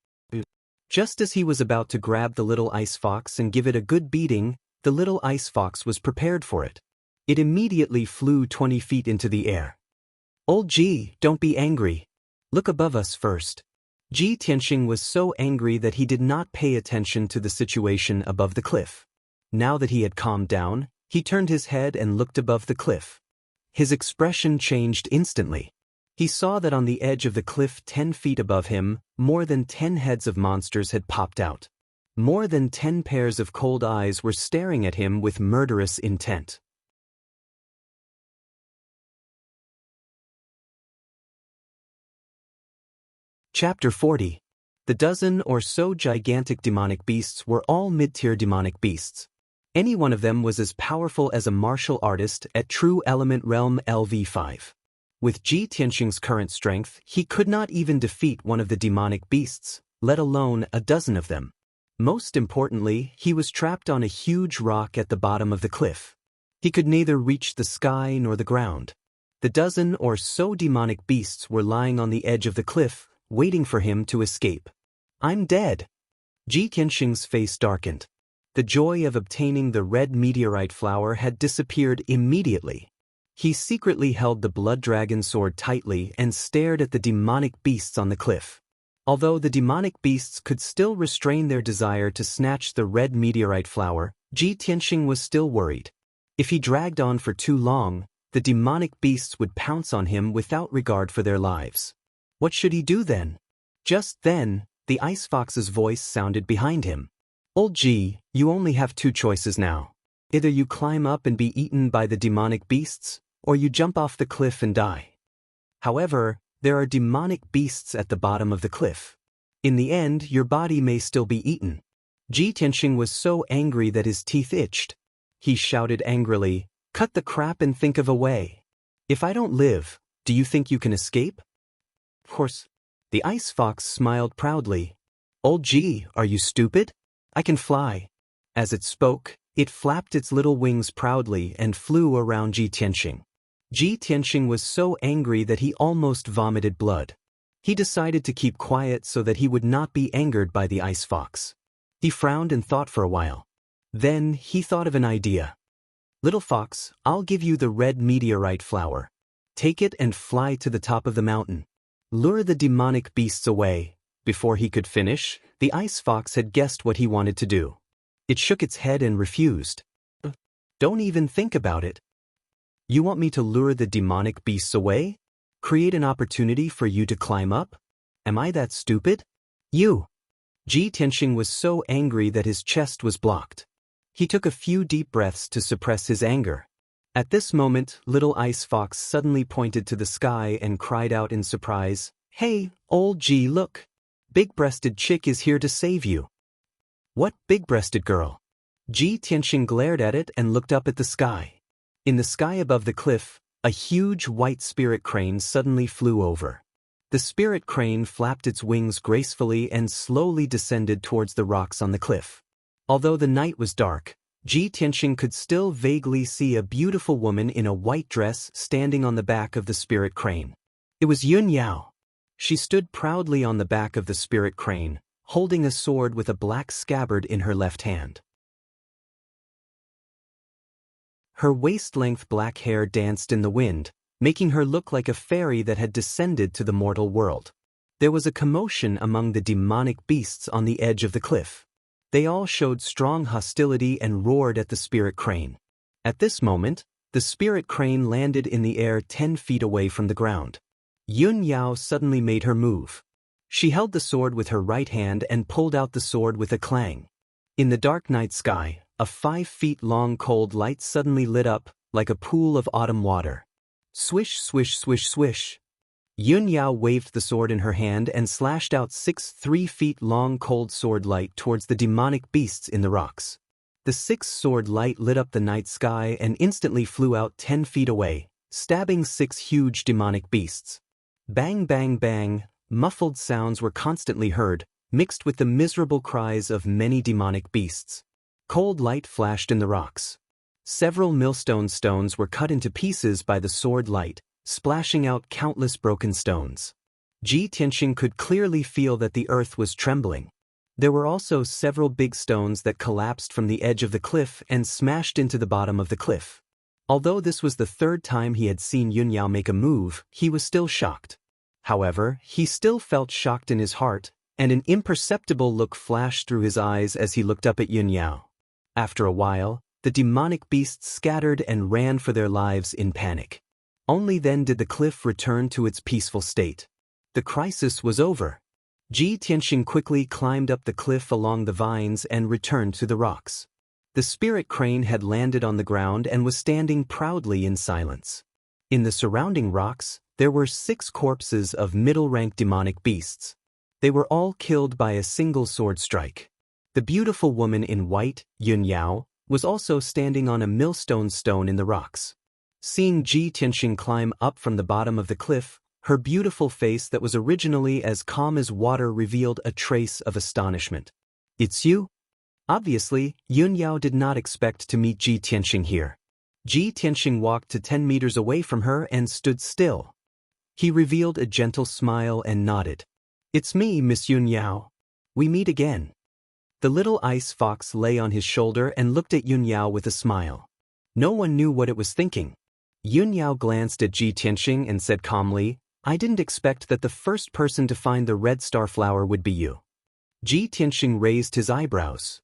Just as he was about to grab the little ice fox and give it a good beating, the little ice fox was prepared for it. It immediately flew 20 feet into the air. "Old Ji, don't be angry. Look above us first." Ji Tianxing was so angry that he did not pay attention to the situation above the cliff. Now that he had calmed down, he turned his head and looked above the cliff. His expression changed instantly. He saw that on the edge of the cliff 10 feet above him, more than 10 heads of monsters had popped out. More than 10 pairs of cold eyes were staring at him with murderous intent. Chapter 40. The dozen or so gigantic demonic beasts were all mid-tier demonic beasts. Any one of them was as powerful as a martial artist at True Element Realm LV5. With Ji Tianxing's current strength, he could not even defeat one of the demonic beasts, let alone a dozen of them. Most importantly, he was trapped on a huge rock at the bottom of the cliff. He could neither reach the sky nor the ground. The dozen or so demonic beasts were lying on the edge of the cliff, waiting for him to escape. I'm dead. Ji Tianxing's face darkened. The joy of obtaining the red meteorite flower had disappeared immediately. He secretly held the blood dragon sword tightly and stared at the demonic beasts on the cliff. Although the demonic beasts could still restrain their desire to snatch the red meteorite flower, Ji Tianxing was still worried. If he dragged on for too long, the demonic beasts would pounce on him without regard for their lives. What should he do then? Just then, the ice fox's voice sounded behind him. Old Ji, you only have two choices now. Either you climb up and be eaten by the demonic beasts, or you jump off the cliff and die. However, there are demonic beasts at the bottom of the cliff. In the end, your body may still be eaten. Ji Tianxing was so angry that his teeth itched. He shouted angrily, "Cut the crap and think of a way. If I don't live, do you think you can escape?" Of course. The ice fox smiled proudly. Old Ji, are you stupid? I can fly. As it spoke, it flapped its little wings proudly and flew around Ji Tianxing. Ji Tianxing was so angry that he almost vomited blood. He decided to keep quiet so that he would not be angered by the ice fox. He frowned and thought for a while. Then he thought of an idea. Little fox, I'll give you the red meteorite flower. Take it and fly to the top of the mountain. Lure the demonic beasts away. Before he could finish, the ice fox had guessed what he wanted to do. It shook its head and refused. Don't even think about it. You want me to lure the demonic beasts away? Create an opportunity for you to climb up? Am I that stupid? You! Ji Tianxing was so angry that his chest was blocked. He took a few deep breaths to suppress his anger. At this moment, little ice fox suddenly pointed to the sky and cried out in surprise, "Hey, old Ji, look! Big-breasted chick is here to save you." What big-breasted girl? Ji Tianxing glared at it and looked up at the sky. In the sky above the cliff, a huge white spirit crane suddenly flew over. The spirit crane flapped its wings gracefully and slowly descended towards the rocks on the cliff. Although the night was dark, Ji Tianxing could still vaguely see a beautiful woman in a white dress standing on the back of the spirit crane. It was Yun Yao. She stood proudly on the back of the spirit crane, holding a sword with a black scabbard in her left hand. Her waist-length black hair danced in the wind, making her look like a fairy that had descended to the mortal world. There was a commotion among the demonic beasts on the edge of the cliff. They all showed strong hostility and roared at the spirit crane. At this moment, the spirit crane landed in the air 10 feet away from the ground. Yun Yao suddenly made her move. She held the sword with her right hand and pulled out the sword with a clang. In the dark night sky, a 5-feet-long cold light suddenly lit up, like a pool of autumn water. Swish, swish, swish, swish. Yun Yao waved the sword in her hand and slashed out 6 3-feet-long cold sword light towards the demonic beasts in the rocks. The 6th sword light lit up the night sky and instantly flew out 10 feet away, stabbing 6 huge demonic beasts. Bang, bang, bang, muffled sounds were constantly heard, mixed with the miserable cries of many demonic beasts. Cold light flashed in the rocks. Several millstone stones were cut into pieces by the sword light, splashing out countless broken stones. Ji Tianxing could clearly feel that the earth was trembling. There were also several big stones that collapsed from the edge of the cliff and smashed into the bottom of the cliff. Although this was the 3rd time he had seen Yun Yao make a move, he was still shocked. However, he still felt shocked in his heart, and an imperceptible look flashed through his eyes as he looked up at Yun Yao. After a while, the demonic beasts scattered and ran for their lives in panic. Only then did the cliff return to its peaceful state. The crisis was over. Ji Tianxing quickly climbed up the cliff along the vines and returned to the rocks. The spirit crane had landed on the ground and was standing proudly in silence. In the surrounding rocks, there were 6 corpses of middle-rank demonic beasts. They were all killed by a single sword strike. The beautiful woman in white, Yun Yao, was also standing on a millstone stone in the rocks. Seeing Ji Tianxing climb up from the bottom of the cliff, her beautiful face that was originally as calm as water revealed a trace of astonishment. "It's you?" Obviously, Yun Yao did not expect to meet Ji Tianxing here. Ji Tianxing walked to 10 meters away from her and stood still. He revealed a gentle smile and nodded. It's me, Miss Yunyao. We meet again. The little ice fox lay on his shoulder and looked at Yunyao with a smile. No one knew what it was thinking. Yunyao glanced at Ji Tianxing and said calmly, I didn't expect that the first person to find the red star flower would be you. Ji Tianxing raised his eyebrows.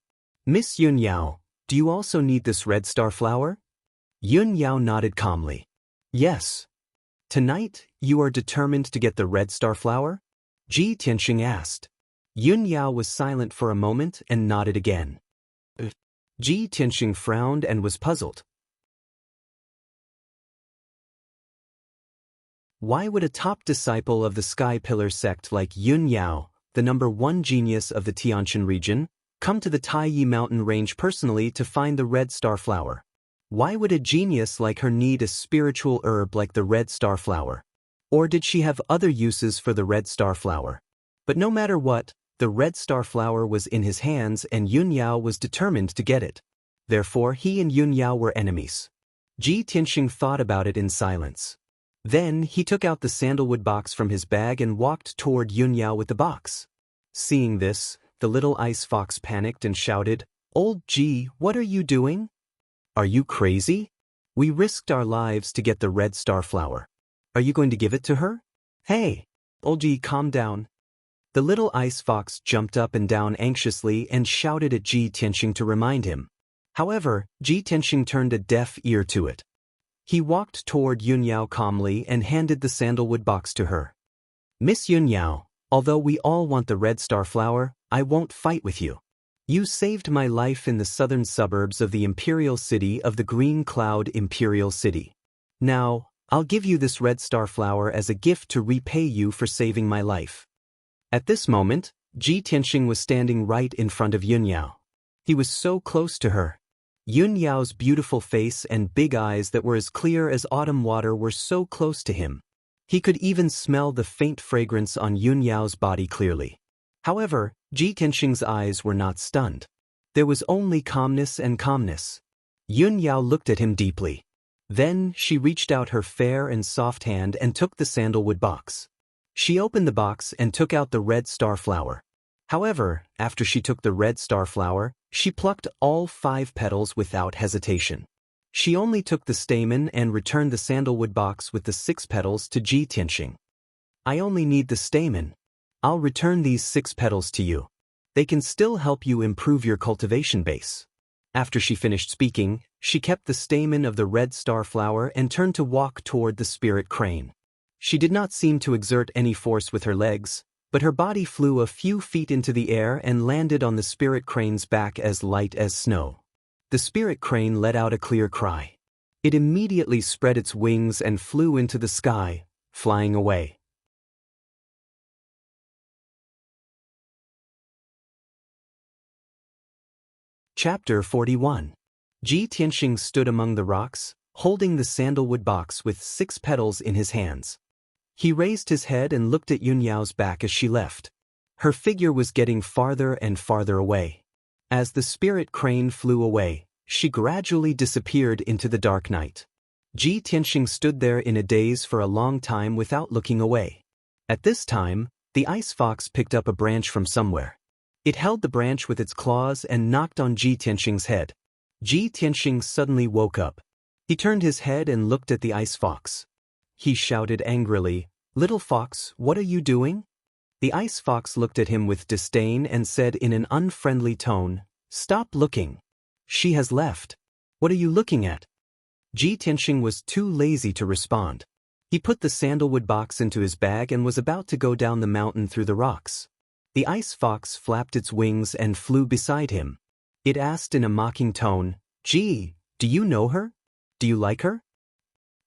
Miss Yunyao, do you also need this red star flower? Yunyao nodded calmly. Yes. Tonight, you are determined to get the red star flower? Ji Tianxing asked. Yunyao was silent for a moment and nodded again. Ji Tianxing frowned and was puzzled. Why would a top disciple of the Sky Pillar sect like Yunyao, the #1 genius of the Tianjin region, come to the Taiyi mountain range personally to find the red star flower? Why would a genius like her need a spiritual herb like the red star flower? Or did she have other uses for the red star flower? But no matter what, the red star flower was in his hands and Yunyao was determined to get it. Therefore he and Yunyao were enemies. Ji Tianxing thought about it in silence. Then he took out the sandalwood box from his bag and walked toward Yunyao with the box. Seeing this, the little ice fox panicked and shouted, Old Ji, what are you doing? Are you crazy? We risked our lives to get the red star flower. Are you going to give it to her? Hey, Old Ji, calm down. The little ice fox jumped up and down anxiously and shouted at Ji Tianxing to remind him. However, Ji Tianxing turned a deaf ear to it. He walked toward Yunyao calmly and handed the sandalwood box to her. Miss Yunyao, although we all want the red star flower, I won't fight with you. You saved my life in the southern suburbs of the imperial city of the Green Cloud Imperial City. Now, I'll give you this red star flower as a gift to repay you for saving my life. At this moment, Ji Tianxing was standing right in front of Yunyao. He was so close to her. Yunyao's beautiful face and big eyes that were as clear as autumn water were so close to him. He could even smell the faint fragrance on Yunyao's body clearly. However, Ji Tianxing's eyes were not stunned. There was only calmness and calmness. Yunyao looked at him deeply. Then she reached out her fair and soft hand and took the sandalwood box. She opened the box and took out the red star flower. However, after she took the red star flower, she plucked all 5 petals without hesitation. She only took the stamen and returned the sandalwood box with the 6 petals to Ji Tianxing. I only need the stamen. I'll return these 6 petals to you. They can still help you improve your cultivation base. After she finished speaking, she kept the stamen of the red star flower and turned to walk toward the spirit crane. She did not seem to exert any force with her legs, but her body flew a few feet into the air and landed on the spirit crane's back as light as snow. The spirit crane let out a clear cry. It immediately spread its wings and flew into the sky, flying away. Chapter 41. Ji Tianxing stood among the rocks, holding the sandalwood box with 6 petals in his hands. He raised his head and looked at Yunyao's back as she left. Her figure was getting farther and farther away. As the spirit crane flew away, she gradually disappeared into the dark night. Ji Tianxing stood there in a daze for a long time without looking away. At this time, the ice fox picked up a branch from somewhere. It held the branch with its claws and knocked on Ji Tianxing's head. Ji Tianxing suddenly woke up. He turned his head and looked at the ice fox. He shouted angrily, "Little fox, what are you doing?" The ice fox looked at him with disdain and said in an unfriendly tone, "Stop looking. She has left. What are you looking at?" Ji Tianxing was too lazy to respond. He put the sandalwood box into his bag and was about to go down the mountain through the rocks. The ice fox flapped its wings and flew beside him. It asked in a mocking tone, "Ji, do you know her? Do you like her?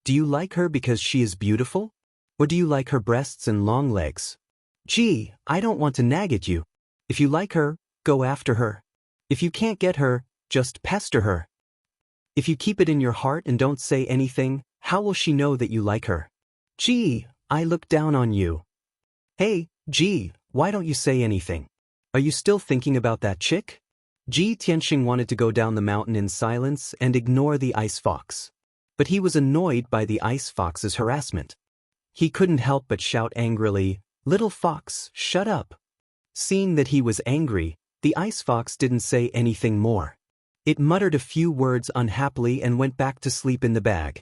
Do you like her because she is beautiful? Or do you like her breasts and long legs? Ji, I don't want to nag at you. If you like her, go after her. If you can't get her, just pester her. If you keep it in your heart and don't say anything, how will she know that you like her? Ji, I look down on you. Hey, Ji, why don't you say anything? Are you still thinking about that chick?" Ji Tianxing wanted to go down the mountain in silence and ignore the ice fox. But he was annoyed by the ice fox's harassment. He couldn't help but shout angrily, Little fox, shut up. Seeing that he was angry, the ice fox didn't say anything more. It muttered a few words unhappily and went back to sleep in the bag.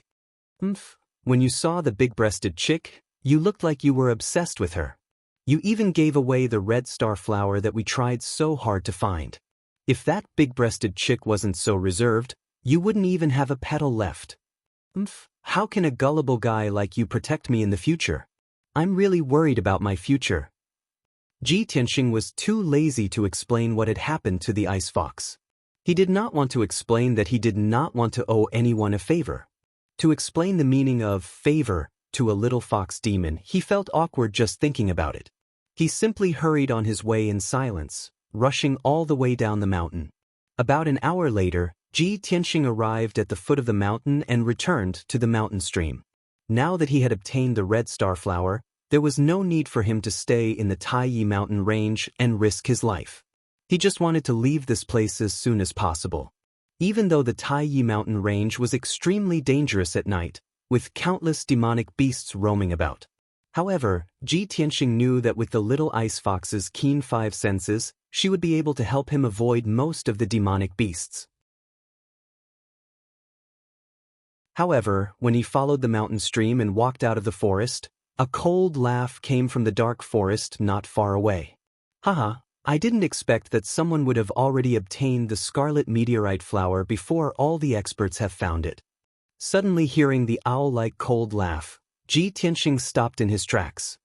When you saw the big-breasted chick, you looked like you were obsessed with her. You even gave away the red star flower that we tried so hard to find. If that big-breasted chick wasn't so reserved, you wouldn't even have a petal left. How can a gullible guy like you protect me in the future? I'm really worried about my future. Tianxing was too lazy to explain what had happened to the ice fox. He did not want to explain that he did not want to owe anyone a favor. To explain the meaning of favor to a little fox demon, he felt awkward just thinking about it. He simply hurried on his way in silence, rushing all the way down the mountain. About an hour later, Tianxing arrived at the foot of the mountain and returned to the mountain stream. Now that he had obtained the red star flower, there was no need for him to stay in the Taiyi mountain range and risk his life. He just wanted to leave this place as soon as possible. Even though the Taiyi mountain range was extremely dangerous at night, with countless demonic beasts roaming about. However, Tianxing knew that with the little ice fox's keen 5 senses, she would be able to help him avoid most of the demonic beasts. However, when he followed the mountain stream and walked out of the forest, a cold laugh came from the dark forest not far away. Haha, I didn't expect that someone would have already obtained the scarlet meteorite flower before all the experts have found it. Suddenly hearing the owl-like cold laugh, Tianxing stopped in his tracks.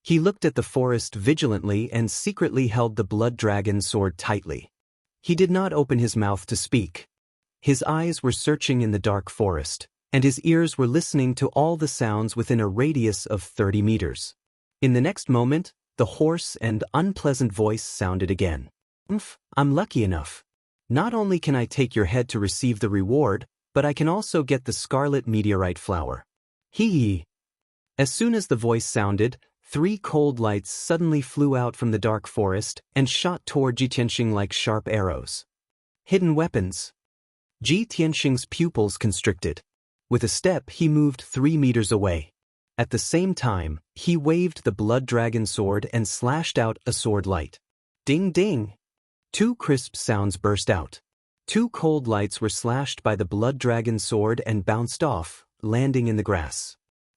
He looked at the forest vigilantly and secretly held the blood dragon sword tightly. He did not open his mouth to speak. His eyes were searching in the dark forest, and his ears were listening to all the sounds within a radius of 30 meters. In the next moment, the hoarse and unpleasant voice sounded again. I'm lucky enough. Not only can I take your head to receive the reward, but I can also get the scarlet meteorite flower. Hee. As soon as the voice sounded, 3 cold lights suddenly flew out from the dark forest and shot toward Tianxing like sharp arrows. Hidden weapons. Tianxing's pupils constricted. With a step, he moved 3 meters away. At the same time, he waved the blood dragon sword and slashed out a sword light. Ding ding! 2 crisp sounds burst out. 2 cold lights were slashed by the blood dragon sword and bounced off, landing in the grass.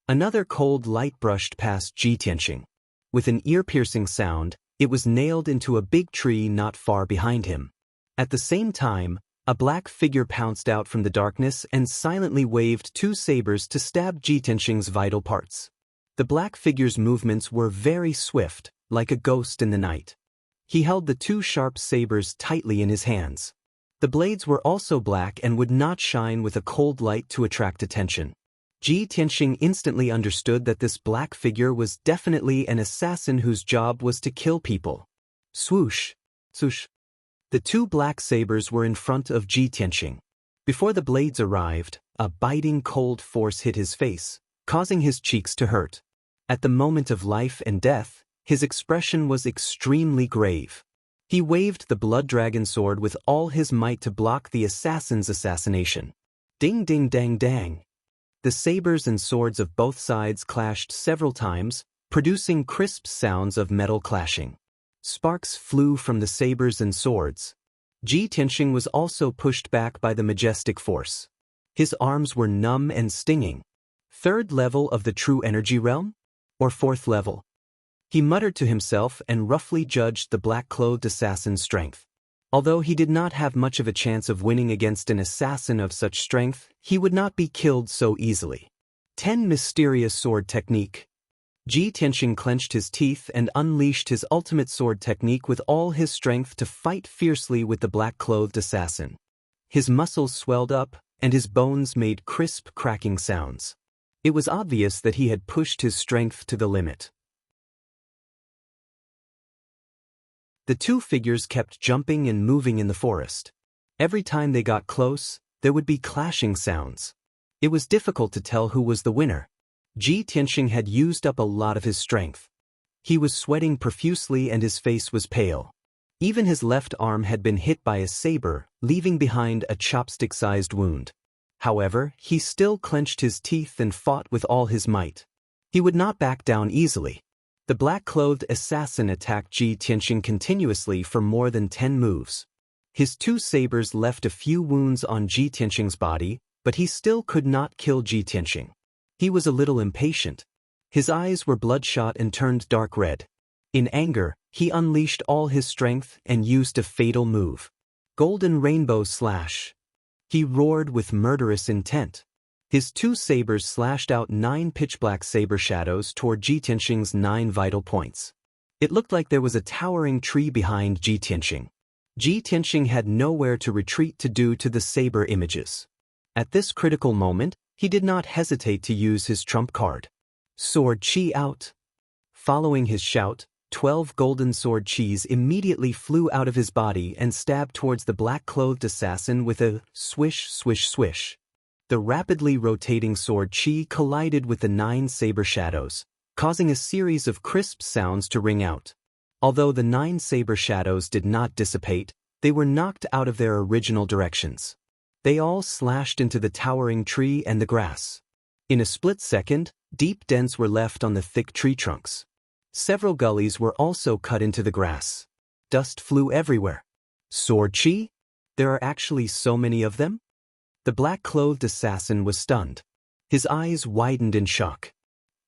Another cold light brushed past Tianxing. With an ear-piercing sound, it was nailed into a big tree not far behind him. At the same time, a black figure pounced out from the darkness and silently waved 2 sabers to stab Tianxing's vital parts. The black figure's movements were very swift, like a ghost in the night. He held the 2 sharp sabers tightly in his hands. The blades were also black and would not shine with a cold light to attract attention. Tianxing instantly understood that this black figure was definitely an assassin whose job was to kill people. Swoosh! Swoosh! The 2 black sabers were in front of Tianxing. Before the blades arrived, a biting cold force hit his face, causing his cheeks to hurt. At the moment of life and death, his expression was extremely grave. He waved the blood dragon sword with all his might to block the assassin's assassination. Ding ding dang dang. The sabers and swords of both sides clashed several times, producing crisp sounds of metal clashing. Sparks flew from the sabers and swords. Tianxing was also pushed back by the majestic force. His arms were numb and stinging. 3rd level of the true energy realm? Or 4th level? He muttered to himself and roughly judged the black-clothed assassin's strength. Although he did not have much of a chance of winning against an assassin of such strength, he would not be killed so easily. 10 Mysterious Sword Technique. Tianxing clenched his teeth and unleashed his ultimate sword technique with all his strength to fight fiercely with the black-clothed assassin. His muscles swelled up, and his bones made crisp cracking sounds. It was obvious that he had pushed his strength to the limit. The 2 figures kept jumping and moving in the forest. Every time they got close, there would be clashing sounds. It was difficult to tell who was the winner. Tianxing had used up a lot of his strength. He was sweating profusely and his face was pale. Even his left arm had been hit by a saber, leaving behind a chopstick-sized wound. However, he still clenched his teeth and fought with all his might. He would not back down easily. The black-clothed assassin attacked Ji Tianxing continuously for more than 10 moves. His two sabers left a few wounds on Ji Tianxing's body, but he still could not kill Ji Tianxing. He was a little impatient. His eyes were bloodshot and turned dark red. In anger, he unleashed all his strength and used a fatal move. Golden Rainbow Slash. He roared with murderous intent. His two sabers slashed out 9 pitch-black saber shadows toward Ji Tianxing's 9 vital points. It looked like there was a towering tree behind Ji Tianxing. Ji Tianxing had nowhere to retreat to due to the saber images. At this critical moment, he did not hesitate to use his trump card. Sword Chi out. Following his shout, 12 golden sword chis immediately flew out of his body and stabbed towards the black-clothed assassin with a swish, swish, swish. The rapidly rotating sword chi collided with the 9 saber shadows, causing a series of crisp sounds to ring out. Although the 9 saber shadows did not dissipate, they were knocked out of their original directions. They all slashed into the towering tree and the grass. In a split second, deep dents were left on the thick tree trunks. Several gullies were also cut into the grass. Dust flew everywhere. Sword chi? There are actually so many of them? The black-clothed assassin was stunned. His eyes widened in shock.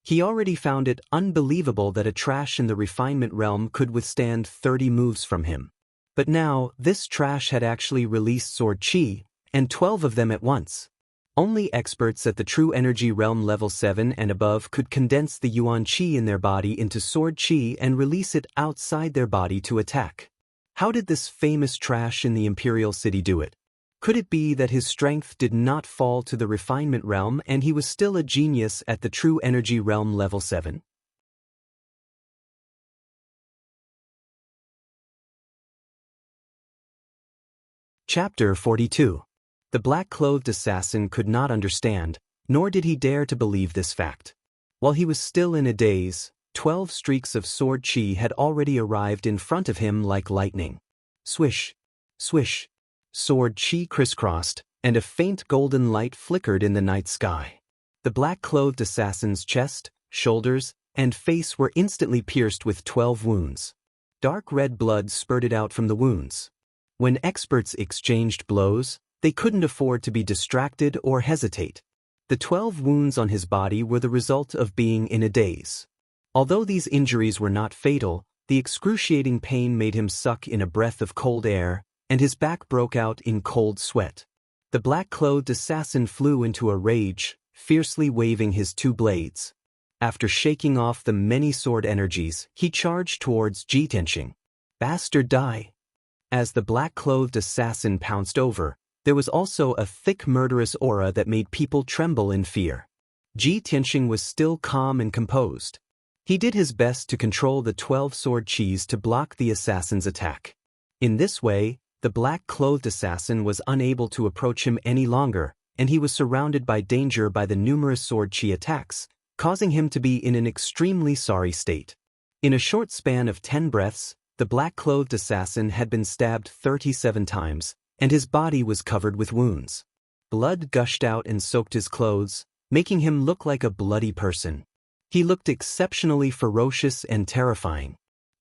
He already found it unbelievable that a trash in the refinement realm could withstand 30 moves from him. But now, this trash had actually released sword chi, and 12 of them at once. Only experts at the True Energy Realm level 7 and above could condense the Yuan Qi in their body into Sword Qi and release it outside their body to attack. How did this famous trash in the Imperial City do it? Could it be that his strength did not fall to the Refinement Realm and he was still a genius at the True Energy Realm level 7? Chapter 42. The black-clothed assassin could not understand, nor did he dare to believe this fact. While he was still in a daze, 12 streaks of sword chi had already arrived in front of him like lightning. Swish, swish, sword chi crisscrossed, and a faint golden light flickered in the night sky. The black-clothed assassin's chest, shoulders, and face were instantly pierced with 12 wounds. Dark red blood spurted out from the wounds. When experts exchanged blows, they couldn't afford to be distracted or hesitate. The 12 wounds on his body were the result of being in a daze. Although these injuries were not fatal, the excruciating pain made him suck in a breath of cold air, and his back broke out in cold sweat. The black-clothed assassin flew into a rage, fiercely waving his 2 blades. After shaking off the many sword energies, he charged towards Ji Tianxing. Bastard, die! As the black-clothed assassin pounced over, there was also a thick murderous aura that made people tremble in fear. Ji Tianxing was still calm and composed. He did his best to control the 12 sword chis to block the assassin's attack. In this way, the black-clothed assassin was unable to approach him any longer, and he was surrounded by danger by the numerous sword chi attacks, causing him to be in an extremely sorry state. In a short span of 10 breaths, the black-clothed assassin had been stabbed 37 times, and his body was covered with wounds. Blood gushed out and soaked his clothes, making him look like a bloody person. He looked exceptionally ferocious and terrifying.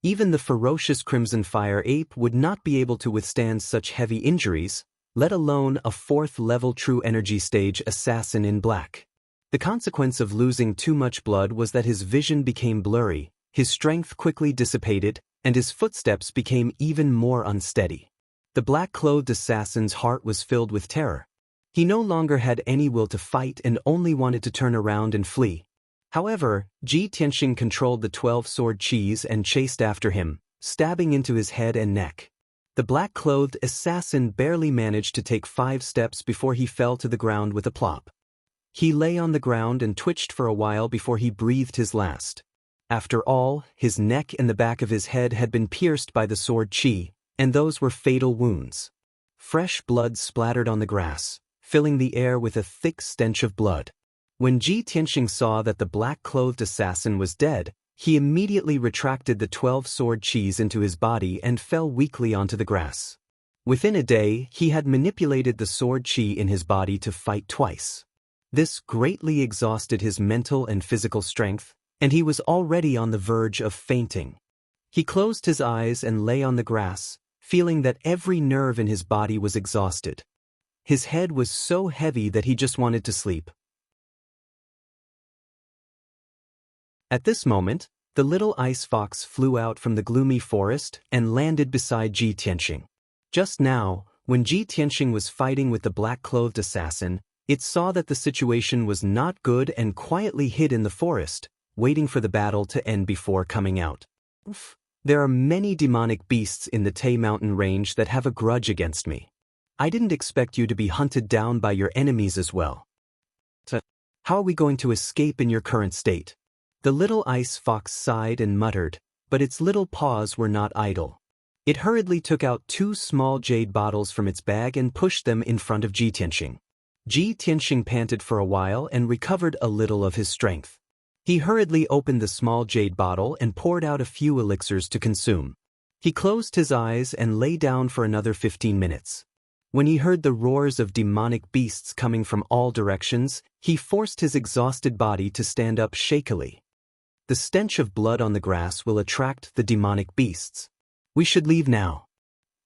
Even the ferocious Crimson Fire Ape would not be able to withstand such heavy injuries, let alone a 4th-level True Energy Stage assassin in black. The consequence of losing too much blood was that his vision became blurry, his strength quickly dissipated, and his footsteps became even more unsteady. The black-clothed assassin's heart was filled with terror. He no longer had any will to fight and only wanted to turn around and flee. However, Ji Tianxing controlled the 12 sword chis and chased after him, stabbing into his head and neck. The black-clothed assassin barely managed to take 5 steps before he fell to the ground with a plop. He lay on the ground and twitched for a while before he breathed his last. After all, his neck and the back of his head had been pierced by the sword chi, and those were fatal wounds. Fresh blood splattered on the grass, filling the air with a thick stench of blood. When Ji Tianxing saw that the black-clothed assassin was dead, he immediately retracted the 12 sword chis into his body and fell weakly onto the grass. Within a day, he had manipulated the sword chi in his body to fight twice. This greatly exhausted his mental and physical strength, and he was already on the verge of fainting. He closed his eyes and lay on the grass, feeling that every nerve in his body was exhausted. His head was so heavy that he just wanted to sleep. At this moment, the little ice fox flew out from the gloomy forest and landed beside Ji Tianxing. Just now, when Ji Tianxing was fighting with the black-clothed assassin, it saw that the situation was not good and quietly hid in the forest, waiting for the battle to end before coming out. There are many demonic beasts in the Tai mountain range that have a grudge against me. I didn't expect you to be hunted down by your enemies as well. How are we going to escape in your current state? The little ice fox sighed and muttered, but its little paws were not idle. It hurriedly took out 2 small jade bottles from its bag and pushed them in front of Ji Tianxing. Ji Tianxing panted for a while and recovered a little of his strength. He hurriedly opened the small jade bottle and poured out a few elixirs to consume. He closed his eyes and lay down for another 15 minutes. When he heard the roars of demonic beasts coming from all directions, he forced his exhausted body to stand up shakily. The stench of blood on the grass will attract the demonic beasts. We should leave now,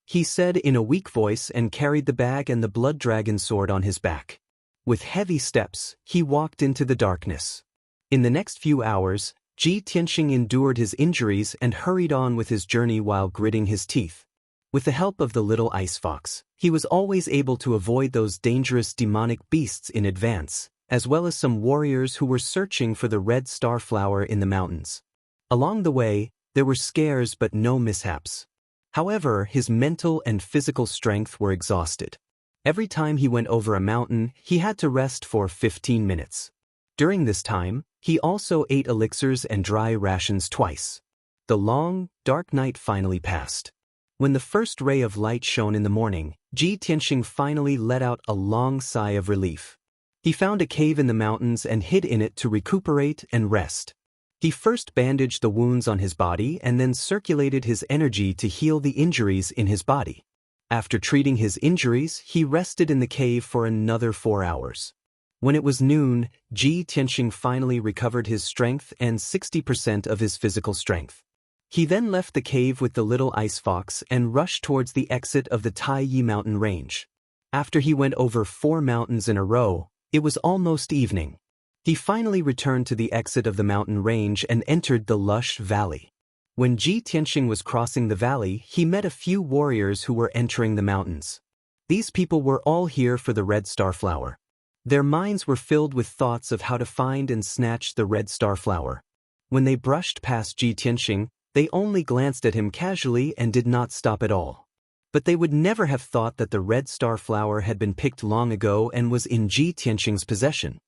he said in a weak voice and carried the bag and the blood dragon sword on his back. With heavy steps, he walked into the darkness. In the next few hours, Ji Tianxing endured his injuries and hurried on with his journey while gritting his teeth. With the help of the little ice fox, he was always able to avoid those dangerous demonic beasts in advance, as well as some warriors who were searching for the red star flower in the mountains. Along the way, there were scares but no mishaps. However, his mental and physical strength were exhausted. Every time he went over a mountain, he had to rest for 15 minutes. During this time, he also ate elixirs and dry rations twice. The long, dark night finally passed. When the first ray of light shone in the morning, Ji Tianxing finally let out a long sigh of relief. He found a cave in the mountains and hid in it to recuperate and rest. He first bandaged the wounds on his body and then circulated his energy to heal the injuries in his body. After treating his injuries, he rested in the cave for another 4 hours. When it was noon, Ji Tianxing finally recovered his strength and 60% of his physical strength. He then left the cave with the little ice fox and rushed towards the exit of the Tai mountain range. After he went over 4 mountains in a row, it was almost evening. He finally returned to the exit of the mountain range and entered the lush valley. When Ji Tianxing was crossing the valley, he met a few warriors who were entering the mountains. These people were all here for the red star flower. Their minds were filled with thoughts of how to find and snatch the red star flower. When they brushed past Ji Tianxing, they only glanced at him casually and did not stop at all. But they would never have thought that the red star flower had been picked long ago and was in Ji Tianxing's possession.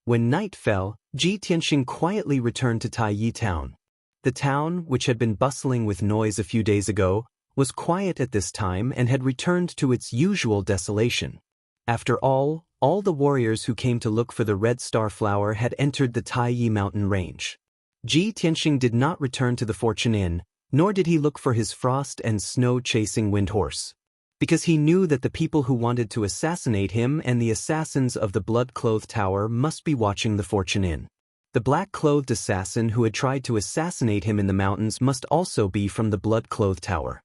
When night fell, Ji Tianxing quietly returned to Tai town. The town, which had been bustling with noise a few days ago, was quiet at this time and had returned to its usual desolation. After all the warriors who came to look for the red star flower had entered the Tai mountain range. Ji Tianxing did not return to the Fortune Inn, nor did he look for his frost and snow-chasing wind horse. Because he knew that the people who wanted to assassinate him and the assassins of the blood-clothed tower must be watching the Fortune Inn. The black-clothed assassin who had tried to assassinate him in the mountains must also be from the blood-clothed tower.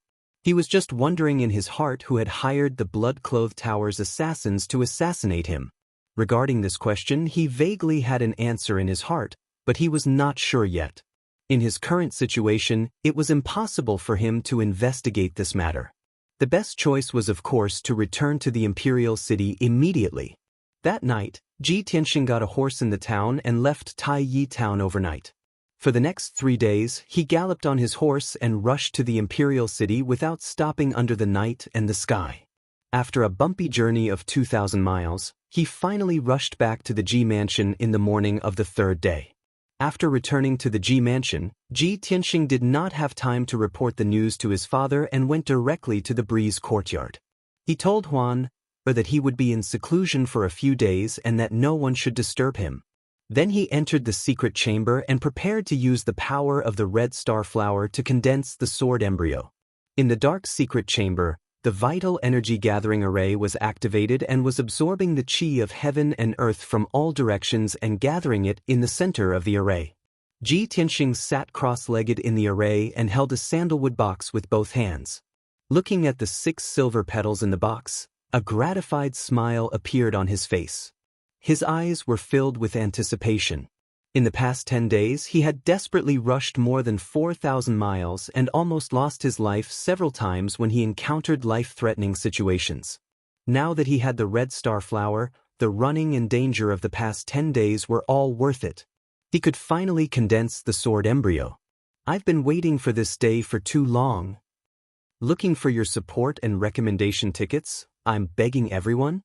He was just wondering in his heart who had hired the blood-clothed tower's assassins to assassinate him. Regarding this question, he vaguely had an answer in his heart, but he was not sure yet. In his current situation, it was impossible for him to investigate this matter. The best choice was of course to return to the imperial city immediately. That night, Ji Tianxing got a horse in the town and left Tai town overnight. For the next 3 days, he galloped on his horse and rushed to the imperial city without stopping under the night and the sky. After a bumpy journey of 2,000 miles, he finally rushed back to the Ji mansion in the morning of the 3rd day. After returning to the Ji mansion, Ji Tianxing did not have time to report the news to his father and went directly to the Breeze courtyard. He told Huan that he would be in seclusion for a few days and that no one should disturb him. Then he entered the secret chamber and prepared to use the power of the red star flower to condense the sword embryo. In the dark secret chamber, the vital energy gathering array was activated and was absorbing the qi of heaven and earth from all directions and gathering it in the center of the array. Ji Tianxing sat cross-legged in the array and held a sandalwood box with both hands. Looking at the 6 silver petals in the box, a gratified smile appeared on his face. His eyes were filled with anticipation. In the past 10 days, he had desperately rushed more than 4,000 miles and almost lost his life several times when he encountered life-threatening situations. Now that he had the red star flower, the running and danger of the past 10 days were all worth it. He could finally condense the sword embryo. I've been waiting for this day for too long. Looking for your support and recommendation tickets, I'm begging everyone.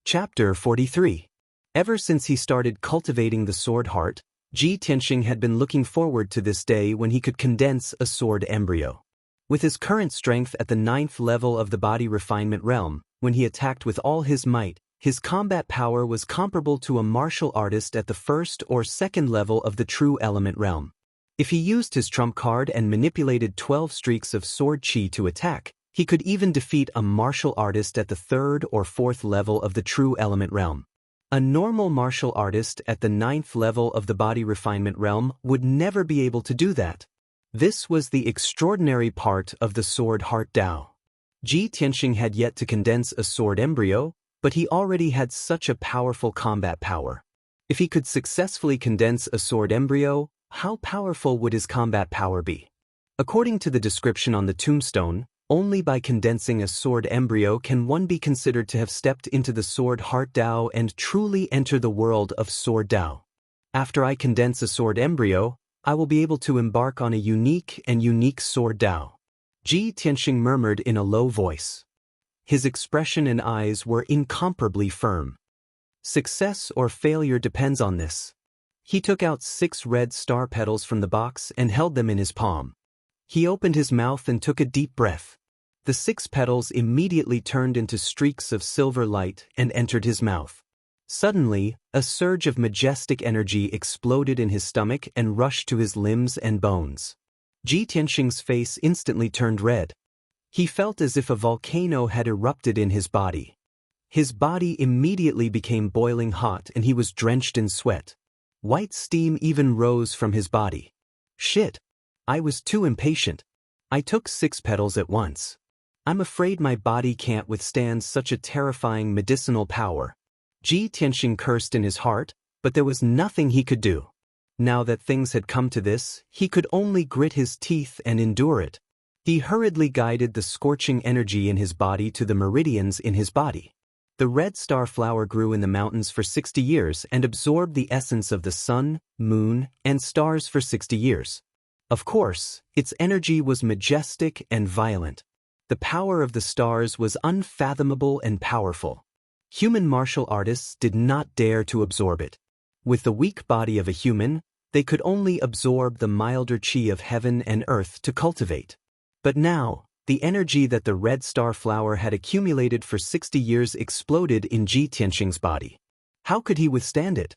Chapter 43. Ever since he started cultivating the sword heart, Ji Tianxing had been looking forward to this day when he could condense a sword embryo. With his current strength at the 9th level of the body refinement realm, when he attacked with all his might, his combat power was comparable to a martial artist at the 1st or 2nd level of the true element realm. If he used his trump card and manipulated 12 streaks of sword qi to attack, he could even defeat a martial artist at the 3rd or 4th level of the true element realm. A normal martial artist at the 9th level of the body refinement realm would never be able to do that. This was the extraordinary part of the sword heart Dao. Ji Tianxing had yet to condense a sword embryo, but he already had such a powerful combat power. If he could successfully condense a sword embryo, how powerful would his combat power be? According to the description on the tombstone, only by condensing a sword embryo can one be considered to have stepped into the sword heart Dao and truly enter the world of sword Dao. After I condense a sword embryo, I will be able to embark on a unique sword Dao. Ji Tianxing murmured in a low voice. His expression and eyes were incomparably firm. Success or failure depends on this. He took out 6 red star petals from the box and held them in his palm. He opened his mouth and took a deep breath. The 6 petals immediately turned into streaks of silver light and entered his mouth. Suddenly, a surge of majestic energy exploded in his stomach and rushed to his limbs and bones. Ji Tianxing's face instantly turned red. He felt as if a volcano had erupted in his body. His body immediately became boiling hot and he was drenched in sweat. White steam even rose from his body. Shit! I was too impatient. I took 6 petals at once. I'm afraid my body can't withstand such a terrifying medicinal power. Ji Tianxing cursed in his heart, but there was nothing he could do. Now that things had come to this, he could only grit his teeth and endure it. He hurriedly guided the scorching energy in his body to the meridians in his body. The red star flower grew in the mountains for 60 years and absorbed the essence of the sun, moon, and stars for 60 years. Of course, its energy was majestic and violent. The power of the stars was unfathomable and powerful. Human martial artists did not dare to absorb it. With the weak body of a human, they could only absorb the milder qi of heaven and earth to cultivate. But now, the energy that the red star flower had accumulated for 60 years exploded in Ji Tianxing's body. How could he withstand it?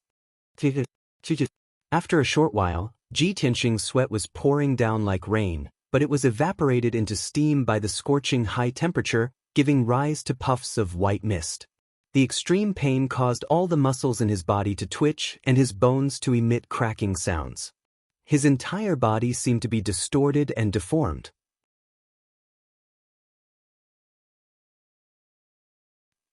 After a short while, Ji Tianxing's sweat was pouring down like rain, but it was evaporated into steam by the scorching high temperature, giving rise to puffs of white mist. The extreme pain caused all the muscles in his body to twitch and his bones to emit cracking sounds. His entire body seemed to be distorted and deformed.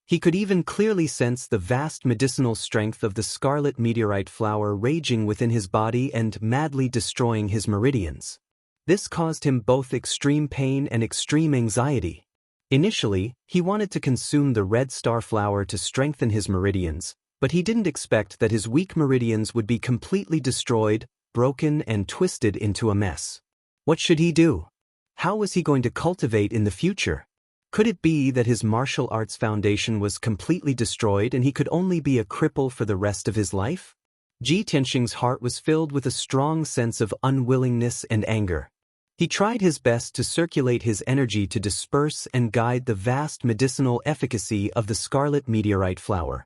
He could even clearly sense the vast medicinal strength of the scarlet meteorite flower raging within his body and madly destroying his meridians. This caused him both extreme pain and extreme anxiety. Initially, he wanted to consume the red star flower to strengthen his meridians, but he didn't expect that his weak meridians would be completely destroyed, broken, and twisted into a mess. What should he do? How was he going to cultivate in the future? Could it be that his martial arts foundation was completely destroyed and he could only be a cripple for the rest of his life? Ji Tianxing's heart was filled with a strong sense of unwillingness and anger. He tried his best to circulate his energy to disperse and guide the vast medicinal efficacy of the scarlet meteorite flower.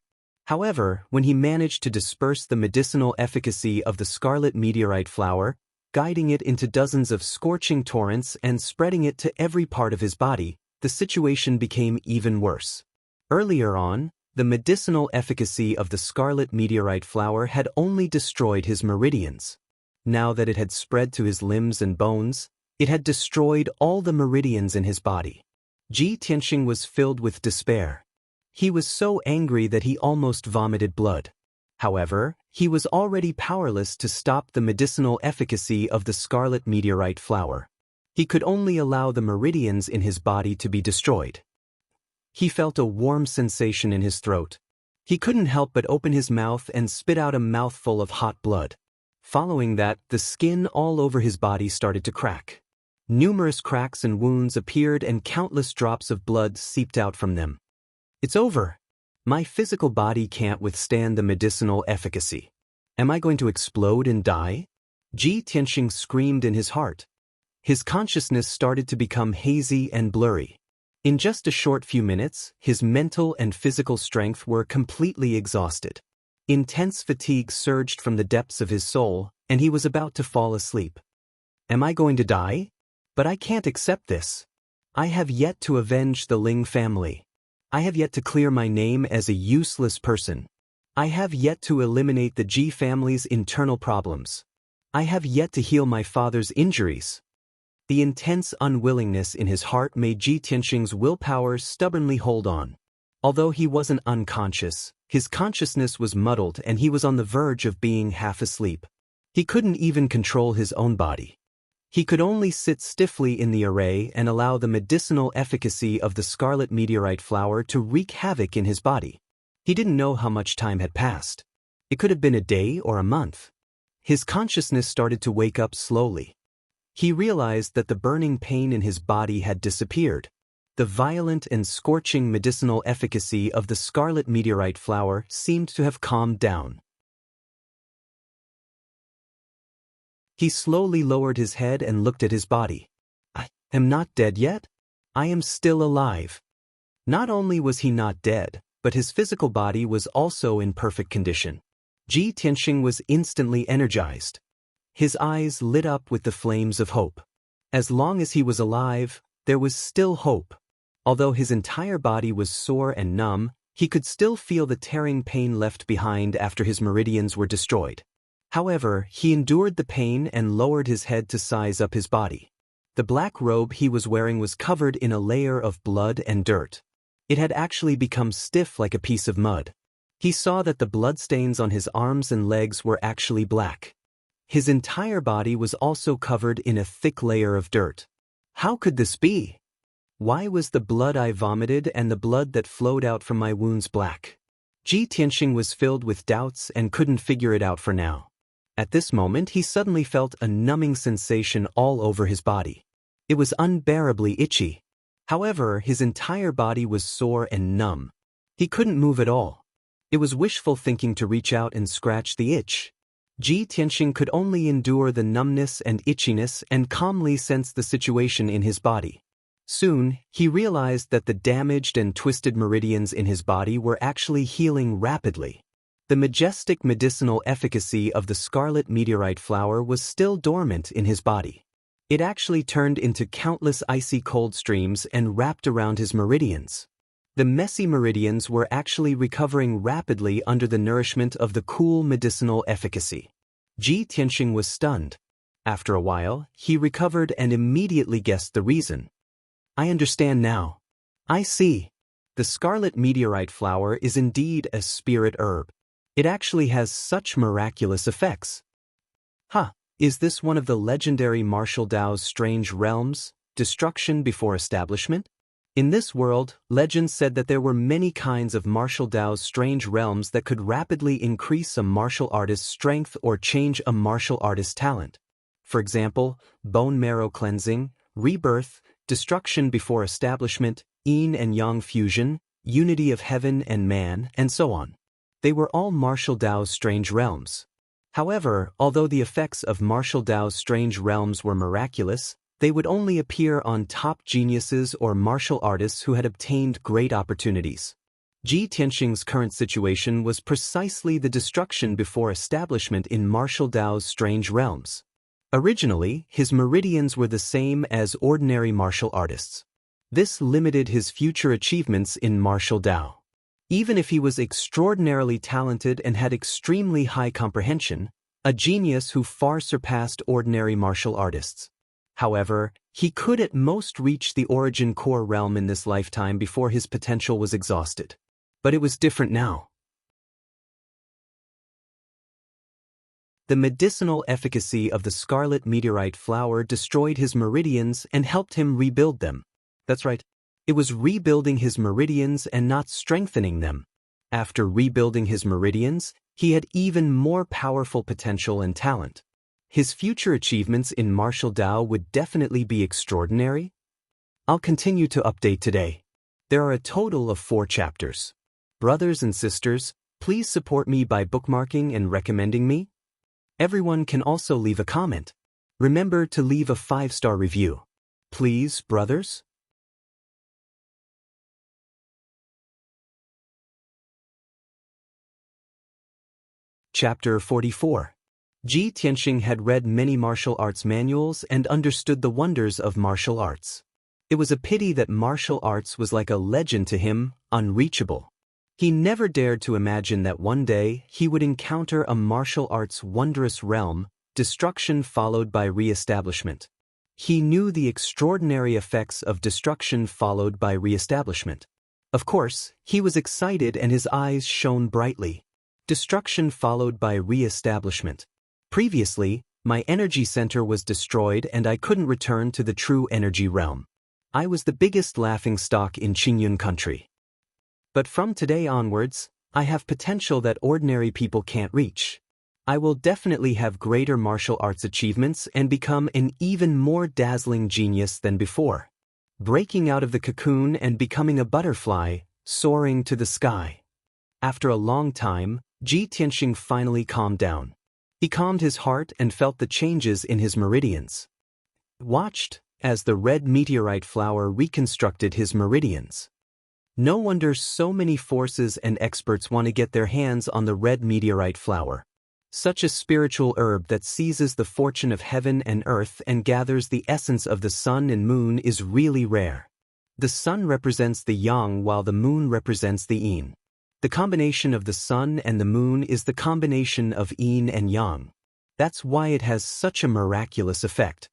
However, when he managed to disperse the medicinal efficacy of the scarlet meteorite flower, guiding it into dozens of scorching torrents and spreading it to every part of his body, the situation became even worse. Earlier on, the medicinal efficacy of the scarlet meteorite flower had only destroyed his meridians. Now that it had spread to his limbs and bones, it had destroyed all the meridians in his body. Ji Tianxing was filled with despair. He was so angry that he almost vomited blood. However, he was already powerless to stop the medicinal efficacy of the scarlet meteorite flower. He could only allow the meridians in his body to be destroyed. He felt a warm sensation in his throat. He couldn't help but open his mouth and spit out a mouthful of hot blood. Following that, the skin all over his body started to crack. Numerous cracks and wounds appeared and countless drops of blood seeped out from them. It's over. My physical body can't withstand the medicinal efficacy. Am I going to explode and die? Ji Tianxing screamed in his heart. His consciousness started to become hazy and blurry. In just a short few minutes, his mental and physical strength were completely exhausted. Intense fatigue surged from the depths of his soul, and he was about to fall asleep. Am I going to die? But I can't accept this. I have yet to avenge the Ling family. I have yet to clear my name as a useless person. I have yet to eliminate the Ji family's internal problems. I have yet to heal my father's injuries. The intense unwillingness in his heart made Ji Tianxing's willpower stubbornly hold on. Although he wasn't unconscious, his consciousness was muddled and he was on the verge of being half asleep. He couldn't even control his own body. He could only sit stiffly in the array and allow the medicinal efficacy of the scarlet meteorite flower to wreak havoc in his body. He didn't know how much time had passed. It could have been a day or a month. His consciousness started to wake up slowly. He realized that the burning pain in his body had disappeared. The violent and scorching medicinal efficacy of the scarlet meteorite flower seemed to have calmed down. He slowly lowered his head and looked at his body. I am not dead yet. I am still alive. Not only was he not dead, but his physical body was also in perfect condition. Ji Tianxing was instantly energized. His eyes lit up with the flames of hope. As long as he was alive, there was still hope. Although his entire body was sore and numb, he could still feel the tearing pain left behind after his meridians were destroyed. However, he endured the pain and lowered his head to size up his body. The black robe he was wearing was covered in a layer of blood and dirt. It had actually become stiff like a piece of mud. He saw that the bloodstains on his arms and legs were actually black. His entire body was also covered in a thick layer of dirt. How could this be? Why was the blood I vomited and the blood that flowed out from my wounds black? Ji Tianxing was filled with doubts and couldn't figure it out for now. At this moment, he suddenly felt a numbing sensation all over his body. It was unbearably itchy. However, his entire body was sore and numb. He couldn't move at all. It was wishful thinking to reach out and scratch the itch. Ji Tianxing could only endure the numbness and itchiness and calmly sense the situation in his body. Soon, he realized that the damaged and twisted meridians in his body were actually healing rapidly. The majestic medicinal efficacy of the scarlet meteorite flower was still dormant in his body. It actually turned into countless icy cold streams and wrapped around his meridians. The messy meridians were actually recovering rapidly under the nourishment of the cool medicinal efficacy. Ji Tianxing was stunned. After a while, he recovered and immediately guessed the reason. I understand now. I see. The scarlet meteorite flower is indeed a spirit herb. It actually has such miraculous effects. Is this one of the legendary martial Dao's strange realms, destruction before establishment? In this world, legends said that there were many kinds of martial Dao's strange realms that could rapidly increase a martial artist's strength or change a martial artist's talent. For example, bone marrow cleansing, rebirth, destruction before establishment, yin and yang fusion, unity of heaven and man, and so on. They were all martial Dao's strange realms. However, although the effects of martial Dao's strange realms were miraculous, they would only appear on top geniuses or martial artists who had obtained great opportunities. Ji Tianxing's current situation was precisely the destruction before establishment in martial Dao's strange realms. Originally, his meridians were the same as ordinary martial artists. This limited his future achievements in martial Dao. Even if he was extraordinarily talented and had extremely high comprehension, a genius who far surpassed ordinary martial artists. However, he could at most reach the origin core realm in this lifetime before his potential was exhausted. But it was different now. The medicinal efficacy of the scarlet meteorite flower destroyed his meridians and helped him rebuild them. That's right. It was rebuilding his meridians and not strengthening them. After rebuilding his meridians, he had even more powerful potential and talent. His future achievements in martial Dao would definitely be extraordinary. I'll continue to update today. There are a total of 4 chapters. Brothers and sisters, please support me by bookmarking and recommending me. Everyone can also leave a comment. Remember to leave a 5-star review. Please, brothers? Chapter 44. Ji Tianxing had read many martial arts manuals and understood the wonders of martial arts. It was a pity that martial arts was like a legend to him, unreachable. He never dared to imagine that one day he would encounter a martial arts wondrous realm, destruction followed by re-establishment. He knew the extraordinary effects of destruction followed by re-establishment. Of course, he was excited and his eyes shone brightly. Destruction followed by re-establishment. Previously, my energy center was destroyed and I couldn't return to the true energy realm. I was the biggest laughingstock in Qingyun country. But from today onwards, I have potential that ordinary people can't reach. I will definitely have greater martial arts achievements and become an even more dazzling genius than before. Breaking out of the cocoon and becoming a butterfly, soaring to the sky. After a long time, Ji Tianxing finally calmed down. He calmed his heart and felt the changes in his meridians. Watched as the red meteorite flower reconstructed his meridians. No wonder so many forces and experts want to get their hands on the red meteorite flower. Such a spiritual herb that seizes the fortune of heaven and earth and gathers the essence of the sun and moon is really rare. The sun represents the yang while the moon represents the yin. The combination of the sun and the moon is the combination of yin and yang. That's why it has such a miraculous effect.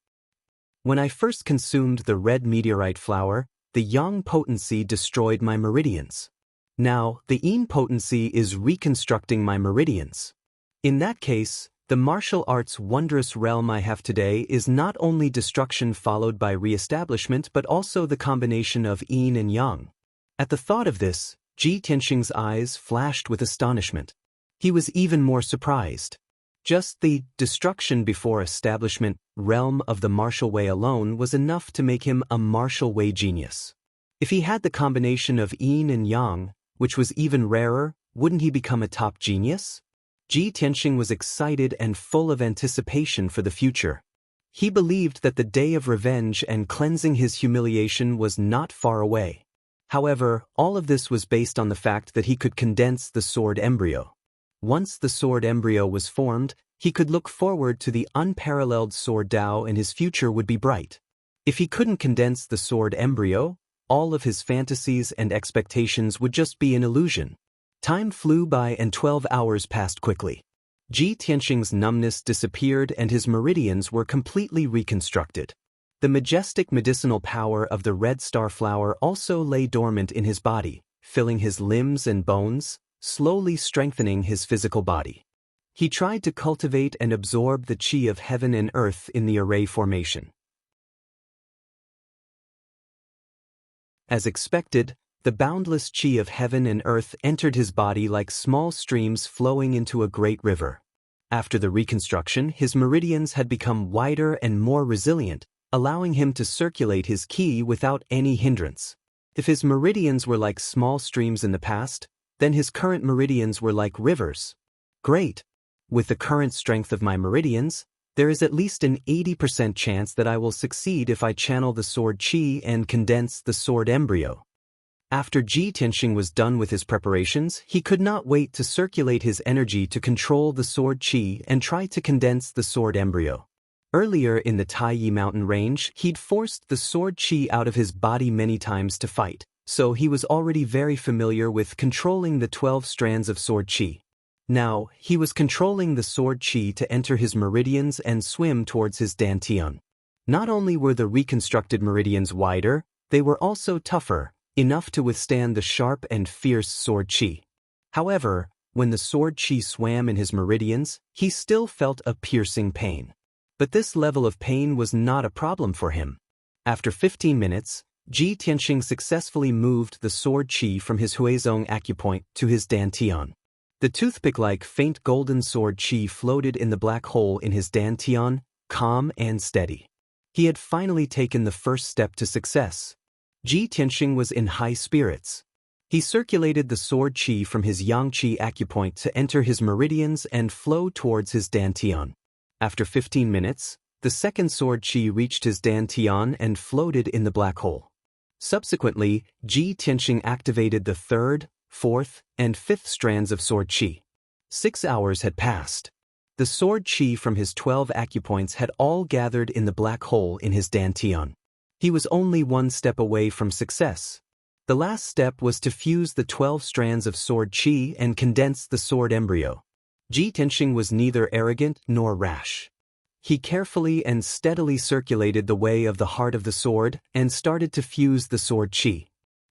When I first consumed the red meteorite flower, the yang potency destroyed my meridians. Now, the yin potency is reconstructing my meridians. In that case, the martial arts wondrous realm I have today is not only destruction followed by re-establishment but also the combination of yin and yang. At the thought of this, Ji Tianxing's eyes flashed with astonishment. He was even more surprised. Just the destruction before establishment realm of the martial way alone was enough to make him a martial way genius. If he had the combination of yin and yang, which was even rarer, wouldn't he become a top genius? Ji Tianxing was excited and full of anticipation for the future. He believed that the day of revenge and cleansing his humiliation was not far away. However, all of this was based on the fact that he could condense the sword embryo. Once the sword embryo was formed, he could look forward to the unparalleled sword Dao and his future would be bright. If he couldn't condense the sword embryo, all of his fantasies and expectations would just be an illusion. Time flew by and 12 hours passed quickly. Ji Tianxing's numbness disappeared and his meridians were completely reconstructed. The majestic medicinal power of the red star flower also lay dormant in his body, filling his limbs and bones, slowly strengthening his physical body. He tried to cultivate and absorb the qi of heaven and earth in the array formation. As expected, the boundless qi of heaven and earth entered his body like small streams flowing into a great river. After the reconstruction, his meridians had become wider and more resilient, allowing him to circulate his qi without any hindrance. If his meridians were like small streams in the past, then his current meridians were like rivers. Great! With the current strength of my meridians, there is at least an 80% chance that I will succeed if I channel the sword qi and condense the sword embryo. After Ji Tianxing was done with his preparations, he could not wait to circulate his energy to control the sword qi and try to condense the sword embryo. Earlier in the Taiyi mountain range, he'd forced the sword qi out of his body many times to fight, so he was already very familiar with controlling the 12 strands of sword qi. Now, he was controlling the sword qi to enter his meridians and swim towards his dantian. Not only were the reconstructed meridians wider, they were also tougher, enough to withstand the sharp and fierce sword qi. However, when the sword qi swam in his meridians, he still felt a piercing pain. But this level of pain was not a problem for him. After 15 minutes, Ji Tianxing successfully moved the sword qi from his Huizong acupoint to his dantian. The toothpick-like faint golden sword qi floated in the black hole in his dantian, calm and steady. He had finally taken the first step to success. Ji Tianxing was in high spirits. He circulated the sword qi from his yang qi acupoint to enter his meridians and flow towards his dantian. After 15 minutes, the second sword qi reached his dantian and floated in the black hole. Subsequently, Ji Tianxing activated the third, fourth, and fifth strands of sword qi. 6 hours had passed. The sword qi from his 12 acupoints had all gathered in the black hole in his dantian. He was only one step away from success. The last step was to fuse the 12 strands of sword qi and condense the sword embryo. Ji Tianxing was neither arrogant nor rash. He carefully and steadily circulated the way of the heart of the sword and started to fuse the sword qi.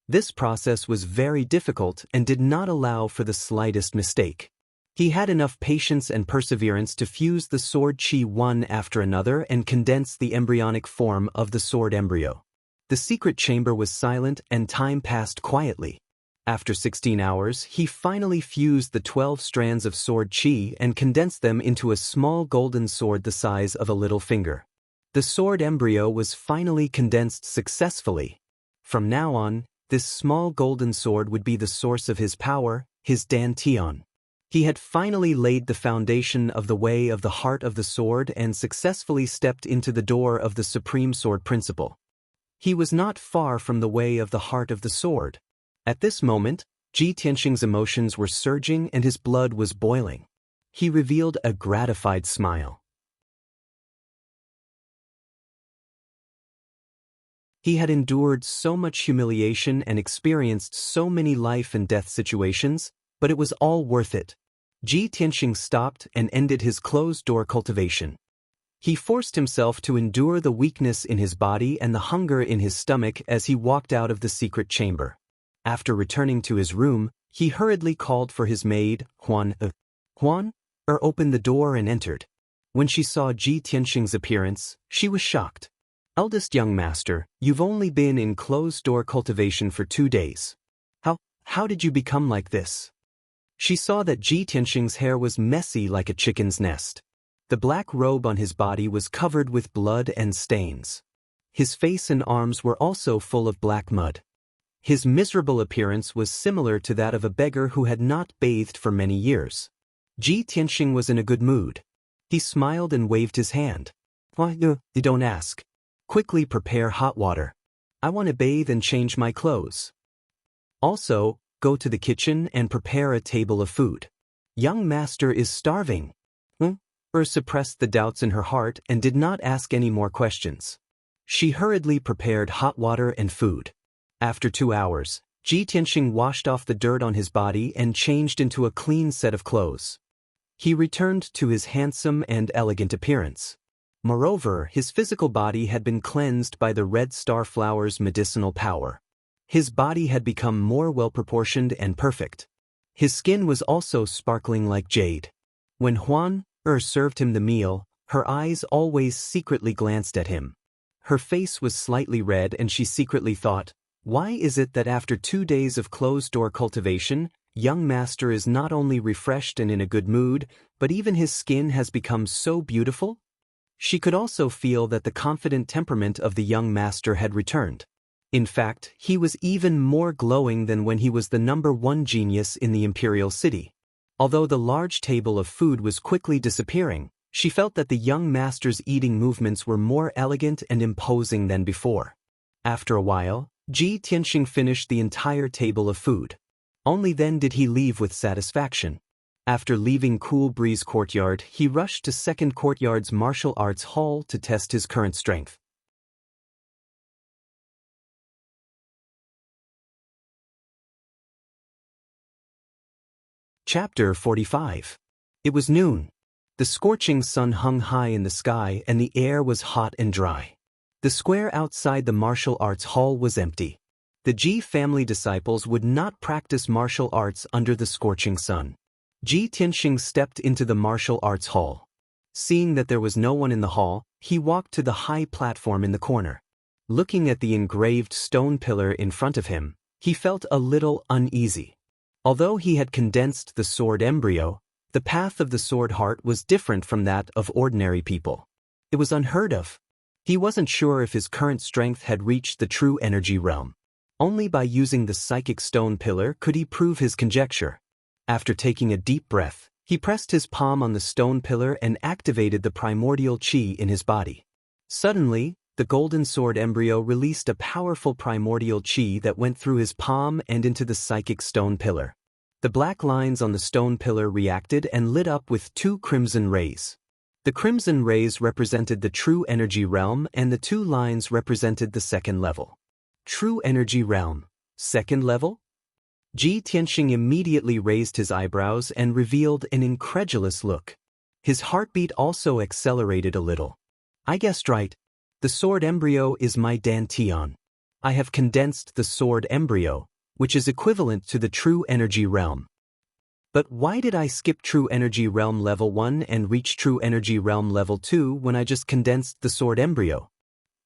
This process was very difficult and did not allow for the slightest mistake. He had enough patience and perseverance to fuse the sword qi one after another and condense the embryonic form of the sword embryo. The secret chamber was silent and time passed quietly. After 16 hours, he finally fused the 12 strands of sword qi and condensed them into a small golden sword the size of a little finger. The sword embryo was finally condensed successfully. From now on, this small golden sword would be the source of his power, his dantian. He had finally laid the foundation of the way of the heart of the sword and successfully stepped into the door of the supreme sword principle. He was not far from the way of the heart of the sword. At this moment, Ji Tianxing's emotions were surging and his blood was boiling. He revealed a gratified smile. He had endured so much humiliation and experienced so many life and death situations, but it was all worth it. Ji Tianxing stopped and ended his closed-door cultivation. He forced himself to endure the weakness in his body and the hunger in his stomach as he walked out of the secret chamber. After returning to his room, he hurriedly called for his maid, Huan opened the door and entered. When she saw Ji Tianxing's appearance, she was shocked. "Eldest young master, you've only been in closed-door cultivation for 2 days. How did you become like this?" She saw that Ji Tianxing's hair was messy like a chicken's nest. The black robe on his body was covered with blood and stains. His face and arms were also full of black mud. His miserable appearance was similar to that of a beggar who had not bathed for many years. Ji Tianxing was in a good mood. He smiled and waved his hand. "You don't ask. Quickly prepare hot water. I want to bathe and change my clothes. Also, go to the kitchen and prepare a table of food. Young master is starving." Suppressed the doubts in her heart and did not ask any more questions. She hurriedly prepared hot water and food. After 2 hours, Ji Tianxing washed off the dirt on his body and changed into a clean set of clothes. He returned to his handsome and elegant appearance. Moreover, his physical body had been cleansed by the red star flower's medicinal power. His body had become more well-proportioned and perfect. His skin was also sparkling like jade. When Huan served him the meal, her eyes always secretly glanced at him. Her face was slightly red and she secretly thought, "Why is it that after 2 days of closed-door cultivation, young master is not only refreshed and in a good mood, but even his skin has become so beautiful?" She could also feel that the confident temperament of the young master had returned. In fact, he was even more glowing than when he was the #1 genius in the imperial city. Although the large table of food was quickly disappearing, she felt that the young master's eating movements were more elegant and imposing than before. After a while, Ji Tianxing finished the entire table of food. Only then did he leave with satisfaction. After leaving Cool Breeze Courtyard, he rushed to Second Courtyard's martial arts hall to test his current strength. Chapter 45. It was noon. The scorching sun hung high in the sky and the air was hot and dry. The square outside the martial arts hall was empty. The Ji family disciples would not practice martial arts under the scorching sun. Ji Tianxing stepped into the martial arts hall. Seeing that there was no one in the hall, he walked to the high platform in the corner. Looking at the engraved stone pillar in front of him, he felt a little uneasy. Although he had condensed the sword embryo, the path of the sword heart was different from that of ordinary people. It was unheard of. He wasn't sure if his current strength had reached the true energy realm. Only by using the psychic stone pillar could he prove his conjecture. After taking a deep breath, he pressed his palm on the stone pillar and activated the primordial qi in his body. Suddenly, the golden sword embryo released a powerful primordial qi that went through his palm and into the psychic stone pillar. The black lines on the stone pillar reacted and lit up with 2 crimson rays. The crimson rays represented the true energy realm and the 2 lines represented the second level. True energy realm, second level? Ji Tianxing immediately raised his eyebrows and revealed an incredulous look. His heartbeat also accelerated a little. I guessed right. The sword embryo is my dantian. I have condensed the sword embryo, which is equivalent to the true energy realm. But why did I skip true energy realm level 1 and reach true energy realm level 2 when I just condensed the sword embryo?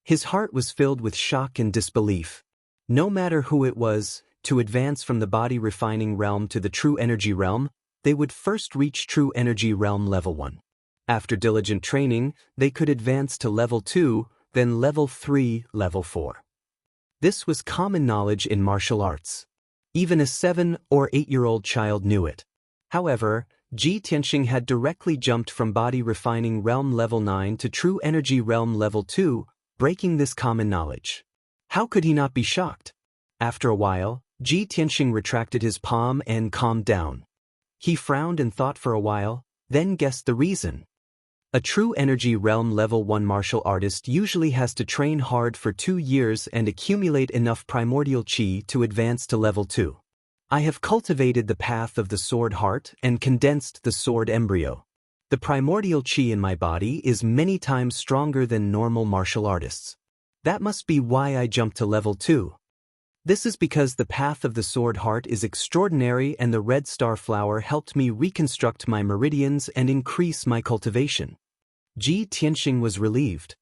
His heart was filled with shock and disbelief. No matter who it was, to advance from the body refining realm to the true energy realm, they would first reach true energy realm level 1. After diligent training, they could advance to level 2, then level 3, level 4. This was common knowledge in martial arts. Even a 7 or 8-year-old child knew it. However, Ji Tianxing had directly jumped from body refining realm level 9 to true energy realm level 2, breaking this common knowledge. How could he not be shocked? After a while, Ji Tianxing retracted his palm and calmed down. He frowned and thought for a while, then guessed the reason. A true energy realm level 1 martial artist usually has to train hard for 2 years and accumulate enough primordial qi to advance to level 2. I have cultivated the path of the sword heart and condensed the sword embryo. The primordial qi in my body is many times stronger than normal martial artists. That must be why I jumped to level 2. This is because the path of the sword heart is extraordinary and the red star flower helped me reconstruct my meridians and increase my cultivation. Ji Tianxing was relieved.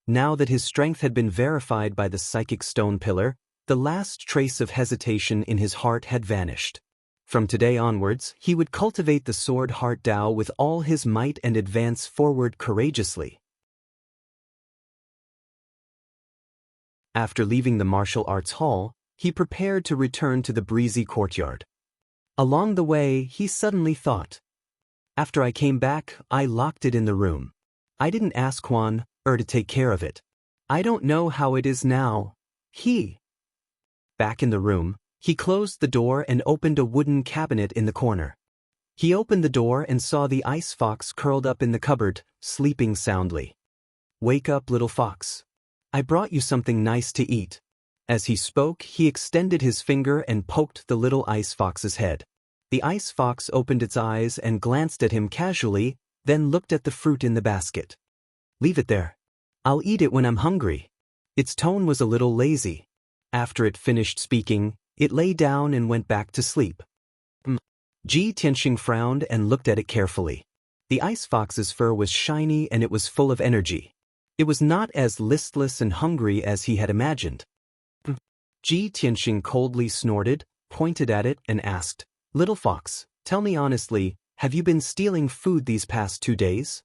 Now that his strength had been verified by the psychic stone pillar, the last trace of hesitation in his heart had vanished. From today onwards, he would cultivate the sword heart Dao with all his might and advance forward courageously. After leaving the martial arts hall, he prepared to return to the breezy courtyard. Along the way, he suddenly thought. After I came back, I locked it in the room. I didn't ask Quan to take care of it. I don't know how it is now. Back in the room, he closed the door and opened a wooden cabinet in the corner. He opened the door and saw the ice fox curled up in the cupboard, sleeping soundly. Wake up, little fox. I brought you something nice to eat. As he spoke, he extended his finger and poked the little ice fox's head. The ice fox opened its eyes and glanced at him casually, then looked at the fruit in the basket. Leave it there. I'll eat it when I'm hungry. Its tone was a little lazy. After it finished speaking, it lay down and went back to sleep. Ji Tianxing frowned and looked at it carefully. The ice fox's fur was shiny and it was full of energy. It was not as listless and hungry as he had imagined. Ji Tianxing coldly snorted, pointed at it, and asked, Little fox, tell me honestly, have you been stealing food these past 2 days?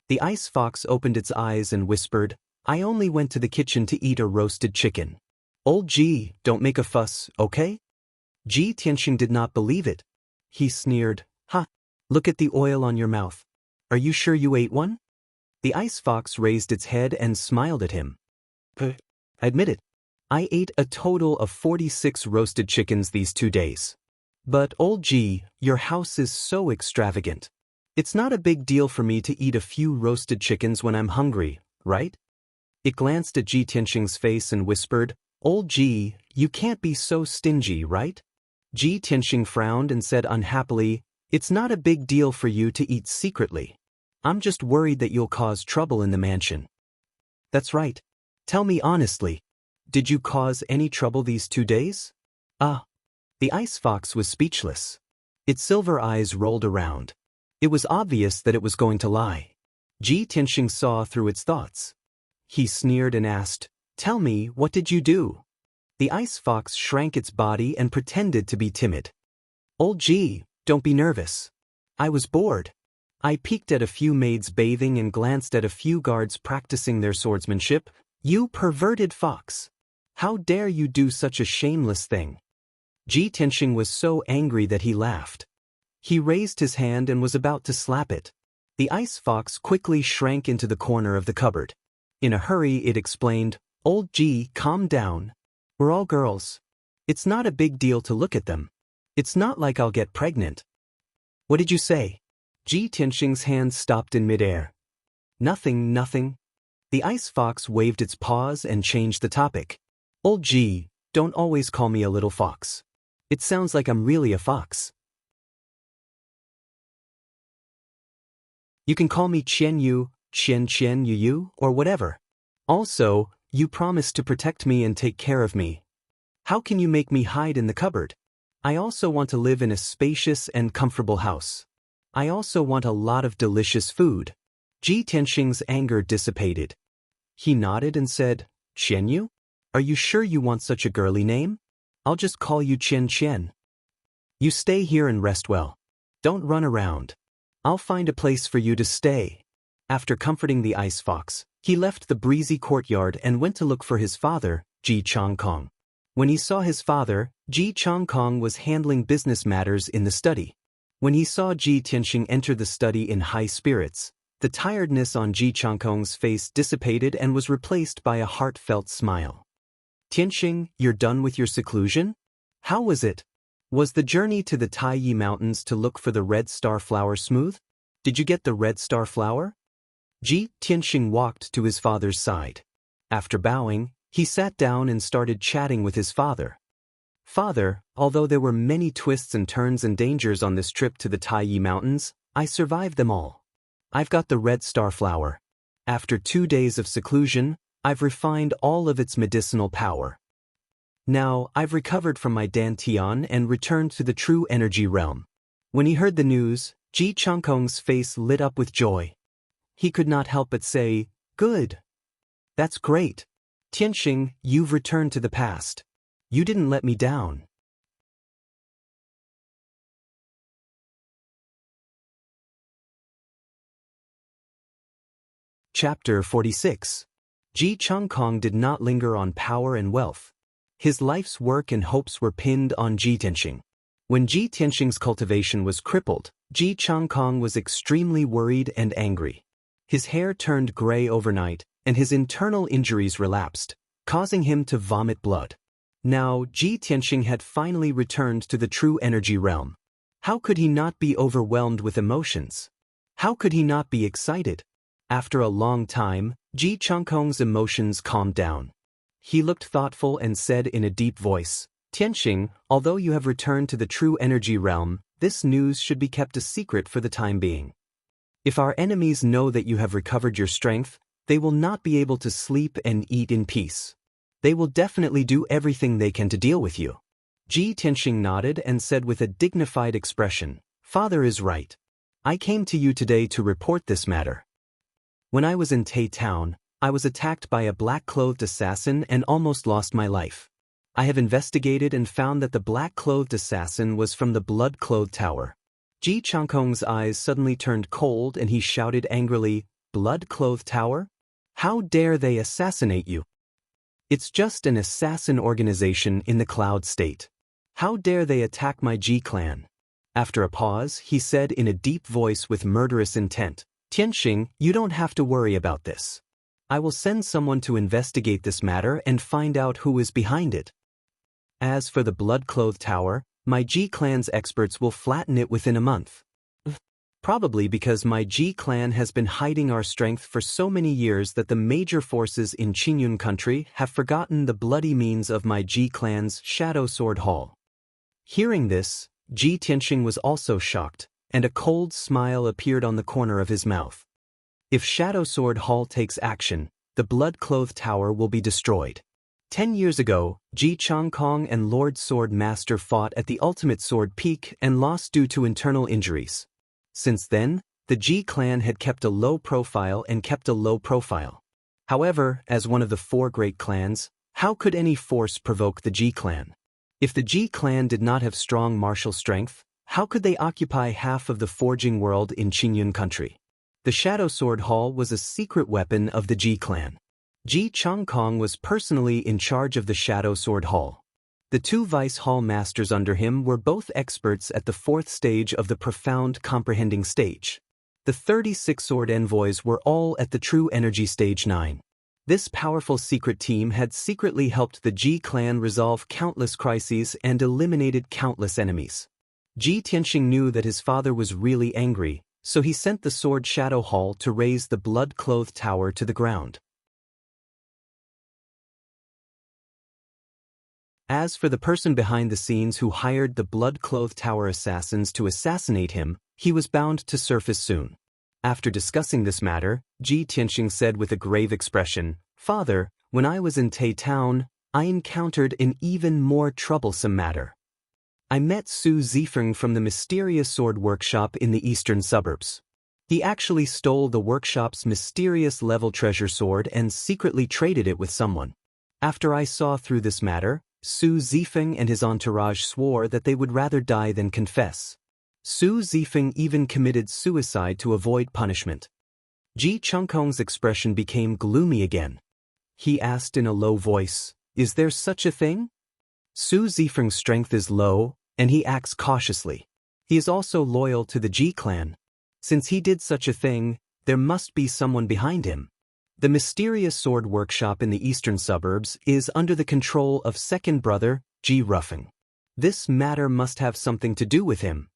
The ice fox opened its eyes and whispered, I only went to the kitchen to eat a roasted chicken. Old Ji, don't make a fuss, okay? Ji Tianxing did not believe it. He sneered, Ha! Look at the oil on your mouth. Are you sure you ate one? The ice fox raised its head and smiled at him. I admit it. I ate a total of 46 roasted chickens these 2 days. But old G, your house is so extravagant. It's not a big deal for me to eat a few roasted chickens when I'm hungry, right? It glanced at Ji Tianxing's face and whispered, Old Ji, you can't be so stingy, right? Ji Tianxing frowned and said unhappily, It's not a big deal for you to eat secretly. I'm just worried that you'll cause trouble in the mansion. That's right. Tell me honestly, did you cause any trouble these 2 days? The ice fox was speechless. Its silver eyes rolled around. It was obvious that it was going to lie. Ji Tianxing saw through its thoughts. He sneered and asked, Tell me, what did you do? The ice fox shrank its body and pretended to be timid. Old Ji, don't be nervous. I was bored. I peeked at a few maids bathing and glanced at a few guards practicing their swordsmanship. You perverted fox! How dare you do such a shameless thing? Ji Tianxing was so angry that he laughed. He raised his hand and was about to slap it. The ice fox quickly shrank into the corner of the cupboard. In a hurry it explained, Old Ji, calm down. We're all girls. It's not a big deal to look at them. It's not like I'll get pregnant. What did you say? Ji Tianxing's hand stopped in midair. Nothing. The ice fox waved its paws and changed the topic. Old Ji, don't always call me a little fox. It sounds like I'm really a fox. You can call me Qian Yu, Qian Yu, or whatever. Also, you promised to protect me and take care of me. How can you make me hide in the cupboard? I also want to live in a spacious and comfortable house. I also want a lot of delicious food. Ji Tianxing's anger dissipated. He nodded and said, Qian Yu? Are you sure you want such a girly name? I'll just call you Qian. You stay here and rest well. Don't run around. I'll find a place for you to stay. After comforting the ice fox, he left the breezy courtyard and went to look for his father, Ji Changkong. When he saw his father, Ji Changkong was handling business matters in the study. When he saw Ji Tianxing enter the study in high spirits, the tiredness on Ji Changkong's face dissipated and was replaced by a heartfelt smile. Tianxing, you're done with your seclusion? How was it? Was the journey to the Taiyi Mountains to look for the red star flower smooth? Did you get the red star flower? Ji Tianxing walked to his father's side. After bowing, he sat down and started chatting with his father. Father, although there were many twists and turns and dangers on this trip to the Taiyi Mountains, I survived them all. I've got the red star flower. After 2 days of seclusion, I've refined all of its medicinal power. Now, I've recovered from my dantian and returned to the true energy realm. When he heard the news, Ji Changkong's face lit up with joy. He could not help but say, Good. That's great. Tianxing, you've returned to the past. You didn't let me down. Chapter 46. Ji Changkong did not linger on power and wealth. His life's work and hopes were pinned on Ji Tianxing. When Ji Tianxing's cultivation was crippled, Ji Changkong was extremely worried and angry. His hair turned gray overnight, and his internal injuries relapsed, causing him to vomit blood. Now, Ji Tianxing had finally returned to the true energy realm. How could he not be overwhelmed with emotions? How could he not be excited? After a long time, Ji Changkong's emotions calmed down. He looked thoughtful and said in a deep voice, Tianxing, although you have returned to the true energy realm, this news should be kept a secret for the time being. If our enemies know that you have recovered your strength, they will not be able to sleep and eat in peace. They will definitely do everything they can to deal with you. Ji Tianxing nodded and said with a dignified expression, Father is right. I came to you today to report this matter. When I was in Tai Town, I was attacked by a black-clothed assassin and almost lost my life. I have investigated and found that the black-clothed assassin was from the blood-clothed tower. Ji Changkong's eyes suddenly turned cold and he shouted angrily, Blood-clothed tower? How dare they assassinate you? It's just an assassin organization in the cloud state. How dare they attack my Ji clan? After a pause, he said in a deep voice with murderous intent, Tianxing, you don't have to worry about this. I will send someone to investigate this matter and find out who is behind it. As for the blood-clothed tower, my G clan's experts will flatten it within a month. Probably because my G clan has been hiding our strength for so many years that the major forces in Qingyun country have forgotten the bloody means of my G clan's Shadow Sword Hall. Hearing this, Ji Tianxing was also shocked, and a cold smile appeared on the corner of his mouth. If Shadow Sword Hall takes action, the blood-clothed tower will be destroyed. 10 years ago, Ji Changkong and Lord Sword Master fought at the Ultimate Sword Peak and lost due to internal injuries. Since then, the Ji clan had kept a low profile. However, as one of the 4 great clans, how could any force provoke the Ji clan? If the Ji clan did not have strong martial strength, how could they occupy half of the forging world in Qingyun country? The Shadow Sword Hall was a secret weapon of the Ji clan. Ji Changkong was personally in charge of the Shadow Sword Hall. The 2 vice hall masters under him were both experts at the 4th stage of the profound comprehending stage. The 36 sword envoys were all at the true energy stage 9. This powerful secret team had secretly helped the Ji clan resolve countless crises and eliminated countless enemies. Ji Tianxing knew that his father was really angry, so he sent the Sword Shadow Hall to raise the blood-clothed tower to the ground. As for the person behind the scenes who hired the blood-clothed tower assassins to assassinate him, he was bound to surface soon. After discussing this matter, Ji Tianxing said with a grave expression, "Father, when I was in Tai Town, I encountered an even more troublesome matter. I met Su Zifeng from the mysterious sword workshop in the eastern suburbs. He actually stole the workshop's mysterious level treasure sword and secretly traded it with someone. After I saw through this matter, Su Zifeng and his entourage swore that they would rather die than confess. Su Zifeng even committed suicide to avoid punishment." Ji Changkong's expression became gloomy again. He asked in a low voice, "Is there such a thing?" Su Zifeng's strength is low, and he acts cautiously. He is also loyal to the Ji clan. Since he did such a thing, there must be someone behind him. The mysterious sword workshop in the eastern suburbs is under the control of second brother, Ji Rufeng. This matter must have something to do with him.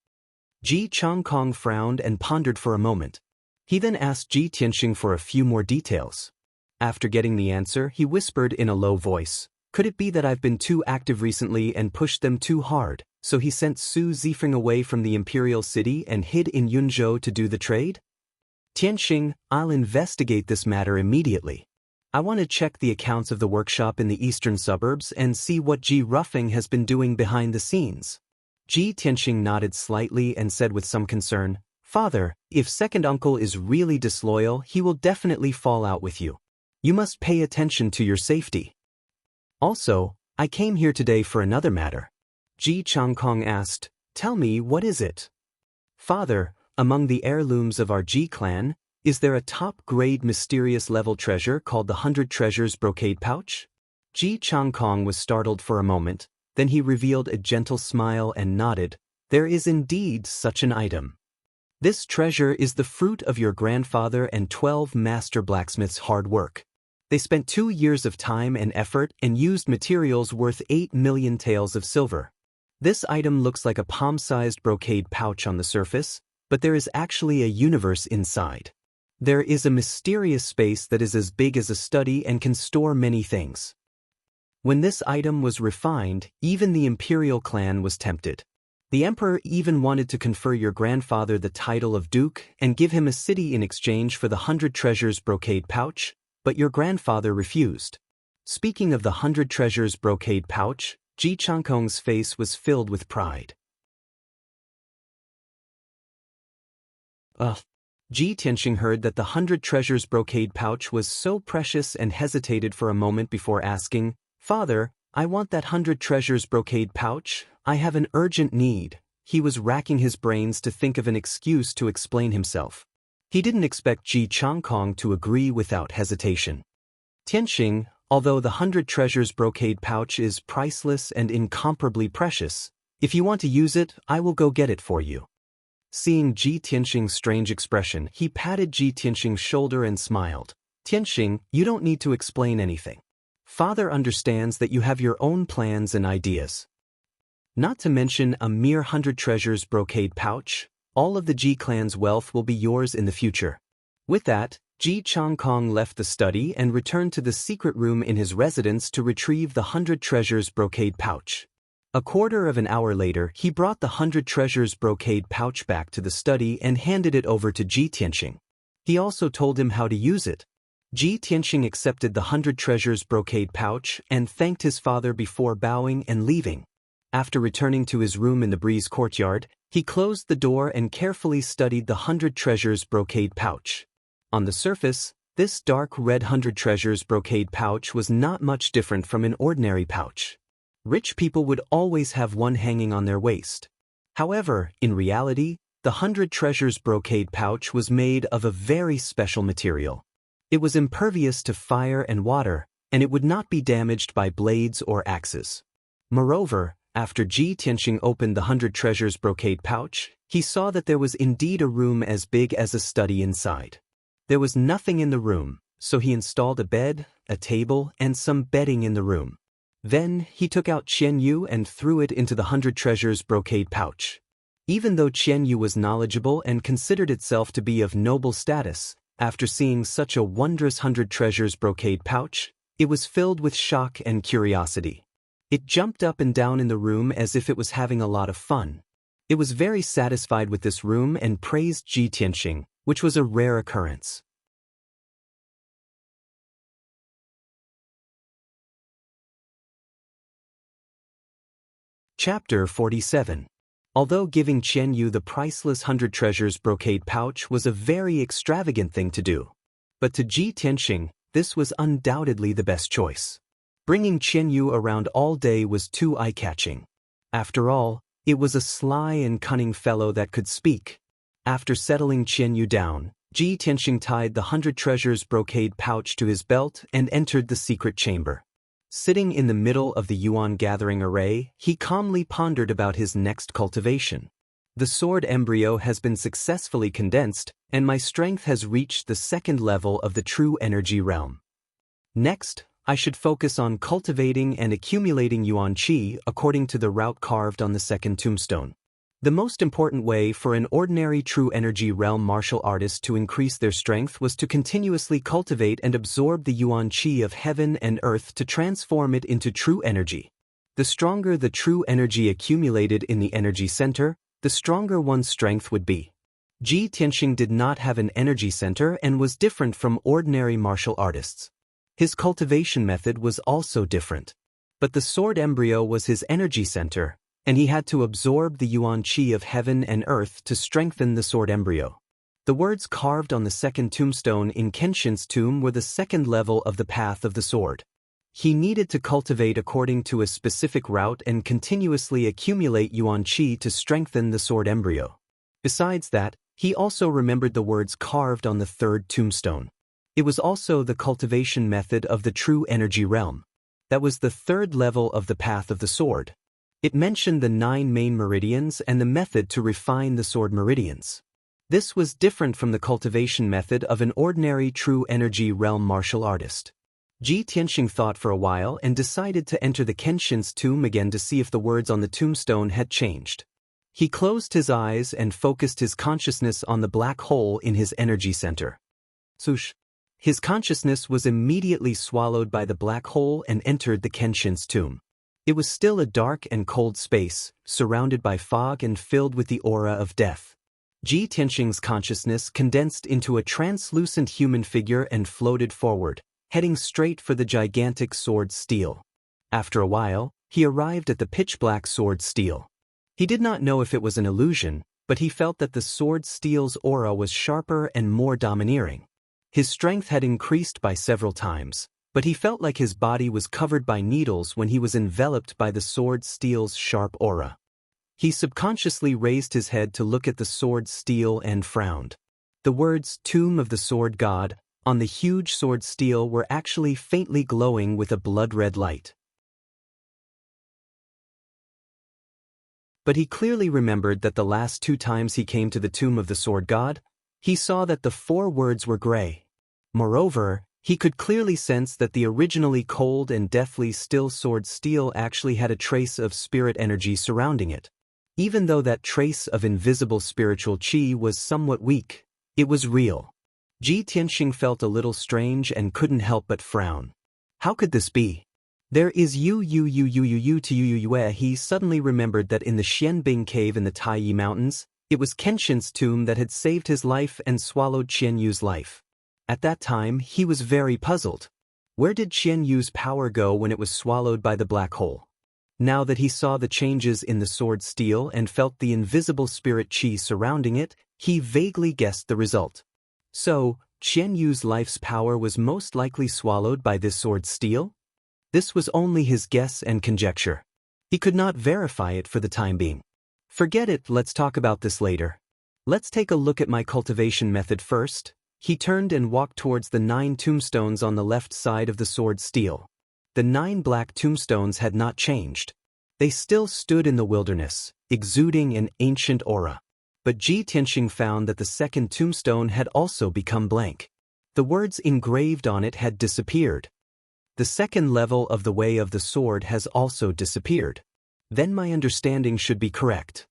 Ji Changkong frowned and pondered for a moment. He then asked Ji Tianxing for a few more details. After getting the answer, he whispered in a low voice, "Could it be that I've been too active recently and pushed them too hard, so he sent Su Zifeng away from the imperial city and hid in Yunzhou to do the trade?" "Tianxing, I'll investigate this matter immediately. I want to check the accounts of the workshop in the eastern suburbs and see what Ji Rufeng has been doing behind the scenes." Ji Tianxing nodded slightly and said with some concern, "Father, if second uncle is really disloyal, he will definitely fall out with you. You must pay attention to your safety." "Also, I came here today for another matter." Ji Changkong asked, "Tell me, what is it?" "Father, among the heirlooms of our Ji clan, is there a top-grade mysterious level treasure called the 100 Treasures Brocade Pouch?" Ji Changkong was startled for a moment, then he revealed a gentle smile and nodded, "There is indeed such an item. This treasure is the fruit of your grandfather and 12 master blacksmiths' hard work. They spent 2 years of time and effort and used materials worth 8 million taels of silver. This item looks like a palm-sized brocade pouch on the surface, but there is actually a universe inside. There is a mysterious space that is as big as a study and can store many things. When this item was refined, even the imperial clan was tempted. The emperor even wanted to confer your grandfather the title of duke and give him a city in exchange for the 100 Treasures Brocade Pouch, but your grandfather refused." Speaking of the 100 Treasures Brocade Pouch, Ji Changkong's face was filled with pride. Ji Tianxing heard that the 100 Treasures Brocade Pouch was so precious and hesitated for a moment before asking, "Father, I want that 100 Treasures Brocade Pouch. I have an urgent need." He was racking his brains to think of an excuse to explain himself. He didn't expect Ji Changkong to agree without hesitation. "Tianxing, although the 100 Treasures Brocade Pouch is priceless and incomparably precious, if you want to use it, I will go get it for you." Seeing Ji Tianxing's strange expression, he patted Ji Tianxing's shoulder and smiled. Tianxing, you don't need to explain anything. Father understands that you have your own plans and ideas. Not to mention a mere 100 treasures brocade pouch, all of the Ji clan's wealth will be yours in the future. With that, Ji Changkong left the study and returned to the secret room in his residence to retrieve the 100 treasures brocade pouch. A quarter of an hour later, he brought the 100 treasures brocade pouch back to the study and handed it over to Ji Tianxing. He also told him how to use it. Ji Tianxing accepted the 100 treasures brocade pouch and thanked his father before bowing and leaving. After returning to his room in the breeze courtyard, he closed the door and carefully studied the 100 treasures brocade pouch. On the surface, this dark red 100 treasures brocade pouch was not much different from an ordinary pouch. Rich people would always have one hanging on their waist. However, in reality, the 100 treasures brocade pouch was made of a very special material. It was impervious to fire and water, and it would not be damaged by blades or axes. Moreover, after Ji Tianxing opened the 100 treasures brocade pouch, he saw that there was indeed a room as big as a study inside. There was nothing in the room, so he installed a bed, a table, and some bedding in the room. Then, he took out Qianyu and threw it into the 100 treasures brocade pouch. Even though Qianyu was knowledgeable and considered itself to be of noble status, after seeing such a wondrous 100 treasures brocade pouch, it was filled with shock and curiosity. It jumped up and down in the room as if it was having a lot of fun. It was very satisfied with this room and praised Ji Tianxing, which was a rare occurrence. Chapter 47. Although giving Qianyu the priceless 100 treasures brocade pouch was a very extravagant thing to do, but to Ji Tianxing, this was undoubtedly the best choice. Bringing Qianyu around all day was too eye-catching. After all, it was a sly and cunning fellow that could speak. After settling Qianyu down, Ji Tianxing tied the 100 treasures brocade pouch to his belt and entered the secret chamber. Sitting in the middle of the yuan gathering array, he calmly pondered about his next cultivation. The sword embryo has been successfully condensed, and my strength has reached the second level of the true energy realm. Next, I should focus on cultivating and accumulating yuan qi according to the route carved on the second tombstone. The most important way for an ordinary true energy realm martial artist to increase their strength was to continuously cultivate and absorb the yuan qi of heaven and earth to transform it into true energy. The stronger the true energy accumulated in the energy center, the stronger one's strength would be. Ji Tianxing did not have an energy center and was different from ordinary martial artists. His cultivation method was also different. But the sword embryo was his energy center, and he had to absorb the yuan qi of heaven and earth to strengthen the sword embryo. The words carved on the second tombstone in Kenshin's tomb were the second level of the path of the sword. He needed to cultivate according to a specific route and continuously accumulate yuan qi to strengthen the sword embryo. Besides that, he also remembered the words carved on the third tombstone. It was also the cultivation method of the true energy realm. That was the third level of the path of the sword. It mentioned the 9 main meridians and the method to refine the sword meridians. This was different from the cultivation method of an ordinary true energy realm martial artist. Ji Tianxing thought for a while and decided to enter the Kenshin's tomb again to see if the words on the tombstone had changed. He closed his eyes and focused his consciousness on the black hole in his energy center. Swoosh! His consciousness was immediately swallowed by the black hole and entered the Kenshin's tomb. It was still a dark and cold space, surrounded by fog and filled with the aura of death. Ji Tianxing's consciousness condensed into a translucent human figure and floated forward, heading straight for the gigantic sword steel. After a while, he arrived at the pitch-black sword steel. He did not know if it was an illusion, but he felt that the sword steel's aura was sharper and more domineering. His strength had increased by several times, but he felt like his body was covered by needles when he was enveloped by the sword steel's sharp aura. He subconsciously raised his head to look at the sword steel and frowned. The words "Tomb of the Sword God" on the huge sword steel were actually faintly glowing with a blood-red light. But he clearly remembered that the last 2 times he came to the Tomb of the Sword God, he saw that the 4 words were gray. Moreover, He could clearly sense that the originally cold and deathly still sword steel actually had a trace of spirit energy surrounding it. Even though that trace of invisible spiritual qi was somewhat weak, it was real. Ji Tianxing felt a little strange and couldn't help but frown. How could this be? There is he suddenly remembered that in the Xianbing cave in the Taiyi Mountains, it was Kenshin's tomb that had saved his life and swallowed Qian Yu's life. At that time, he was very puzzled. Where did Qian Yu's power go when it was swallowed by the black hole? Now that he saw the changes in the sword steel and felt the invisible spirit qi surrounding it, he vaguely guessed the result. So, Qian Yu's life's power was most likely swallowed by this sword steel? This was only his guess and conjecture. He could not verify it for the time being. Forget it, let's talk about this later. Let's take a look at my cultivation method first. He turned and walked towards the 9 tombstones on the left side of the sword steel. The 9 black tombstones had not changed. They still stood in the wilderness, exuding an ancient aura. But Ji Tianxing found that the second tombstone had also become blank. The words engraved on it had disappeared. The second level of the way of the sword has also disappeared. Then my understanding should be correct.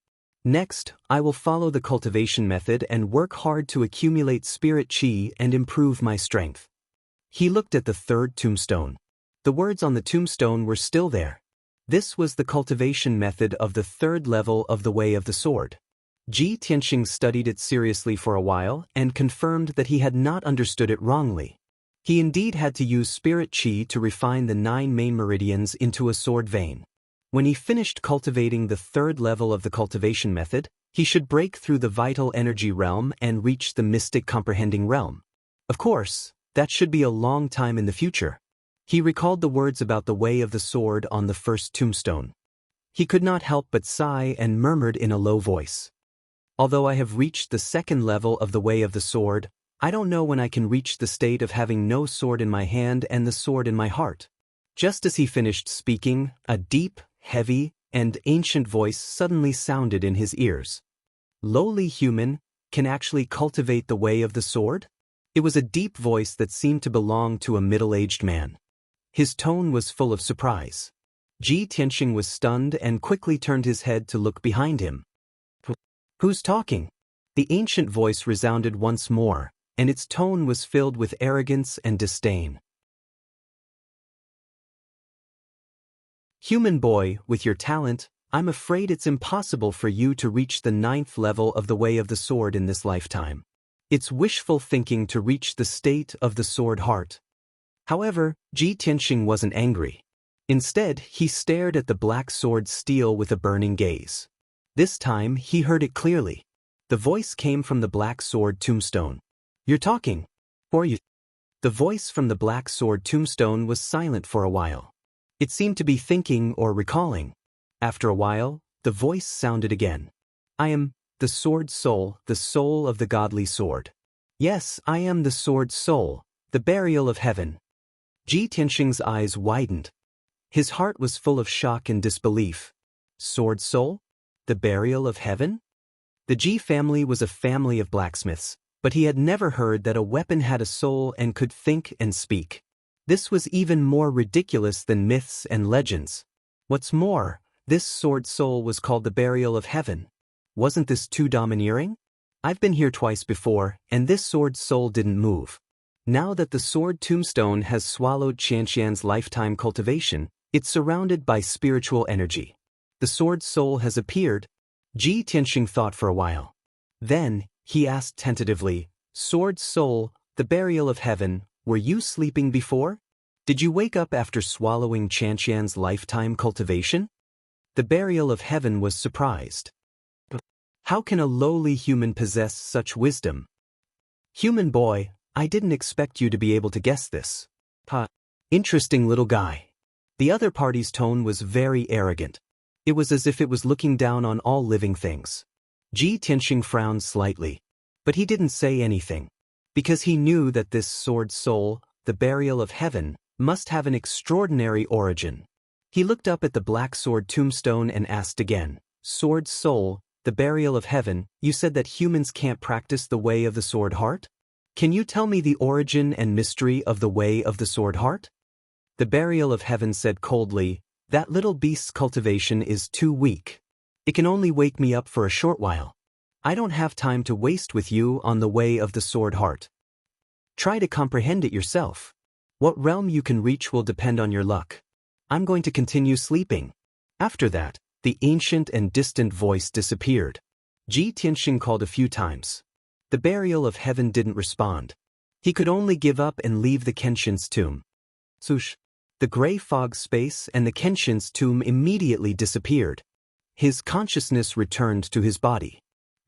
Next, I will follow the cultivation method and work hard to accumulate spirit qi and improve my strength. He looked at the third tombstone. The words on the tombstone were still there. This was the cultivation method of the third level of the way of the sword. Ji Tianxing studied it seriously for a while and confirmed that he had not understood it wrongly. He indeed had to use spirit qi to refine the 9 main meridians into a sword vein. When he finished cultivating the third level of the cultivation method, he should break through the vital energy realm and reach the mystic comprehending realm. Of course, that should be a long time in the future. He recalled the words about the way of the sword on the first tombstone. He could not help but sigh and murmured in a low voice. Although I have reached the second level of the way of the sword, I don't know when I can reach the state of having no sword in my hand and the sword in my heart. Just as he finished speaking, a deep, heavy, and ancient voice suddenly sounded in his ears. Lowly human can actually cultivate the way of the sword? It was a deep voice that seemed to belong to a middle-aged man. His tone was full of surprise. Ji Tianxing was stunned and quickly turned his head to look behind him. Who's talking? The ancient voice resounded once more, and its tone was filled with arrogance and disdain. Human boy, with your talent, I'm afraid it's impossible for you to reach the 9th level of the way of the sword in this lifetime. It's wishful thinking to reach the state of the sword heart. However, Ji Tianxing wasn't angry. Instead, he stared at the black sword steel with a burning gaze. This time, he heard it clearly. The voice came from the black sword tombstone. You're talking. Or you. The voice from the black sword tombstone was silent for a while. It seemed to be thinking or recalling. After a while, the voice sounded again. I am the sword soul, the soul of the godly sword. Yes, I am the sword soul, the burial of heaven. Ji Tianxing's eyes widened. His heart was full of shock and disbelief. Sword soul? The burial of heaven? The Ji family was a family of blacksmiths, but he had never heard that a weapon had a soul and could think and speak. This was even more ridiculous than myths and legends. What's more, this sword soul was called the burial of heaven. Wasn't this too domineering? I've been here twice before, and this sword soul didn't move. Now that the sword tombstone has swallowed Xianxian's lifetime cultivation, it's surrounded by spiritual energy. The sword soul has appeared. Ji Tianxing thought for a while. Then, he asked tentatively, Sword soul, the burial of heaven, were you sleeping before? Did you wake up after swallowing Xianxian's lifetime cultivation? The burial of heaven was surprised. How can a lowly human possess such wisdom? Human boy, I didn't expect you to be able to guess this. Interesting little guy. The other party's tone was very arrogant. It was as if it was looking down on all living things. Ji Tianxing frowned slightly, but he didn't say anything, because he knew that this sword soul, the burial of heaven, must have an extraordinary origin. He looked up at the black sword tombstone and asked again, Sword soul, the burial of heaven, you said that humans can't practice the way of the sword heart? Can you tell me the origin and mystery of the way of the sword heart? The burial of heaven said coldly, that little beast's cultivation is too weak. It can only wake me up for a short while. I don't have time to waste with you on the way of the sword heart. Try to comprehend it yourself. What realm you can reach will depend on your luck. I'm going to continue sleeping. After that, the ancient and distant voice disappeared. Ji Tianxing called a few times. The burial of heaven didn't respond. He could only give up and leave the Kenshin's tomb. Swoosh! The gray fog space and the Kenshin's tomb immediately disappeared. His consciousness returned to his body.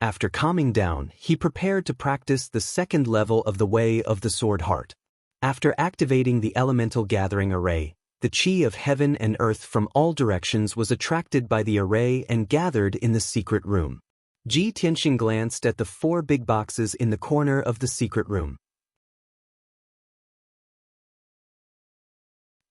After calming down, he prepared to practice the second level of the way of the sword heart. After activating the elemental gathering array, the chi of heaven and earth from all directions was attracted by the array and gathered in the secret room. Ji Tianxing glanced at the 4 big boxes in the corner of the secret room.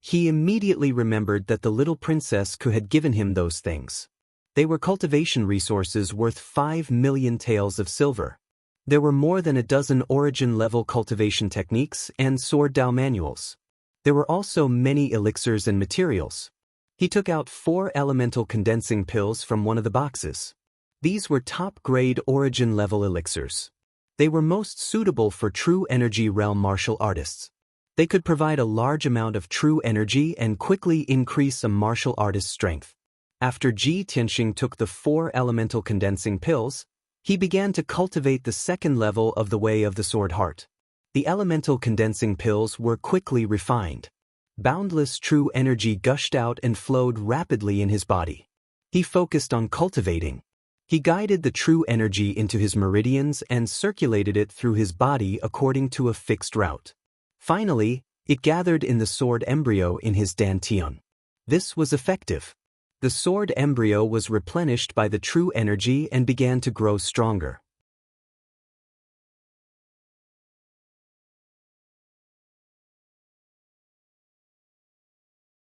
He immediately remembered that the little princess had given him those things. They were cultivation resources worth 5 million taels of silver. There were more than a dozen origin-level cultivation techniques and sword Dao manuals. There were also many elixirs and materials. He took out 4 elemental condensing pills from one of the boxes. These were top-grade origin-level elixirs. They were most suitable for true energy realm martial artists. They could provide a large amount of true energy and quickly increase a martial artist's strength. After Ji Tianxing took the 4 elemental condensing pills, he began to cultivate the second level of the way of the sword heart. The elemental condensing pills were quickly refined. Boundless true energy gushed out and flowed rapidly in his body. He focused on cultivating. He guided the true energy into his meridians and circulated it through his body according to a fixed route. Finally, it gathered in the sword embryo in his dantian. This was effective. The sword embryo was replenished by the true energy and began to grow stronger.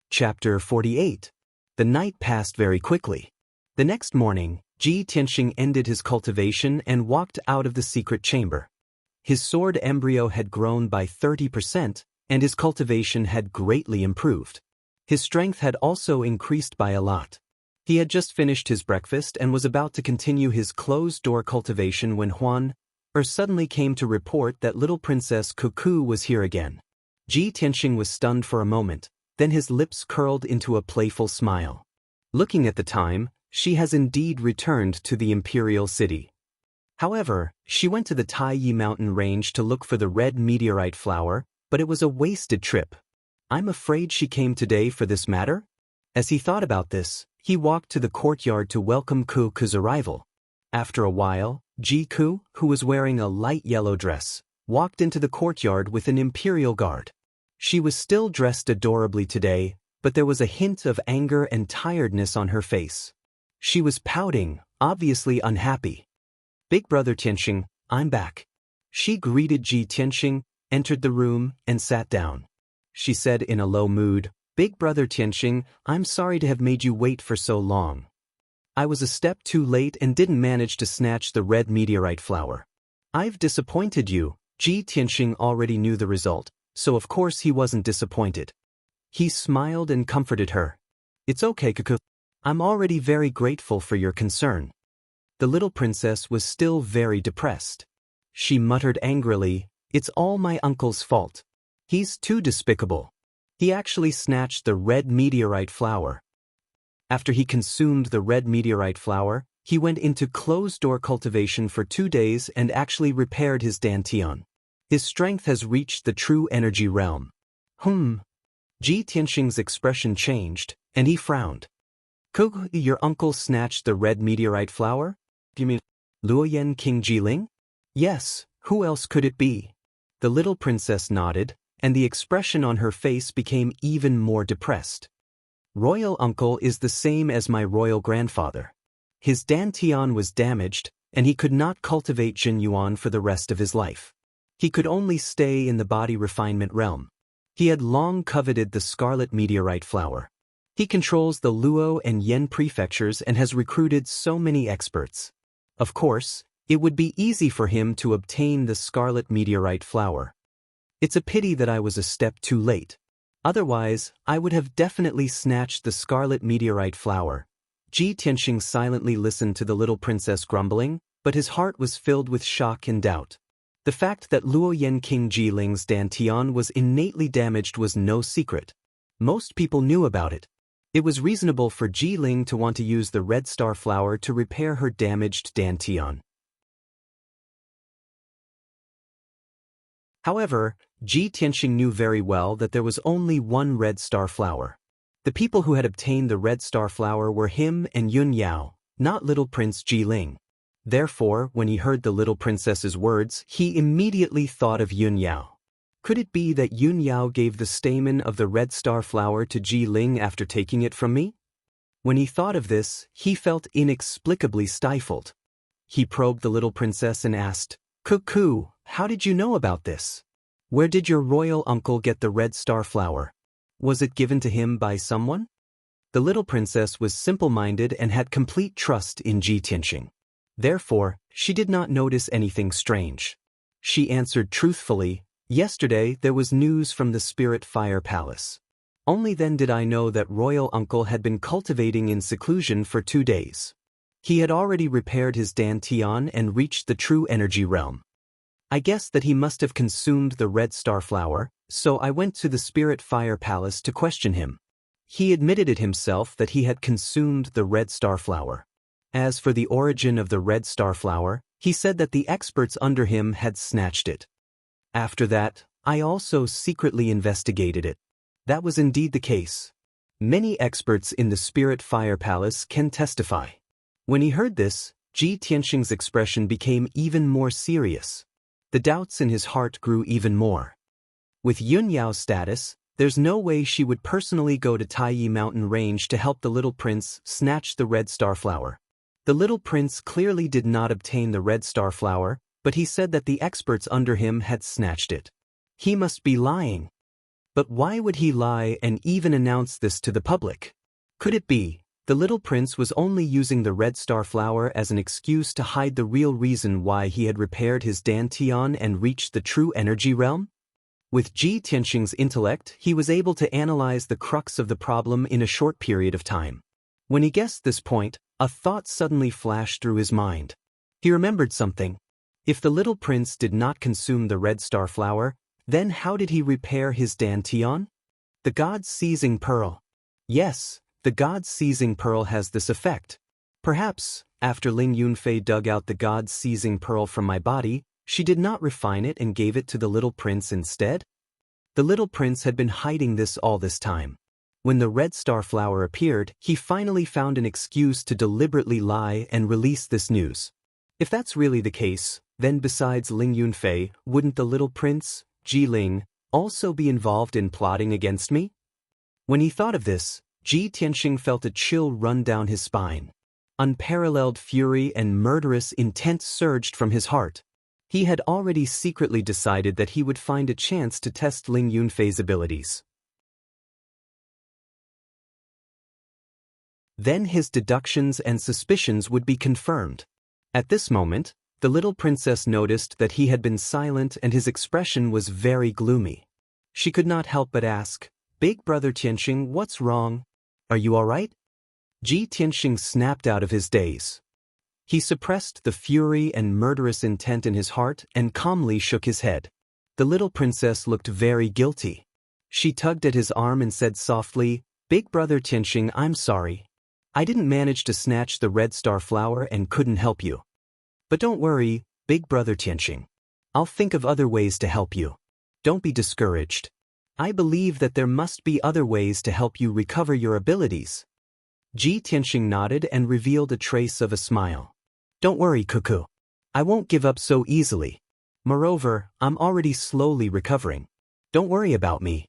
Chapter 48. The night passed very quickly. The next morning, Ji Tianxing ended his cultivation and walked out of the secret chamber. His sword embryo had grown by 30%, and his cultivation had greatly improved. His strength had also increased by a lot. He had just finished his breakfast and was about to continue his closed-door cultivation when Huan suddenly came to report that little Princess Cuckoo was here again. Ji Tianxing was stunned for a moment, then his lips curled into a playful smile. Looking at the time, she has indeed returned to the imperial city. However, she went to the Taiyi mountain range to look for the red meteorite flower, but it was a wasted trip. I'm afraid she came today for this matter? As he thought about this, he walked to the courtyard to welcome Ku's arrival. After a while, Ji Ku, who was wearing a light yellow dress, walked into the courtyard with an imperial guard. She was still dressed adorably today, but there was a hint of anger and tiredness on her face. She was pouting, obviously unhappy. Big brother Tianxing, I'm back. She greeted Ji Tianxing, entered the room, and sat down. She said in a low mood, Big brother Tianxing, I'm sorry to have made you wait for so long. I was a step too late and didn't manage to snatch the red meteorite flower. I've disappointed you. Ji Tianxing already knew the result, so of course he wasn't disappointed. He smiled and comforted her. It's okay, Cuckoo. I'm already very grateful for your concern. The little princess was still very depressed. She muttered angrily, It's all my uncle's fault. He's too despicable. He actually snatched the red meteorite flower. After he consumed the red meteorite flower, he went into closed-door cultivation for 2 days and actually repaired his dantian. His strength has reached the true energy realm. Ji Tianxing's expression changed, and he frowned. Your uncle snatched the red meteorite flower? You mean Luoyan King Jiling? Yes, who else could it be? The little princess nodded, and the expression on her face became even more depressed. Royal uncle is the same as my royal grandfather. His dantian was damaged, and he could not cultivate Jinyuan for the rest of his life. He could only stay in the body refinement realm. He had long coveted the scarlet meteorite flower. He controls the Luo and Yen prefectures and has recruited so many experts. Of course, It would be easy for him to obtain the scarlet meteorite flower. It's a pity that I was a step too late. Otherwise, I would have definitely snatched the scarlet meteorite flower. Ji Tianxing silently listened to the little princess grumbling, but his heart was filled with shock and doubt. The fact that Luoyan King Jiling's dantian was innately damaged was no secret. Most people knew about it. It was reasonable for Jiling to want to use the red star flower to repair her damaged dantian. However, Ji Tianxing knew very well that there was only one red star flower. The people who had obtained the red star flower were him and Yun Yao, not little Prince Jiling. Therefore, when he heard the little princess's words, he immediately thought of Yun Yao. Could it be that Yun Yao gave the stamen of the red star flower to Jiling after taking it from me? When he thought of this, he felt inexplicably stifled. He probed the little princess and asked, "Cuckoo, how did you know about this? Where did your royal uncle get the red star flower? Was it given to him by someone?" The little princess was simple-minded and had complete trust in Ji Tianxing. Therefore, she did not notice anything strange. She answered truthfully, "Yesterday there was news from the Spirit Fire Palace. Only then did I know that royal uncle had been cultivating in seclusion for 2 days. He had already repaired his dantian and reached the true energy realm. I guessed that he must have consumed the red star flower, so I went to the Spirit Fire Palace to question him. He admitted it himself that he had consumed the red star flower. As for the origin of the red star flower, he said that the experts under him had snatched it. After that, I also secretly investigated it. That was indeed the case. Many experts in the Spirit Fire Palace can testify." When he heard this, Ji Tianxing's expression became even more serious. The doubts in his heart grew even more. With Yun Yao's status, there's no way she would personally go to Taiyi Mountain Range to help the little prince snatch the red star flower. The little prince clearly did not obtain the red star flower, but he said that the experts under him had snatched it. He must be lying. But why would he lie and even announce this to the public? Could it be the little prince was only using the red star flower as an excuse to hide the real reason why he had repaired his dantian and reached the true energy realm? With Ji Tianxing's intellect, he was able to analyze the crux of the problem in a short period of time. When he guessed this point, a thought suddenly flashed through his mind. He remembered something. If the little prince did not consume the red star flower, then how did he repair his dantian? The god's seizing pearl. Yes, the god's seizing pearl has this effect. Perhaps, after Ling Yunfei dug out the god's seizing pearl from my body, she did not refine it and gave it to the little prince instead? The little prince had been hiding this all this time. When the red star flower appeared, he finally found an excuse to deliberately lie and release this news. If that's really the case, then besides Ling Yunfei, wouldn't the little prince, Jiling, also be involved in plotting against me? When he thought of this, Ji Tianxing felt a chill run down his spine. Unparalleled fury and murderous intent surged from his heart. He had already secretly decided that he would find a chance to test Ling Yunfei's abilities. Then his deductions and suspicions would be confirmed. At this moment, the little princess noticed that he had been silent and his expression was very gloomy. She could not help but ask, "Big brother Tianxing, what's wrong? Are you all right?" Ji Tianxing snapped out of his daze. He suppressed the fury and murderous intent in his heart and calmly shook his head. The little princess looked very guilty. She tugged at his arm and said softly, "Big brother Tianxing, I'm sorry. I didn't manage to snatch the red star flower and couldn't help you. But don't worry, big brother Tianxing. I'll think of other ways to help you. Don't be discouraged. I believe that there must be other ways to help you recover your abilities." Ji Tianxing nodded and revealed a trace of a smile. "Don't worry, Cuckoo. I won't give up so easily. Moreover, I'm already slowly recovering. Don't worry about me."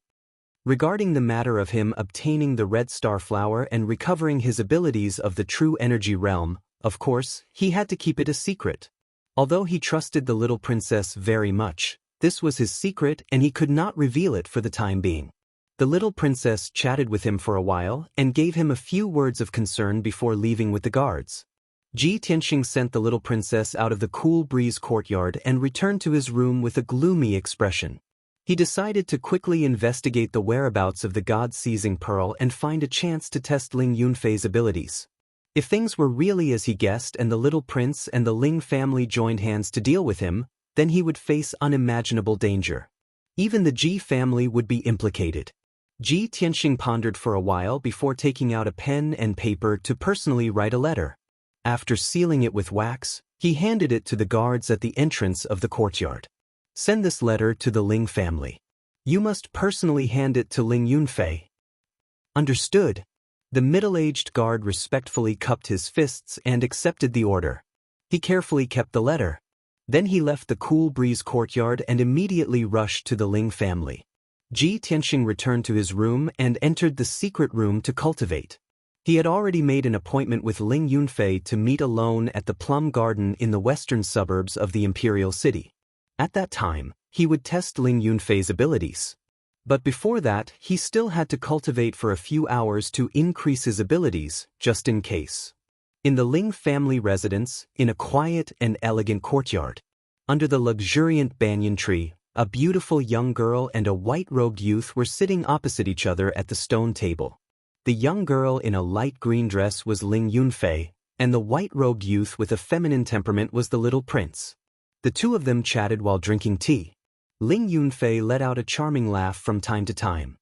Regarding the matter of him obtaining the red star flower and recovering his abilities of the true energy realm, of course, he had to keep it a secret. Although he trusted the little princess very much, this was his secret and he could not reveal it for the time being. The little princess chatted with him for a while and gave him a few words of concern before leaving with the guards. Ji Tianxing sent the little princess out of the cool breeze courtyard and returned to his room with a gloomy expression. He decided to quickly investigate the whereabouts of the God-seizing pearl and find a chance to test Ling Yunfei's abilities. If things were really as he guessed and the little prince and the Ling family joined hands to deal with him, then he would face unimaginable danger. Even the Ji family would be implicated. Ji Tianxing pondered for a while before taking out a pen and paper to personally write a letter. After sealing it with wax, he handed it to the guards at the entrance of the courtyard. Send this letter to the Ling family. You must personally hand it to Ling Yunfei. Understood. The middle-aged guard respectfully cupped his fists and accepted the order. He carefully kept the letter. Then he left the cool breeze courtyard and immediately rushed to the Ling family. Ji Tianxing returned to his room and entered the secret room to cultivate. He had already made an appointment with Ling Yunfei to meet alone at the plum garden in the western suburbs of the imperial city. At that time, he would test Ling Yunfei's abilities. But before that, he still had to cultivate for a few hours to increase his abilities, just in case. In the Ling family residence, in a quiet and elegant courtyard, under the luxuriant banyan tree, a beautiful young girl and a white-robed youth were sitting opposite each other at the stone table. The young girl in a light green dress was Ling Yunfei, and the white-robed youth with a feminine temperament was the little prince. The two of them chatted while drinking tea. Ling Yunfei let out a charming laugh from time to time.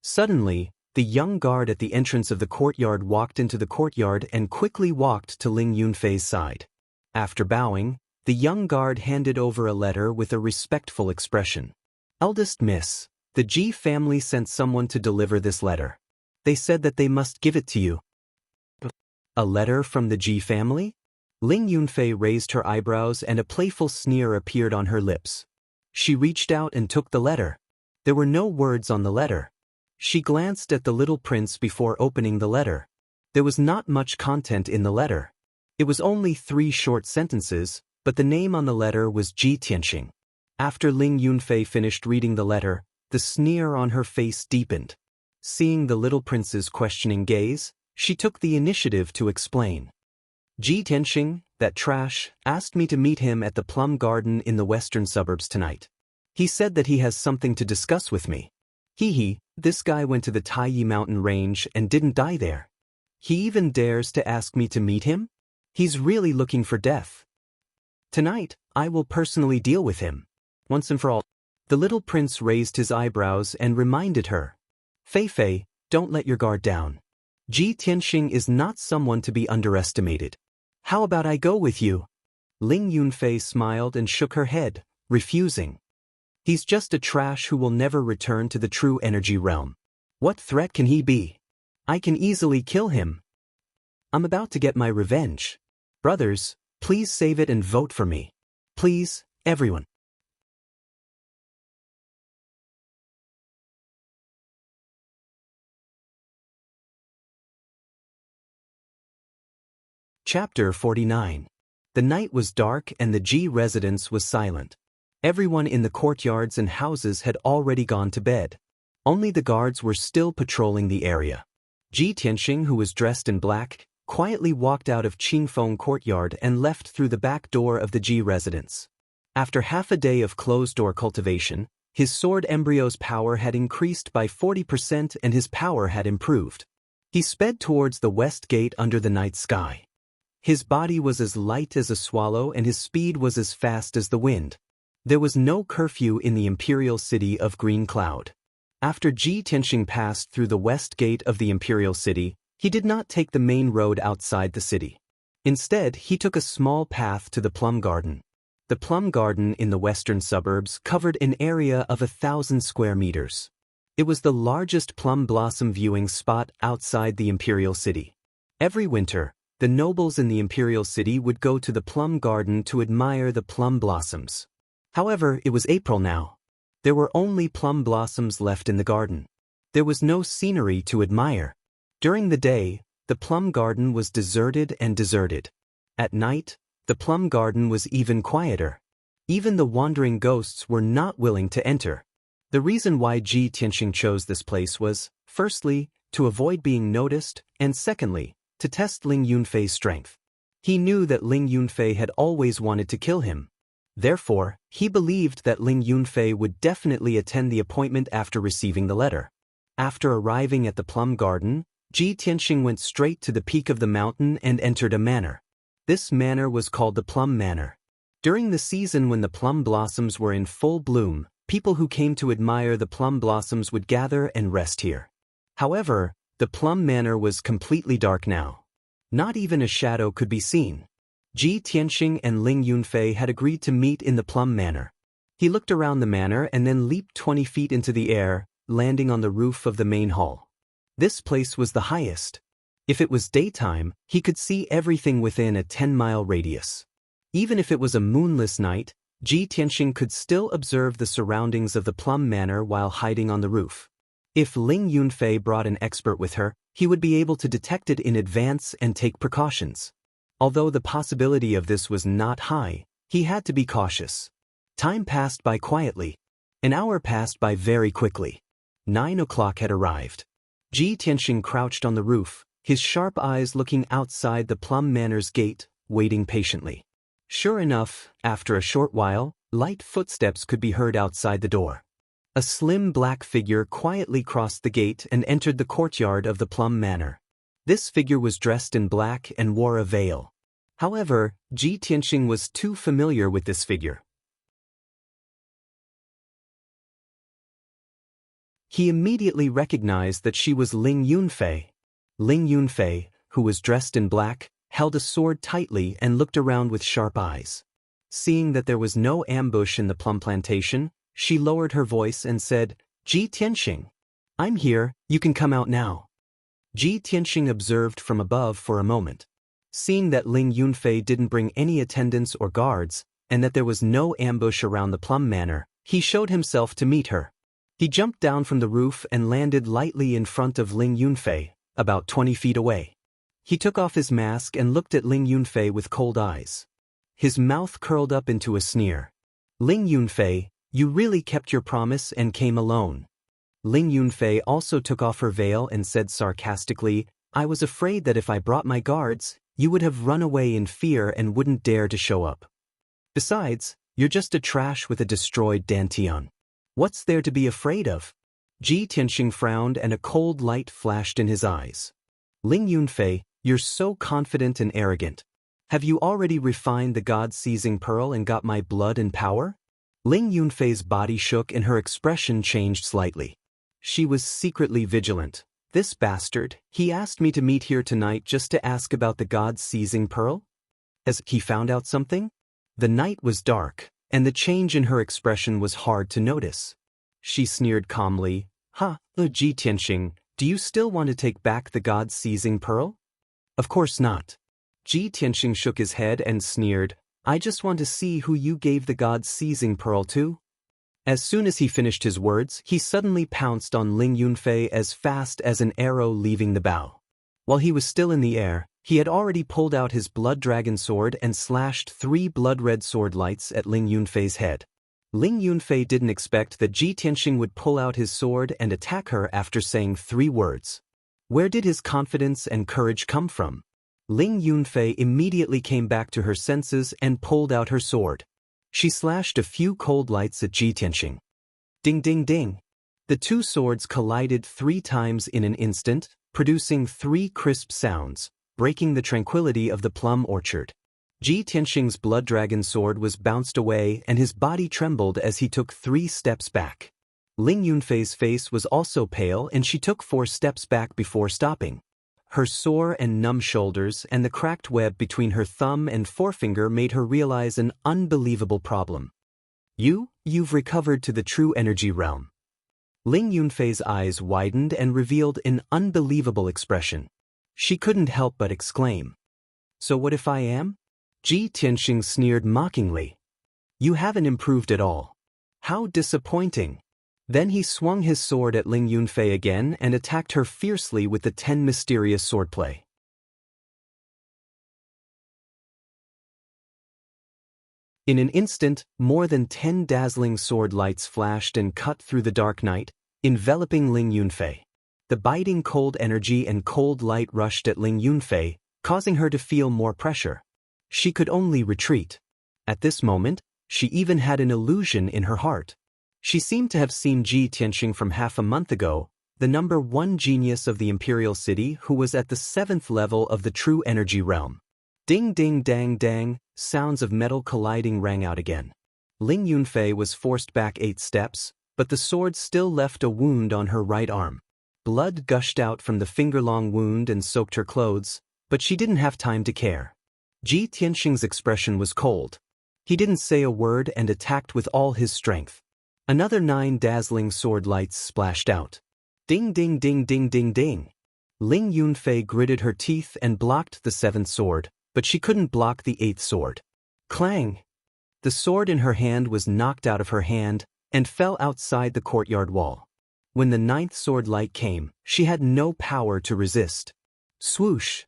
Suddenly, the young guard at the entrance of the courtyard walked into the courtyard and quickly walked to Ling Yunfei's side. After bowing, the young guard handed over a letter with a respectful expression. Eldest Miss, the Ji family sent someone to deliver this letter. They said that they must give it to you. A letter from the Ji family? Ling Yunfei raised her eyebrows and a playful sneer appeared on her lips. She reached out and took the letter. There were no words on the letter. She glanced at the little prince before opening the letter. There was not much content in the letter. It was only 3 short sentences, but the name on the letter was Ji Tianxing. After Ling Yunfei finished reading the letter, the sneer on her face deepened. Seeing the little prince's questioning gaze, she took the initiative to explain. Ji Tianxing, that trash, asked me to meet him at the plum garden in the western suburbs tonight. He said that he has something to discuss with me. This guy went to the Taiyi mountain range and didn't die there. He even dares to ask me to meet him? He's really looking for death. Tonight, I will personally deal with him. Once and for all. The little prince raised his eyebrows and reminded her. Fei, don't let your guard down. Ji Tianxing is not someone to be underestimated. How about I go with you? Ling Yunfei smiled and shook her head, refusing. He's just a trash who will never return to the true energy realm. What threat can he be? I can easily kill him. I'm about to get my revenge. Brothers, please save it and vote for me. Please, everyone. Chapter 49. The night was dark and the Ji residence was silent. Everyone in the courtyards and houses had already gone to bed. Only the guards were still patrolling the area. Ji Tianxing, who was dressed in black, quietly walked out of Qingfeng courtyard and left through the back door of the Ji residence. After half a day of closed-door cultivation, his sword embryo's power had increased by 40% and his power had improved. He sped towards the west gate under the night sky. His body was as light as a swallow and his speed was as fast as the wind. There was no curfew in the imperial city of Green Cloud. After Ji Tianxing passed through the west gate of the imperial city, he did not take the main road outside the city. Instead, he took a small path to the plum garden. The plum garden in the western suburbs covered an area of 1,000 square meters. It was the largest plum blossom viewing spot outside the imperial city. Every winter, the nobles in the imperial city would go to the plum garden to admire the plum blossoms. However, it was April now. There were only plum blossoms left in the garden. There was no scenery to admire. During the day, the plum garden was deserted and deserted. At night, the plum garden was even quieter. Even the wandering ghosts were not willing to enter. The reason why Ji Tianxing chose this place was, firstly, to avoid being noticed, and secondly, to test Ling Yunfei's strength. He knew that Ling Yunfei had always wanted to kill him. Therefore, he believed that Ling Yunfei would definitely attend the appointment after receiving the letter. After arriving at the plum garden, Ji Tianxing went straight to the peak of the mountain and entered a manor. This manor was called the Plum Manor. During the season when the plum blossoms were in full bloom, people who came to admire the plum blossoms would gather and rest here. However, the Plum Manor was completely dark now. Not even a shadow could be seen. Ji Tianxing and Ling Yunfei had agreed to meet in the Plum Manor. He looked around the manor and then leaped 20 feet into the air, landing on the roof of the main hall. This place was the highest. If it was daytime, he could see everything within a 10-mile radius. Even if it was a moonless night, Ji Tianxing could still observe the surroundings of the Plum Manor while hiding on the roof. If Ling Yunfei brought an expert with her, he would be able to detect it in advance and take precautions. Although the possibility of this was not high, he had to be cautious. Time passed by quietly. An hour passed by very quickly. 9 o'clock had arrived. Ji Tianxing crouched on the roof, his sharp eyes looking outside the Plum Manor's gate, waiting patiently. Sure enough, after a short while, light footsteps could be heard outside the door. A slim black figure quietly crossed the gate and entered the courtyard of the Plum Manor. This figure was dressed in black and wore a veil. However, Ji Tianxing was too familiar with this figure. He immediately recognized that she was Ling Yunfei. Ling Yunfei, who was dressed in black, held a sword tightly and looked around with sharp eyes. Seeing that there was no ambush in the plum plantation, she lowered her voice and said, "Ji Tianxing, I'm here, you can come out now." Ji Tianxing observed from above for a moment. Seeing that Ling Yunfei didn't bring any attendants or guards, and that there was no ambush around the Plum Manor, he showed himself to meet her. He jumped down from the roof and landed lightly in front of Ling Yunfei, about 20 feet away. He took off his mask and looked at Ling Yunfei with cold eyes. His mouth curled up into a sneer. "Ling Yunfei, you really kept your promise and came alone." Ling Yunfei also took off her veil and said sarcastically, "I was afraid that if I brought my guards, you would have run away in fear and wouldn't dare to show up. Besides, you're just a trash with a destroyed dantian. What's there to be afraid of?" Ji Tianxing frowned and a cold light flashed in his eyes. "Ling Yunfei, you're so confident and arrogant. Have you already refined the God-seizing pearl and got my blood and power?" Ling Yunfei's body shook and her expression changed slightly. She was secretly vigilant. "This bastard, he asked me to meet here tonight just to ask about the God-seizing pearl? Has he found out something?" The night was dark, and the change in her expression was hard to notice. She sneered calmly, Ji Tianxing, do you still want to take back the God-seizing pearl?" "Of course not." Ji Tianxing shook his head and sneered, "I just want to see who you gave the God-seizing pearl to." As soon as he finished his words, he suddenly pounced on Ling Yunfei as fast as an arrow leaving the bow. While he was still in the air, he had already pulled out his blood dragon sword and slashed 3 blood-red sword lights at Ling Yunfei's head. Ling Yunfei didn't expect that Ji Tianxing would pull out his sword and attack her after saying 3 words. Where did his confidence and courage come from? Ling Yunfei immediately came back to her senses and pulled out her sword. She slashed a few cold lights at Ji Tianxing. Ding ding ding. The 2 swords collided 3 times in an instant, producing 3 crisp sounds, breaking the tranquility of the plum orchard. Ji Tianxing's blood dragon sword was bounced away and his body trembled as he took 3 steps back. Ling Yunfei's face was also pale and she took 4 steps back before stopping. Her sore and numb shoulders and the cracked web between her thumb and forefinger made her realize an unbelievable problem. You've recovered to the true energy realm." Ling Yunfei's eyes widened and revealed an unbelievable expression. She couldn't help but exclaim, "So what if I am?" Ji Tianxing sneered mockingly. "You haven't improved at all. How disappointing." Then he swung his sword at Ling Yunfei again and attacked her fiercely with the 10 mysterious swordplay. In an instant, more than 10 dazzling sword lights flashed and cut through the dark night, enveloping Ling Yunfei. The biting cold energy and cold light rushed at Ling Yunfei, causing her to feel more pressure. She could only retreat. At this moment, she even had an illusion in her heart. She seemed to have seen Ji Tianxing from half a month ago, the number 1 genius of the Imperial City who was at the 7th level of the true energy realm. Ding ding dang dang, sounds of metal colliding rang out again. Ling Yunfei was forced back 8 steps, but the sword still left a wound on her right arm. Blood gushed out from the finger-long wound and soaked her clothes, but she didn't have time to care. Ji Tianxing's expression was cold. He didn't say a word and attacked with all his strength. Another 9 dazzling sword lights splashed out. Ding ding ding ding ding ding. Ling Yunfei gritted her teeth and blocked the 7th sword, but she couldn't block the 8th sword. Clang! The sword in her hand was knocked out of her hand and fell outside the courtyard wall. When the 9th sword light came, she had no power to resist. Swoosh!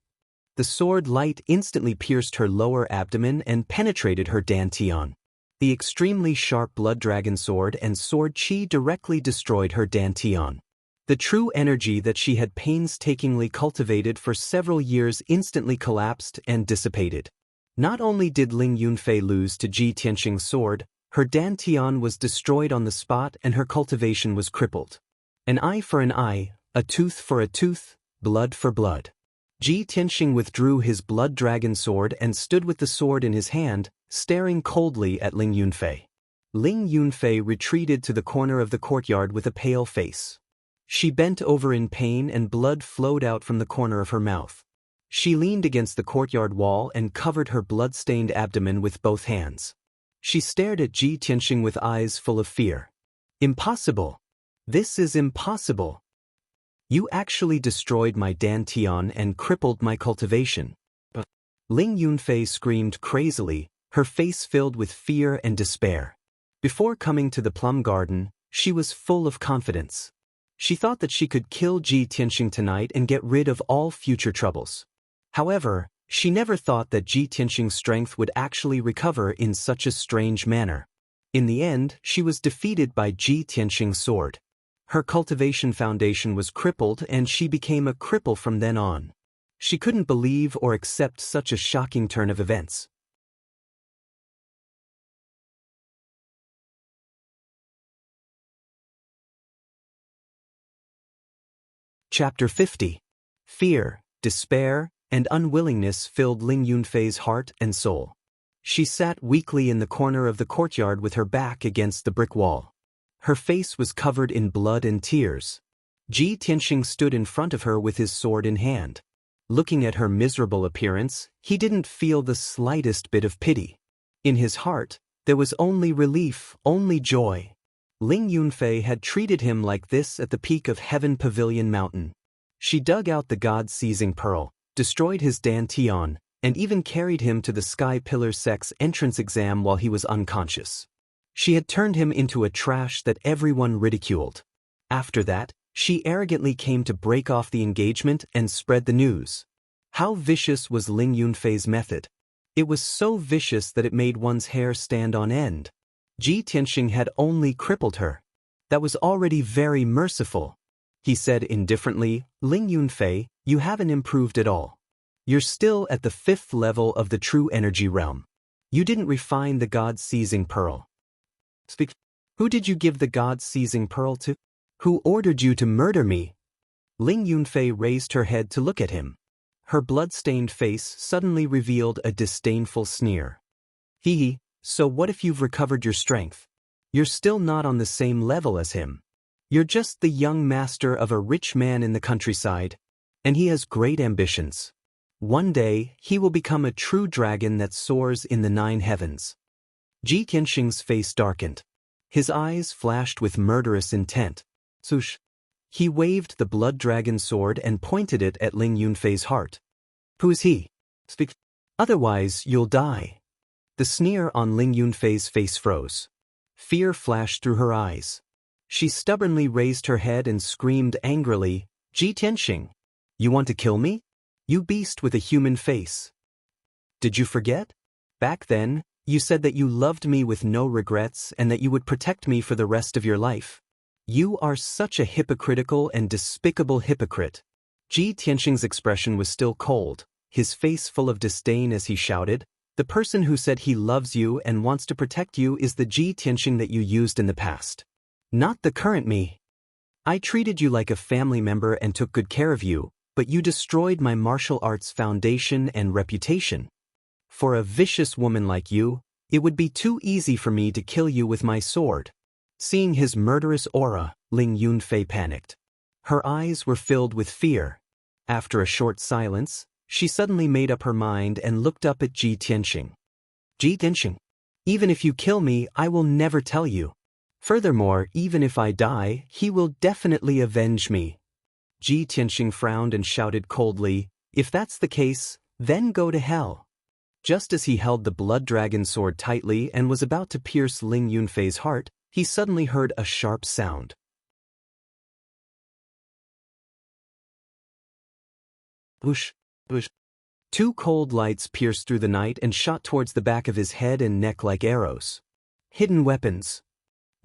The sword light instantly pierced her lower abdomen and penetrated her dantian. The extremely sharp blood dragon sword and sword chi directly destroyed her dantian. The true energy that she had painstakingly cultivated for several years instantly collapsed and dissipated. Not only did Ling Yunfei lose to Ji Tianxing's sword, her dantian was destroyed on the spot and her cultivation was crippled. An eye for an eye, a tooth for a tooth, blood for blood. Ji Tianxing withdrew his blood dragon sword and stood with the sword in his hand, staring coldly at Ling Yunfei. Ling Yunfei retreated to the corner of the courtyard with a pale face. She bent over in pain and blood flowed out from the corner of her mouth. She leaned against the courtyard wall and covered her blood-stained abdomen with both hands. She stared at Ji Tianxing with eyes full of fear. Impossible! This is impossible! You actually destroyed my dantian and crippled my cultivation. Ling Yunfei screamed crazily, her face filled with fear and despair. Before coming to the plum garden, she was full of confidence. She thought that she could kill Ji Tianxing tonight and get rid of all future troubles. However, she never thought that Ji Tianxing's strength would actually recover in such a strange manner. In the end, she was defeated by Ji Tianxing's sword. Her cultivation foundation was crippled and she became a cripple from then on. She couldn't believe or accept such a shocking turn of events. Chapter 50. Fear, despair, and unwillingness filled Ling Yunfei's heart and soul. She sat weakly in the corner of the courtyard with her back against the brick wall. Her face was covered in blood and tears. Ji Tianxing stood in front of her with his sword in hand. Looking at her miserable appearance, he didn't feel the slightest bit of pity. In his heart, there was only relief, only joy. Ling Yunfei had treated him like this at the peak of Heaven Pavilion Mountain. She dug out the God-seizing pearl, destroyed his dantian, and even carried him to the Sky Pillar Sect's entrance exam while he was unconscious. She had turned him into a trash that everyone ridiculed. After that, she arrogantly came to break off the engagement and spread the news. How vicious was Ling Yunfei's method? It was so vicious that it made one's hair stand on end. Ji Tianxing had only crippled her. That was already very merciful. He said indifferently, Ling Yunfei, you haven't improved at all. You're still at the 5th level of the true energy realm. You didn't refine the God-seizing pearl. Speak. Who did you give the God-seizing pearl to? Who ordered you to murder me? Ling Yunfei raised her head to look at him. Her blood-stained face suddenly revealed a disdainful sneer. Hee, so what if you've recovered your strength? You're still not on the same level as him. You're just the young master of a rich man in the countryside, and he has great ambitions. One day, he will become a true dragon that soars in the 9 heavens. Ji Tianxing's face darkened. His eyes flashed with murderous intent. Swoosh. He waved the blood dragon sword and pointed it at Ling Yunfei's heart. Who is he? Speak. Otherwise, you'll die. The sneer on Ling Yunfei's face froze. Fear flashed through her eyes. She stubbornly raised her head and screamed angrily, Ji Tianxing, you want to kill me? You beast with a human face. Did you forget? Back then, you said that you loved me with no regrets and that you would protect me for the rest of your life. You are such a hypocritical and despicable hypocrite. Ji Tianxing's expression was still cold, his face full of disdain as he shouted, "The person who said he loves you and wants to protect you is the Ji Tianxing that you used in the past. Not the current me. I treated you like a family member and took good care of you, but you destroyed my martial arts foundation and reputation. For a vicious woman like you, it would be too easy for me to kill you with my sword." Seeing his murderous aura, Ling Yunfei panicked. Her eyes were filled with fear. After a short silence, she suddenly made up her mind and looked up at Ji Tianxing. "Ji Tianxing, even if you kill me, I will never tell you. Furthermore, even if I die, he will definitely avenge me." Ji Tianxing frowned and shouted coldly, "If that's the case, then go to hell." Just as he held the blood dragon sword tightly and was about to pierce Ling Yunfei's heart, he suddenly heard a sharp sound. Whoosh, whoosh. Two cold lights pierced through the night and shot towards the back of his head and neck like arrows. Hidden weapons.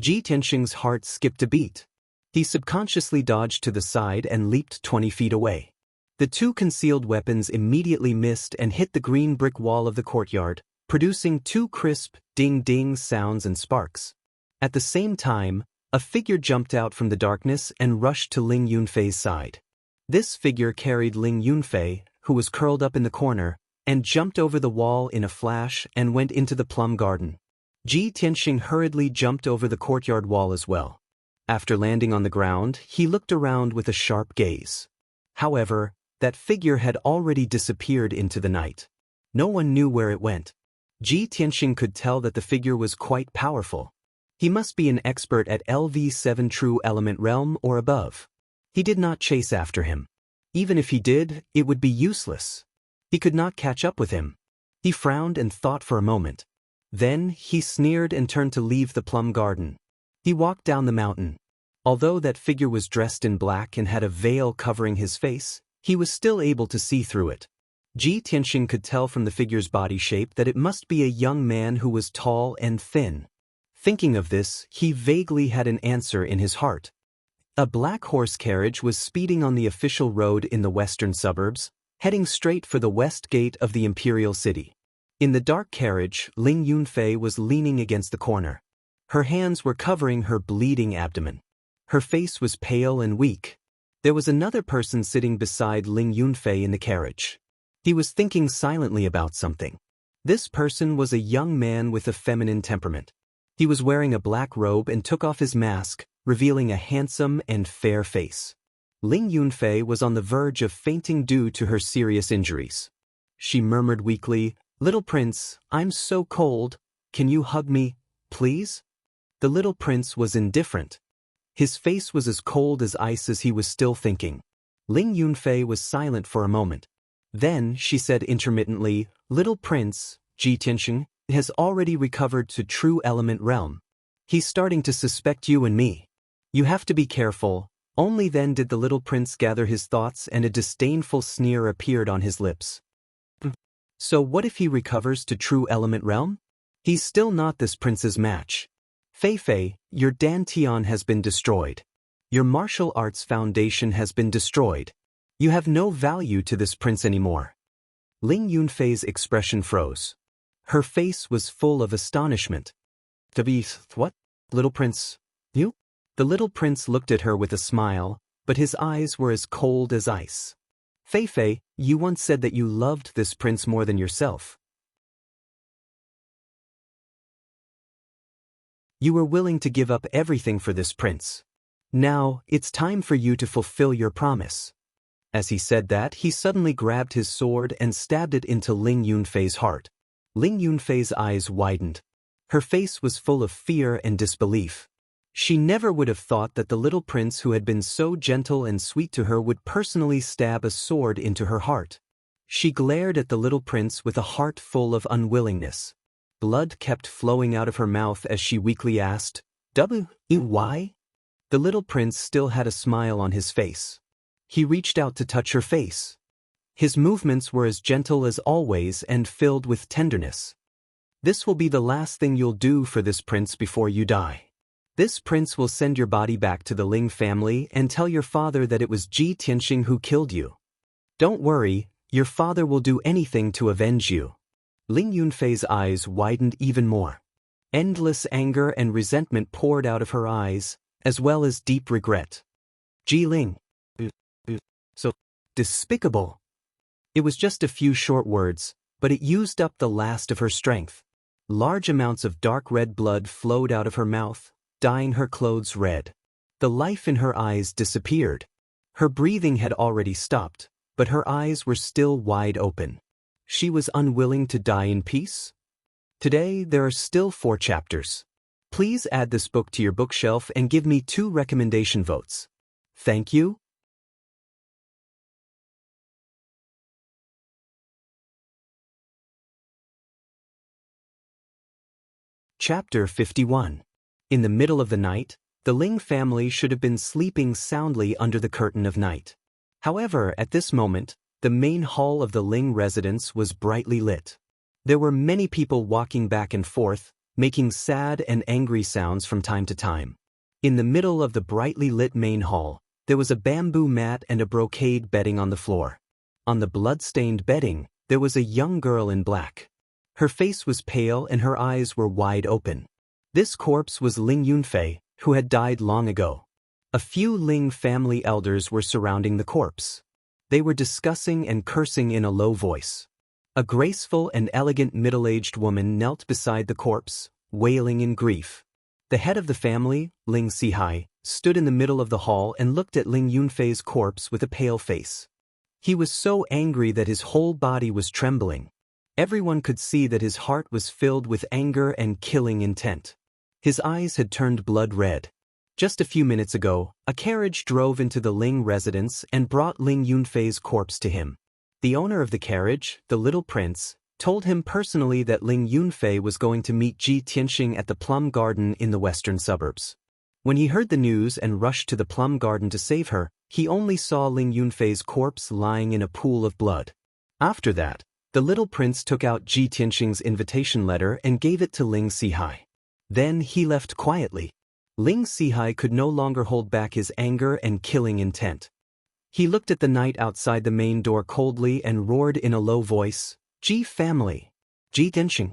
Ji Tianxing's heart skipped a beat. He subconsciously dodged to the side and leaped 20 feet away. The two concealed weapons immediately missed and hit the green brick wall of the courtyard, producing two crisp, ding-ding sounds and sparks. At the same time, a figure jumped out from the darkness and rushed to Ling Yunfei's side. This figure carried Ling Yunfei, who was curled up in the corner, and jumped over the wall in a flash and went into the plum garden. Ji Tianxing hurriedly jumped over the courtyard wall as well. After landing on the ground, he looked around with a sharp gaze. However, that figure had already disappeared into the night. No one knew where it went. Ji Tianxing could tell that the figure was quite powerful. He must be an expert at LV7 True Element Realm or above. He did not chase after him. Even if he did, it would be useless. He could not catch up with him. He frowned and thought for a moment. Then, he sneered and turned to leave the plum garden. He walked down the mountain. Although that figure was dressed in black and had a veil covering his face, he was still able to see through it. Ji Tianxing could tell from the figure's body shape that it must be a young man who was tall and thin. Thinking of this, he vaguely had an answer in his heart. A black horse carriage was speeding on the official road in the western suburbs, heading straight for the west gate of the imperial city. In the dark carriage, Ling Yunfei was leaning against the corner. Her hands were covering her bleeding abdomen. Her face was pale and weak. There was another person sitting beside Ling Yunfei in the carriage. He was thinking silently about something. This person was a young man with a feminine temperament. He was wearing a black robe and took off his mask, revealing a handsome and fair face. Ling Yunfei was on the verge of fainting due to her serious injuries. She murmured weakly, "Little prince, I'm so cold. Can you hug me, please?" The little prince was indifferent. His face was as cold as ice as he was still thinking. Ling Yunfei was silent for a moment. Then she said intermittently, "Little prince, Ji Tianxing has already recovered to true element realm. He's starting to suspect you and me. You have to be careful." Only then did the little prince gather his thoughts and a disdainful sneer appeared on his lips. "So what if he recovers to true element realm? He's still not this prince's match. Fei, your dantian has been destroyed. Your martial arts foundation has been destroyed. You have no value to this prince anymore." Ling Yunfei's expression froze. Her face was full of astonishment. "What? Little prince? You?" The little prince looked at her with a smile, but his eyes were as cold as ice. "Fei, you once said that you loved this prince more than yourself. You were willing to give up everything for this prince. Now, it's time for you to fulfill your promise." As he said that, he suddenly grabbed his sword and stabbed it into Ling Yunfei's heart. Ling Yunfei's eyes widened. Her face was full of fear and disbelief. She never would have thought that the little prince who had been so gentle and sweet to her would personally stab a sword into her heart. She glared at the little prince with a heart full of unwillingness. Blood kept flowing out of her mouth as she weakly asked, "Why?" The little prince still had a smile on his face. He reached out to touch her face. His movements were as gentle as always and filled with tenderness. "This will be the last thing you'll do for this prince before you die." This prince will send your body back to the Ling family and tell your father that it was Ji Tianxing who killed you. Don't worry, your father will do anything to avenge you. Ling Yunfei's eyes widened even more. Endless anger and resentment poured out of her eyes, as well as deep regret. Ji Ling. So despicable. It was just a few short words, but it used up the last of her strength. Large amounts of dark red blood flowed out of her mouth, dyeing her clothes red. The life in her eyes disappeared. Her breathing had already stopped, but her eyes were still wide open. She was unwilling to die in peace? Today, there are still 4 chapters. Please add this book to your bookshelf and give me 2 recommendation votes. Thank you. Chapter 51. In the middle of the night, the Ling family should have been sleeping soundly under the curtain of night. However, at this moment, the main hall of the Ling residence was brightly lit. There were many people walking back and forth, making sad and angry sounds from time to time. In the middle of the brightly lit main hall, there was a bamboo mat and a brocade bedding on the floor. On the blood-stained bedding, there was a young girl in black. Her face was pale and her eyes were wide open. This corpse was Ling Yunfei, who had died long ago. A few Ling family elders were surrounding the corpse. They were discussing and cursing in a low voice. A graceful and elegant middle-aged woman knelt beside the corpse, wailing in grief. The head of the family, Ling Sihai, stood in the middle of the hall and looked at Ling Yunfei's corpse with a pale face. He was so angry that his whole body was trembling. Everyone could see that his heart was filled with anger and killing intent. His eyes had turned blood red. Just a few minutes ago, a carriage drove into the Ling residence and brought Ling Yunfei's corpse to him. The owner of the carriage, the little prince, told him personally that Ling Yunfei was going to meet Ji Tianxing at the plum garden in the western suburbs. When he heard the news and rushed to the plum garden to save her, he only saw Ling Yunfei's corpse lying in a pool of blood. After that, the little prince took out Ji Tianxing's invitation letter and gave it to Ling Sihai. Then he left quietly. Ling Sihai could no longer hold back his anger and killing intent. He looked at the night outside the main door coldly and roared in a low voice, "Ji family! Ji Tianxing!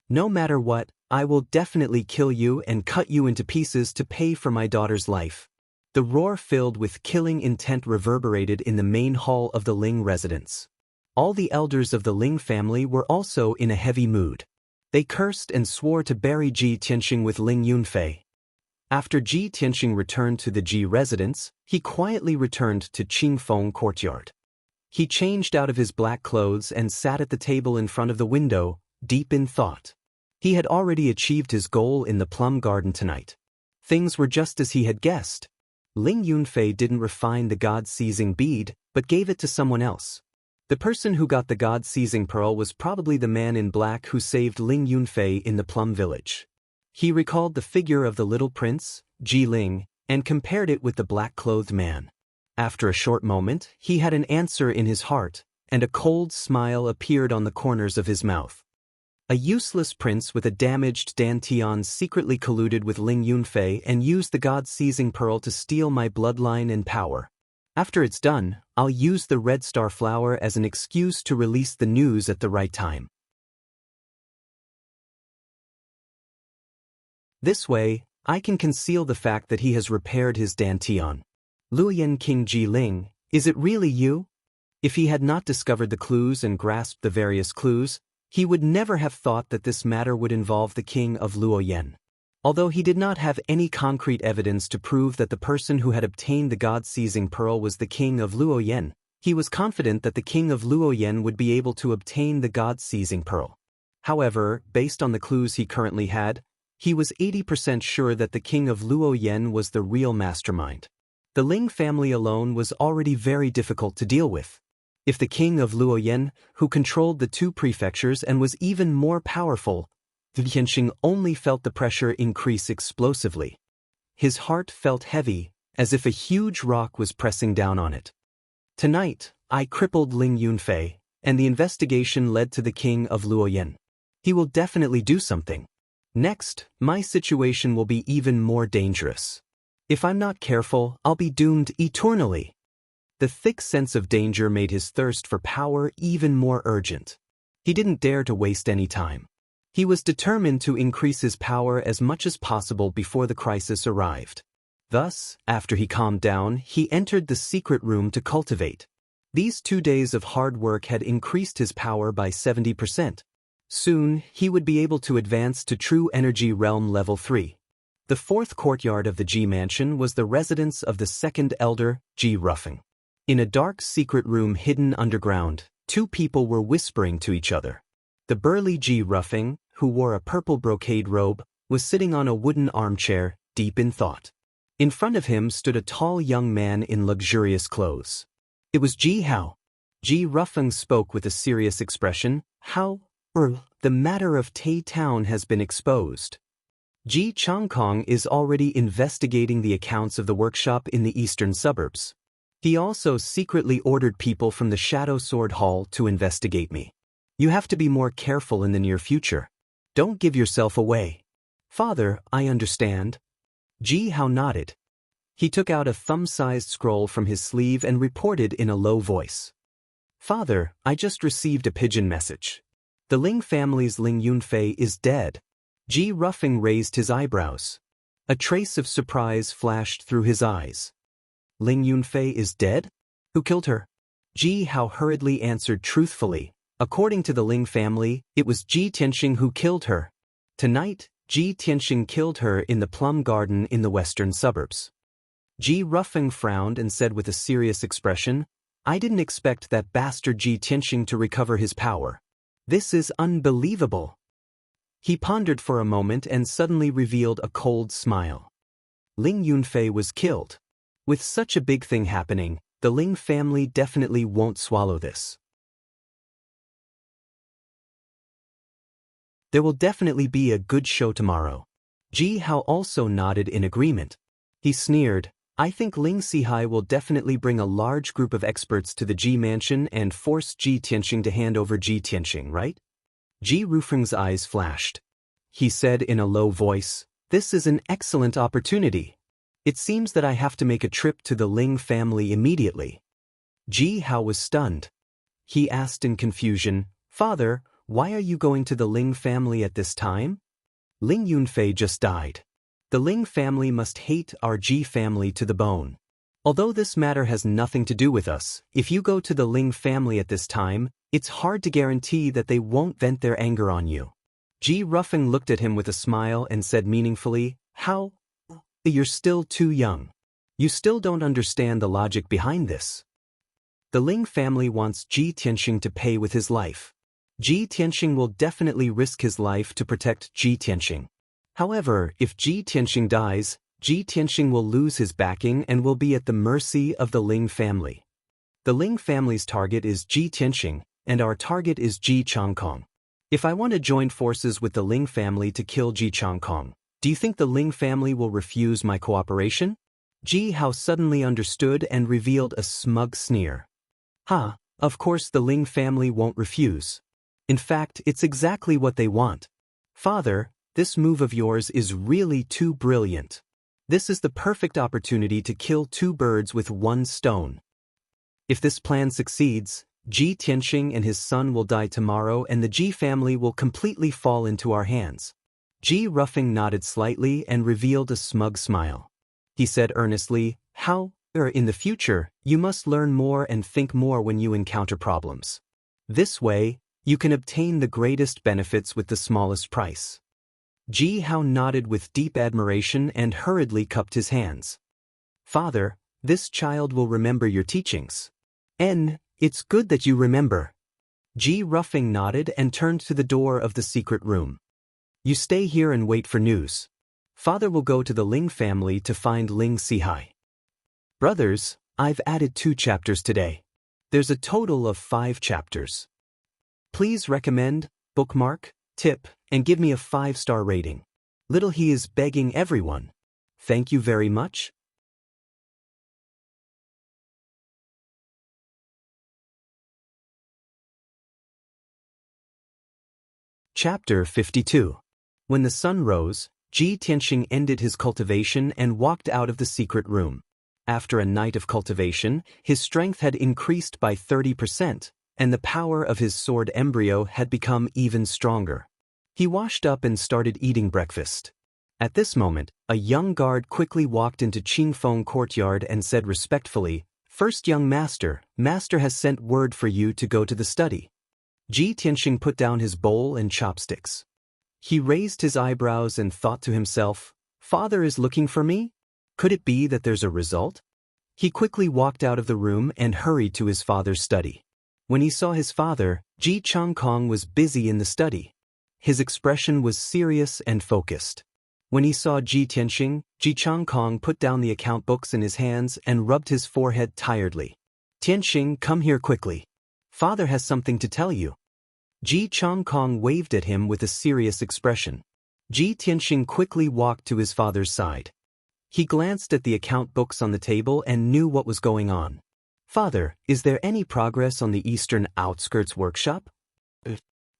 No matter what, I will definitely kill you and cut you into pieces to pay for my daughter's life." The roar filled with killing intent reverberated in the main hall of the Ling residence. All the elders of the Ling family were also in a heavy mood. They cursed and swore to bury Ji Tianxing with Ling Yunfei. After Ji Tianxing returned to the Ji residence, he quietly returned to Qingfeng courtyard. He changed out of his black clothes and sat at the table in front of the window, deep in thought. He had already achieved his goal in the plum garden tonight. Things were just as he had guessed. Ling Yunfei didn't refine the God-seizing bead, but gave it to someone else. The person who got the God-seizing pearl was probably the man in black who saved Ling Yunfei in the plum village. He recalled the figure of the little prince, Ji Ling, and compared it with the black-clothed man. After a short moment, he had an answer in his heart, and a cold smile appeared on the corners of his mouth. A useless prince with a damaged dantian secretly colluded with Ling Yunfei and used the God-seizing pearl to steal my bloodline and power. After it's done, I'll use the red star flower as an excuse to release the news at the right time. This way, I can conceal the fact that he has repaired his dantian. Luoyan King Ji Ling, is it really you? If he had not discovered the clues and grasped the various clues, he would never have thought that this matter would involve the king of Luoyan. Although he did not have any concrete evidence to prove that the person who had obtained the God-seizing pearl was the king of Luoyan, he was confident that the king of Luoyan would be able to obtain the God-seizing pearl. However, based on the clues he currently had, he was 80% sure that the king of Luoyan was the real mastermind. The Ling family alone was already very difficult to deal with. If the king of Luoyan, who controlled the 2 prefectures and was even more powerful, Tianxing only felt the pressure increase explosively. His heart felt heavy, as if a huge rock was pressing down on it. Tonight, I crippled Ling Yunfei, and the investigation led to the king of Luoyan. He will definitely do something. Next, my situation will be even more dangerous. If I'm not careful, I'll be doomed eternally. The thick sense of danger made his thirst for power even more urgent. He didn't dare to waste any time. He was determined to increase his power as much as possible before the crisis arrived. Thus, after he calmed down, he entered the secret room to cultivate. These 2 days of hard work had increased his power by 70%. Soon, he would be able to advance to True Energy Realm Level 3. The fourth courtyard of the G Mansion was the residence of the second elder, G Ruffing. In a dark secret room hidden underground, 2 people were whispering to each other. The burly G Ruffing, who wore a purple brocade robe, was sitting on a wooden armchair, deep in thought. In front of him stood a tall young man in luxurious clothes. It was Ji Hao. Ji Ruffing spoke with a serious expression. The matter of Tai Town has been exposed. Ji Changkong is already investigating the accounts of the workshop in the eastern suburbs. He also secretly ordered people from the Shadow Sword Hall to investigate me. You have to be more careful in the near future. Don't give yourself away. Father, I understand. Ji Hao nodded. He took out a thumb-sized scroll from his sleeve and reported in a low voice. Father, I just received a pigeon message. The Ling family's Ling Yunfei is dead. Ji Ruffing raised his eyebrows. A trace of surprise flashed through his eyes. Ling Yunfei is dead? Who killed her? Ji Hao hurriedly answered truthfully. According to the Ling family, it was Ji Tianxing who killed her. Tonight, Ji Tianxing killed her in the plum garden in the western suburbs. Ji Ruffing frowned and said with a serious expression, I didn't expect that bastard Ji Tianxing to recover his power. This is unbelievable. He pondered for a moment and suddenly revealed a cold smile. Ling Yunfei was killed. With such a big thing happening, the Ling family definitely won't swallow this. There will definitely be a good show tomorrow. Ji Hao also nodded in agreement. He sneered, I think Ling Sihai will definitely bring a large group of experts to the Ji Mansion and force Ji Tianxing to hand over Ji Tianxing, right? Ji Rufeng's eyes flashed. He said in a low voice, This is an excellent opportunity. It seems that I have to make a trip to the Ling family immediately. Ji Hao was stunned. He asked in confusion, Father, why are you going to the Ling family at this time? Ling Yunfei just died. The Ling family must hate our Ji family to the bone. Although this matter has nothing to do with us, if you go to the Ling family at this time, it's hard to guarantee that they won't vent their anger on you. Ji Ruffing looked at him with a smile and said meaningfully, How? You're still too young. You still don't understand the logic behind this. The Ling family wants Ji Tianxing to pay with his life. Ji Tianxing will definitely risk his life to protect Ji Tianxing. However, if Ji Tianxing dies, Ji Tianxing will lose his backing and will be at the mercy of the Ling family. The Ling family's target is Ji Tianxing, and our target is Ji Changkong. If I want to join forces with the Ling family to kill Ji Changkong, do you think the Ling family will refuse my cooperation? Ji Hao suddenly understood and revealed a smug sneer. Of course the Ling family won't refuse. In fact, it's exactly what they want. Father, this move of yours is really too brilliant. This is the perfect opportunity to kill 2 birds with 1 stone. If this plan succeeds, Ji Tianxing and his son will die tomorrow and the Ji family will completely fall into our hands. Ji Ruffing nodded slightly and revealed a smug smile. He said earnestly, in the future, you must learn more and think more when you encounter problems. This way, you can obtain the greatest benefits with the smallest price. Ji Hao nodded with deep admiration and hurriedly cupped his hands. Father, this child will remember your teachings. It's good that you remember. Ji Ruffing nodded and turned to the door of the secret room. You stay here and wait for news. Father will go to the Ling family to find Ling Sihai. Brothers, I've added 2 chapters today. There's a total of 5 chapters. Please recommend, bookmark, tip, and give me a 5-star rating. Little He is begging everyone. Thank you very much. Chapter 52. When the sun rose, Ji Tianxing ended his cultivation and walked out of the secret room. After a night of cultivation, his strength had increased by 30%, and the power of his sword embryo had become even stronger. He washed up and started eating breakfast. At this moment, a young guard quickly walked into Qingfeng courtyard and said respectfully, "First young master, master has sent word for you to go to the study." Ji Tianxing put down his bowl and chopsticks. He raised his eyebrows and thought to himself, "Father is looking for me? Could it be that there's a result?" He quickly walked out of the room and hurried to his father's study. When he saw his father, Ji Changkong was busy in the study. His expression was serious and focused. When he saw Ji Tianxing, Ji Changkong put down the account books in his hands and rubbed his forehead tiredly. "Tianxing, come here quickly. Father has something to tell you." Ji Changkong waved at him with a serious expression. Ji Tianxing quickly walked to his father's side. He glanced at the account books on the table and knew what was going on. "Father, is there any progress on the eastern outskirts workshop?"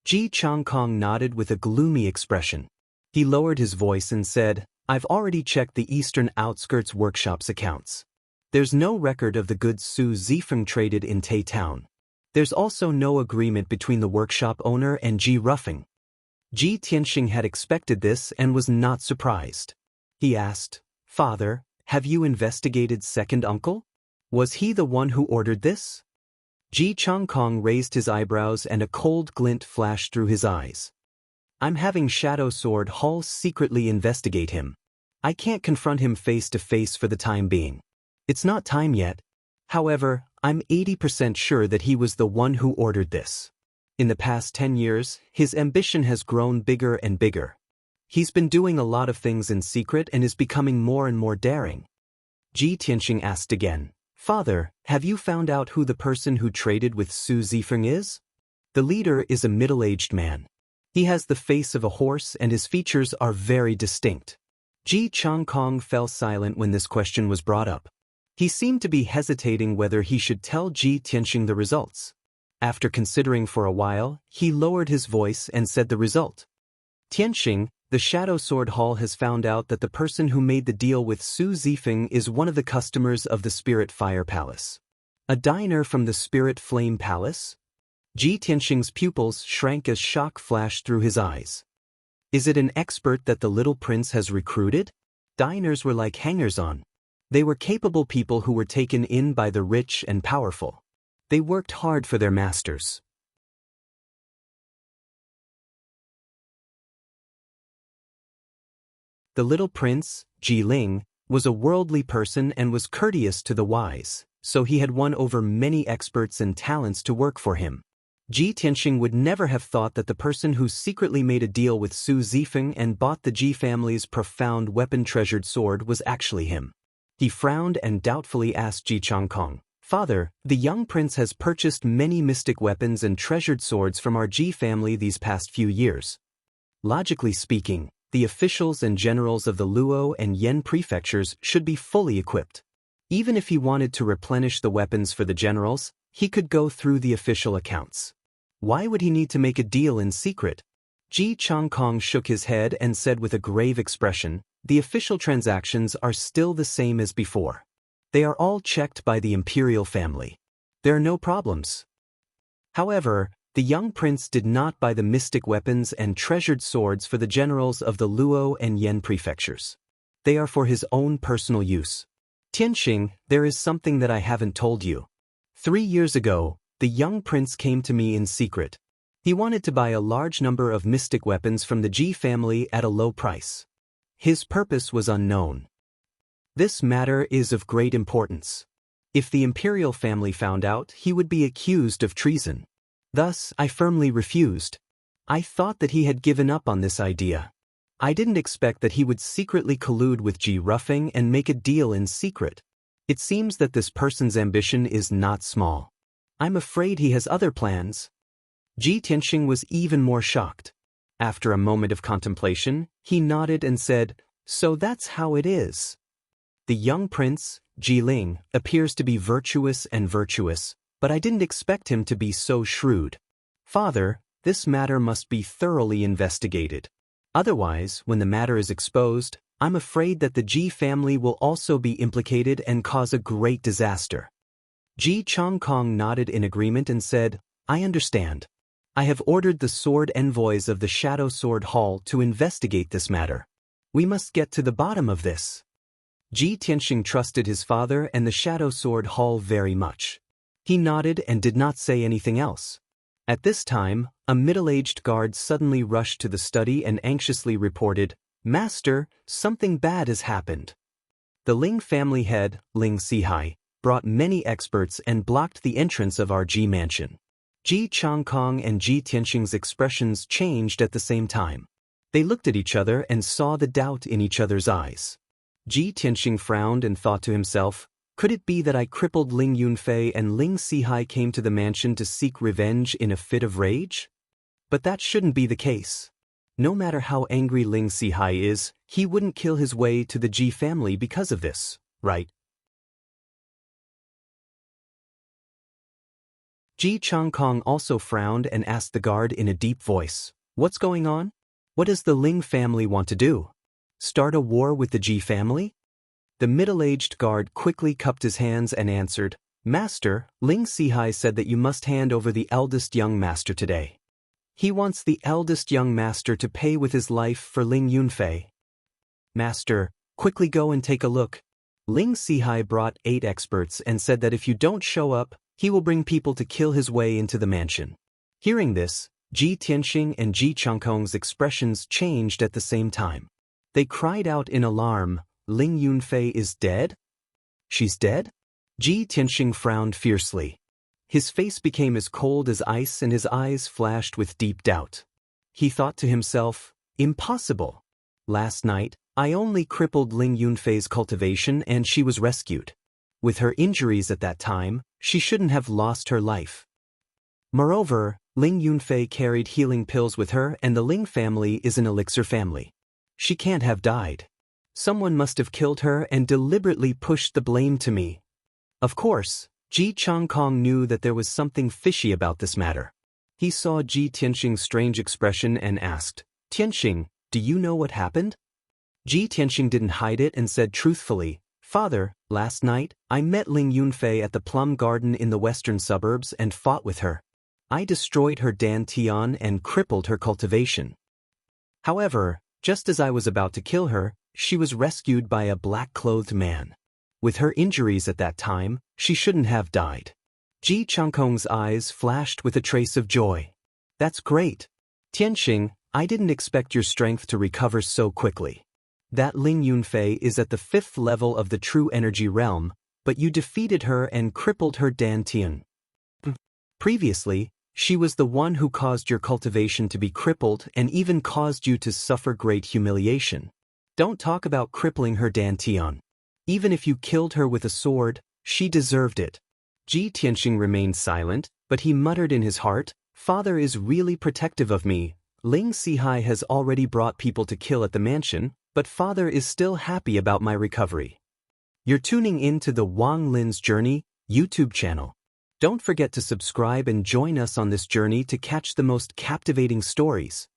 Ji Changkong nodded with a gloomy expression. He lowered his voice and said, "I've already checked the eastern outskirts workshop's accounts. There's no record of the goods Su Zifeng traded in Tai Town. There's also no agreement between the workshop owner and Ji Ruffing." Ji Tianxing had expected this and was not surprised. He asked, "Father, have you investigated second uncle? Was he the one who ordered this?" Ji Changkong raised his eyebrows and a cold glint flashed through his eyes. "I'm having Shadow Sword Hall secretly investigate him. I can't confront him face to face for the time being. It's not time yet. However, I'm 80% sure that he was the one who ordered this. In the past 10 years, his ambition has grown bigger and bigger. He's been doing a lot of things in secret and is becoming more and more daring." Ji Tianxing asked again, "Father, have you found out who the person who traded with Su Zifeng is?" "The leader is a middle-aged man. He has the face of a horse and his features are very distinct." Ji Changkong fell silent when this question was brought up. He seemed to be hesitating whether he should tell Ji Tianxing the results. After considering for a while, he lowered his voice and said the result. "Tianxing, the Shadow Sword Hall has found out that the person who made the deal with Su Zifeng is one of the customers of the Spirit Fire Palace. A diner from the Spirit Flame Palace?" Ji Tianxing's pupils shrank as shock flashed through his eyes. "Is it an expert that the little prince has recruited?" Diners were like hangers-on. They were capable people who were taken in by the rich and powerful. They worked hard for their masters. The little prince, Ji Ling, was a worldly person and was courteous to the wise, so he had won over many experts and talents to work for him. Ji Tianxing would never have thought that the person who secretly made a deal with Su Zifeng and bought the Ji family's profound weapon-treasured sword was actually him. He frowned and doubtfully asked Ji Changkong, "Father, the young prince has purchased many mystic weapons and treasured swords from our Ji family these past few years. Logically speaking, the officials and generals of the Luo and Yan prefectures should be fully equipped. Even if he wanted to replenish the weapons for the generals, he could go through the official accounts. Why would he need to make a deal in secret?" Ji Changkong shook his head and said with a grave expression, "The official transactions are still the same as before. They are all checked by the imperial family. There are no problems." However, the young prince did not buy the mystic weapons and treasured swords for the generals of the Luo and Yan prefectures. They are for his own personal use. "Tianxing, there is something that I haven't told you. 3 years ago, the young prince came to me in secret. He wanted to buy a large number of mystic weapons from the Ji family at a low price. His purpose was unknown. This matter is of great importance. If the imperial family found out, he would be accused of treason. Thus, I firmly refused. I thought that he had given up on this idea. I didn't expect that he would secretly collude with Ji Ruffing and make a deal in secret. It seems that this person's ambition is not small. I'm afraid he has other plans." Ji Tianxing was even more shocked. After a moment of contemplation, he nodded and said, "So that's how it is. The young prince, Ji Ling, appears to be virtuous, but I didn't expect him to be so shrewd. Father, this matter must be thoroughly investigated. Otherwise, when the matter is exposed, I'm afraid that the Ji family will also be implicated and cause a great disaster. Ji Changkong nodded in agreement and said, I understand. I have ordered the sword envoys of the Shadow Sword Hall to investigate this matter. We must get to the bottom of this. Ji Tianxing trusted his father and the Shadow Sword Hall very much. He nodded and did not say anything else. At this time, a middle-aged guard suddenly rushed to the study and anxiously reported, Master, something bad has happened. The Ling family head, Ling Sihai, brought many experts and blocked the entrance of our Ji mansion. Ji Changkong and Ji Tianxing's expressions changed at the same time. They looked at each other and saw the doubt in each other's eyes. Ji Tianxing frowned and thought to himself, could it be that I crippled Ling Yunfei and Ling Sihai came to the mansion to seek revenge in a fit of rage? But that shouldn't be the case. No matter how angry Ling Sihai is, he wouldn't kill his way to the Ji family because of this, right? Ji Changkong also frowned and asked the guard in a deep voice, what's going on? What does the Ling family want to do? Start a war with the Ji family? The middle-aged guard quickly cupped his hands and answered, Master, Ling Sihai said that you must hand over the eldest young master today. He wants the eldest young master to pay with his life for Ling Yunfei. Master, quickly go and take a look. Ling Sihai brought 8 experts and said that if you don't show up, he will bring people to kill his way into the mansion. Hearing this, Ji Tianxing and Ji Changkong's expressions changed at the same time. They cried out in alarm, Ling Yunfei is dead? She's dead? Ji Tianxing frowned fiercely. His face became as cold as ice and his eyes flashed with deep doubt. He thought to himself, impossible. Last night, I only crippled Ling Yunfei's cultivation and she was rescued. With her injuries at that time, she shouldn't have lost her life. Moreover, Ling Yunfei carried healing pills with her and the Ling family is an elixir family. She can't have died. Someone must have killed her and deliberately pushed the blame to me. Of course, Ji Changkong knew that there was something fishy about this matter. He saw Ji Tianxing's strange expression and asked, Tianxing, do you know what happened? Ji Tianxing didn't hide it and said truthfully, Father, last night, I met Ling Yunfei at the plum garden in the western suburbs and fought with her. I destroyed her dantian and crippled her cultivation. However, just as I was about to kill her, she was rescued by a black-clothed man. With her injuries at that time, she shouldn't have died. Ji Changkong's eyes flashed with a trace of joy. That's great. Tianxing, I didn't expect your strength to recover so quickly. That Ling Yunfei is at the 5th level of the true energy realm, but you defeated her and crippled her dantian. Previously, she was the one who caused your cultivation to be crippled and even caused you to suffer great humiliation. Don't talk about crippling her dantian. Even if you killed her with a sword, she deserved it. Ji Tianxing remained silent, but he muttered in his heart, Father is really protective of me. Ling Sihai has already brought people to kill at the mansion, but Father is still happy about my recovery. You're tuning in to the Wang Lin's Journey YouTube channel. Don't forget to subscribe and join us on this journey to catch the most captivating stories.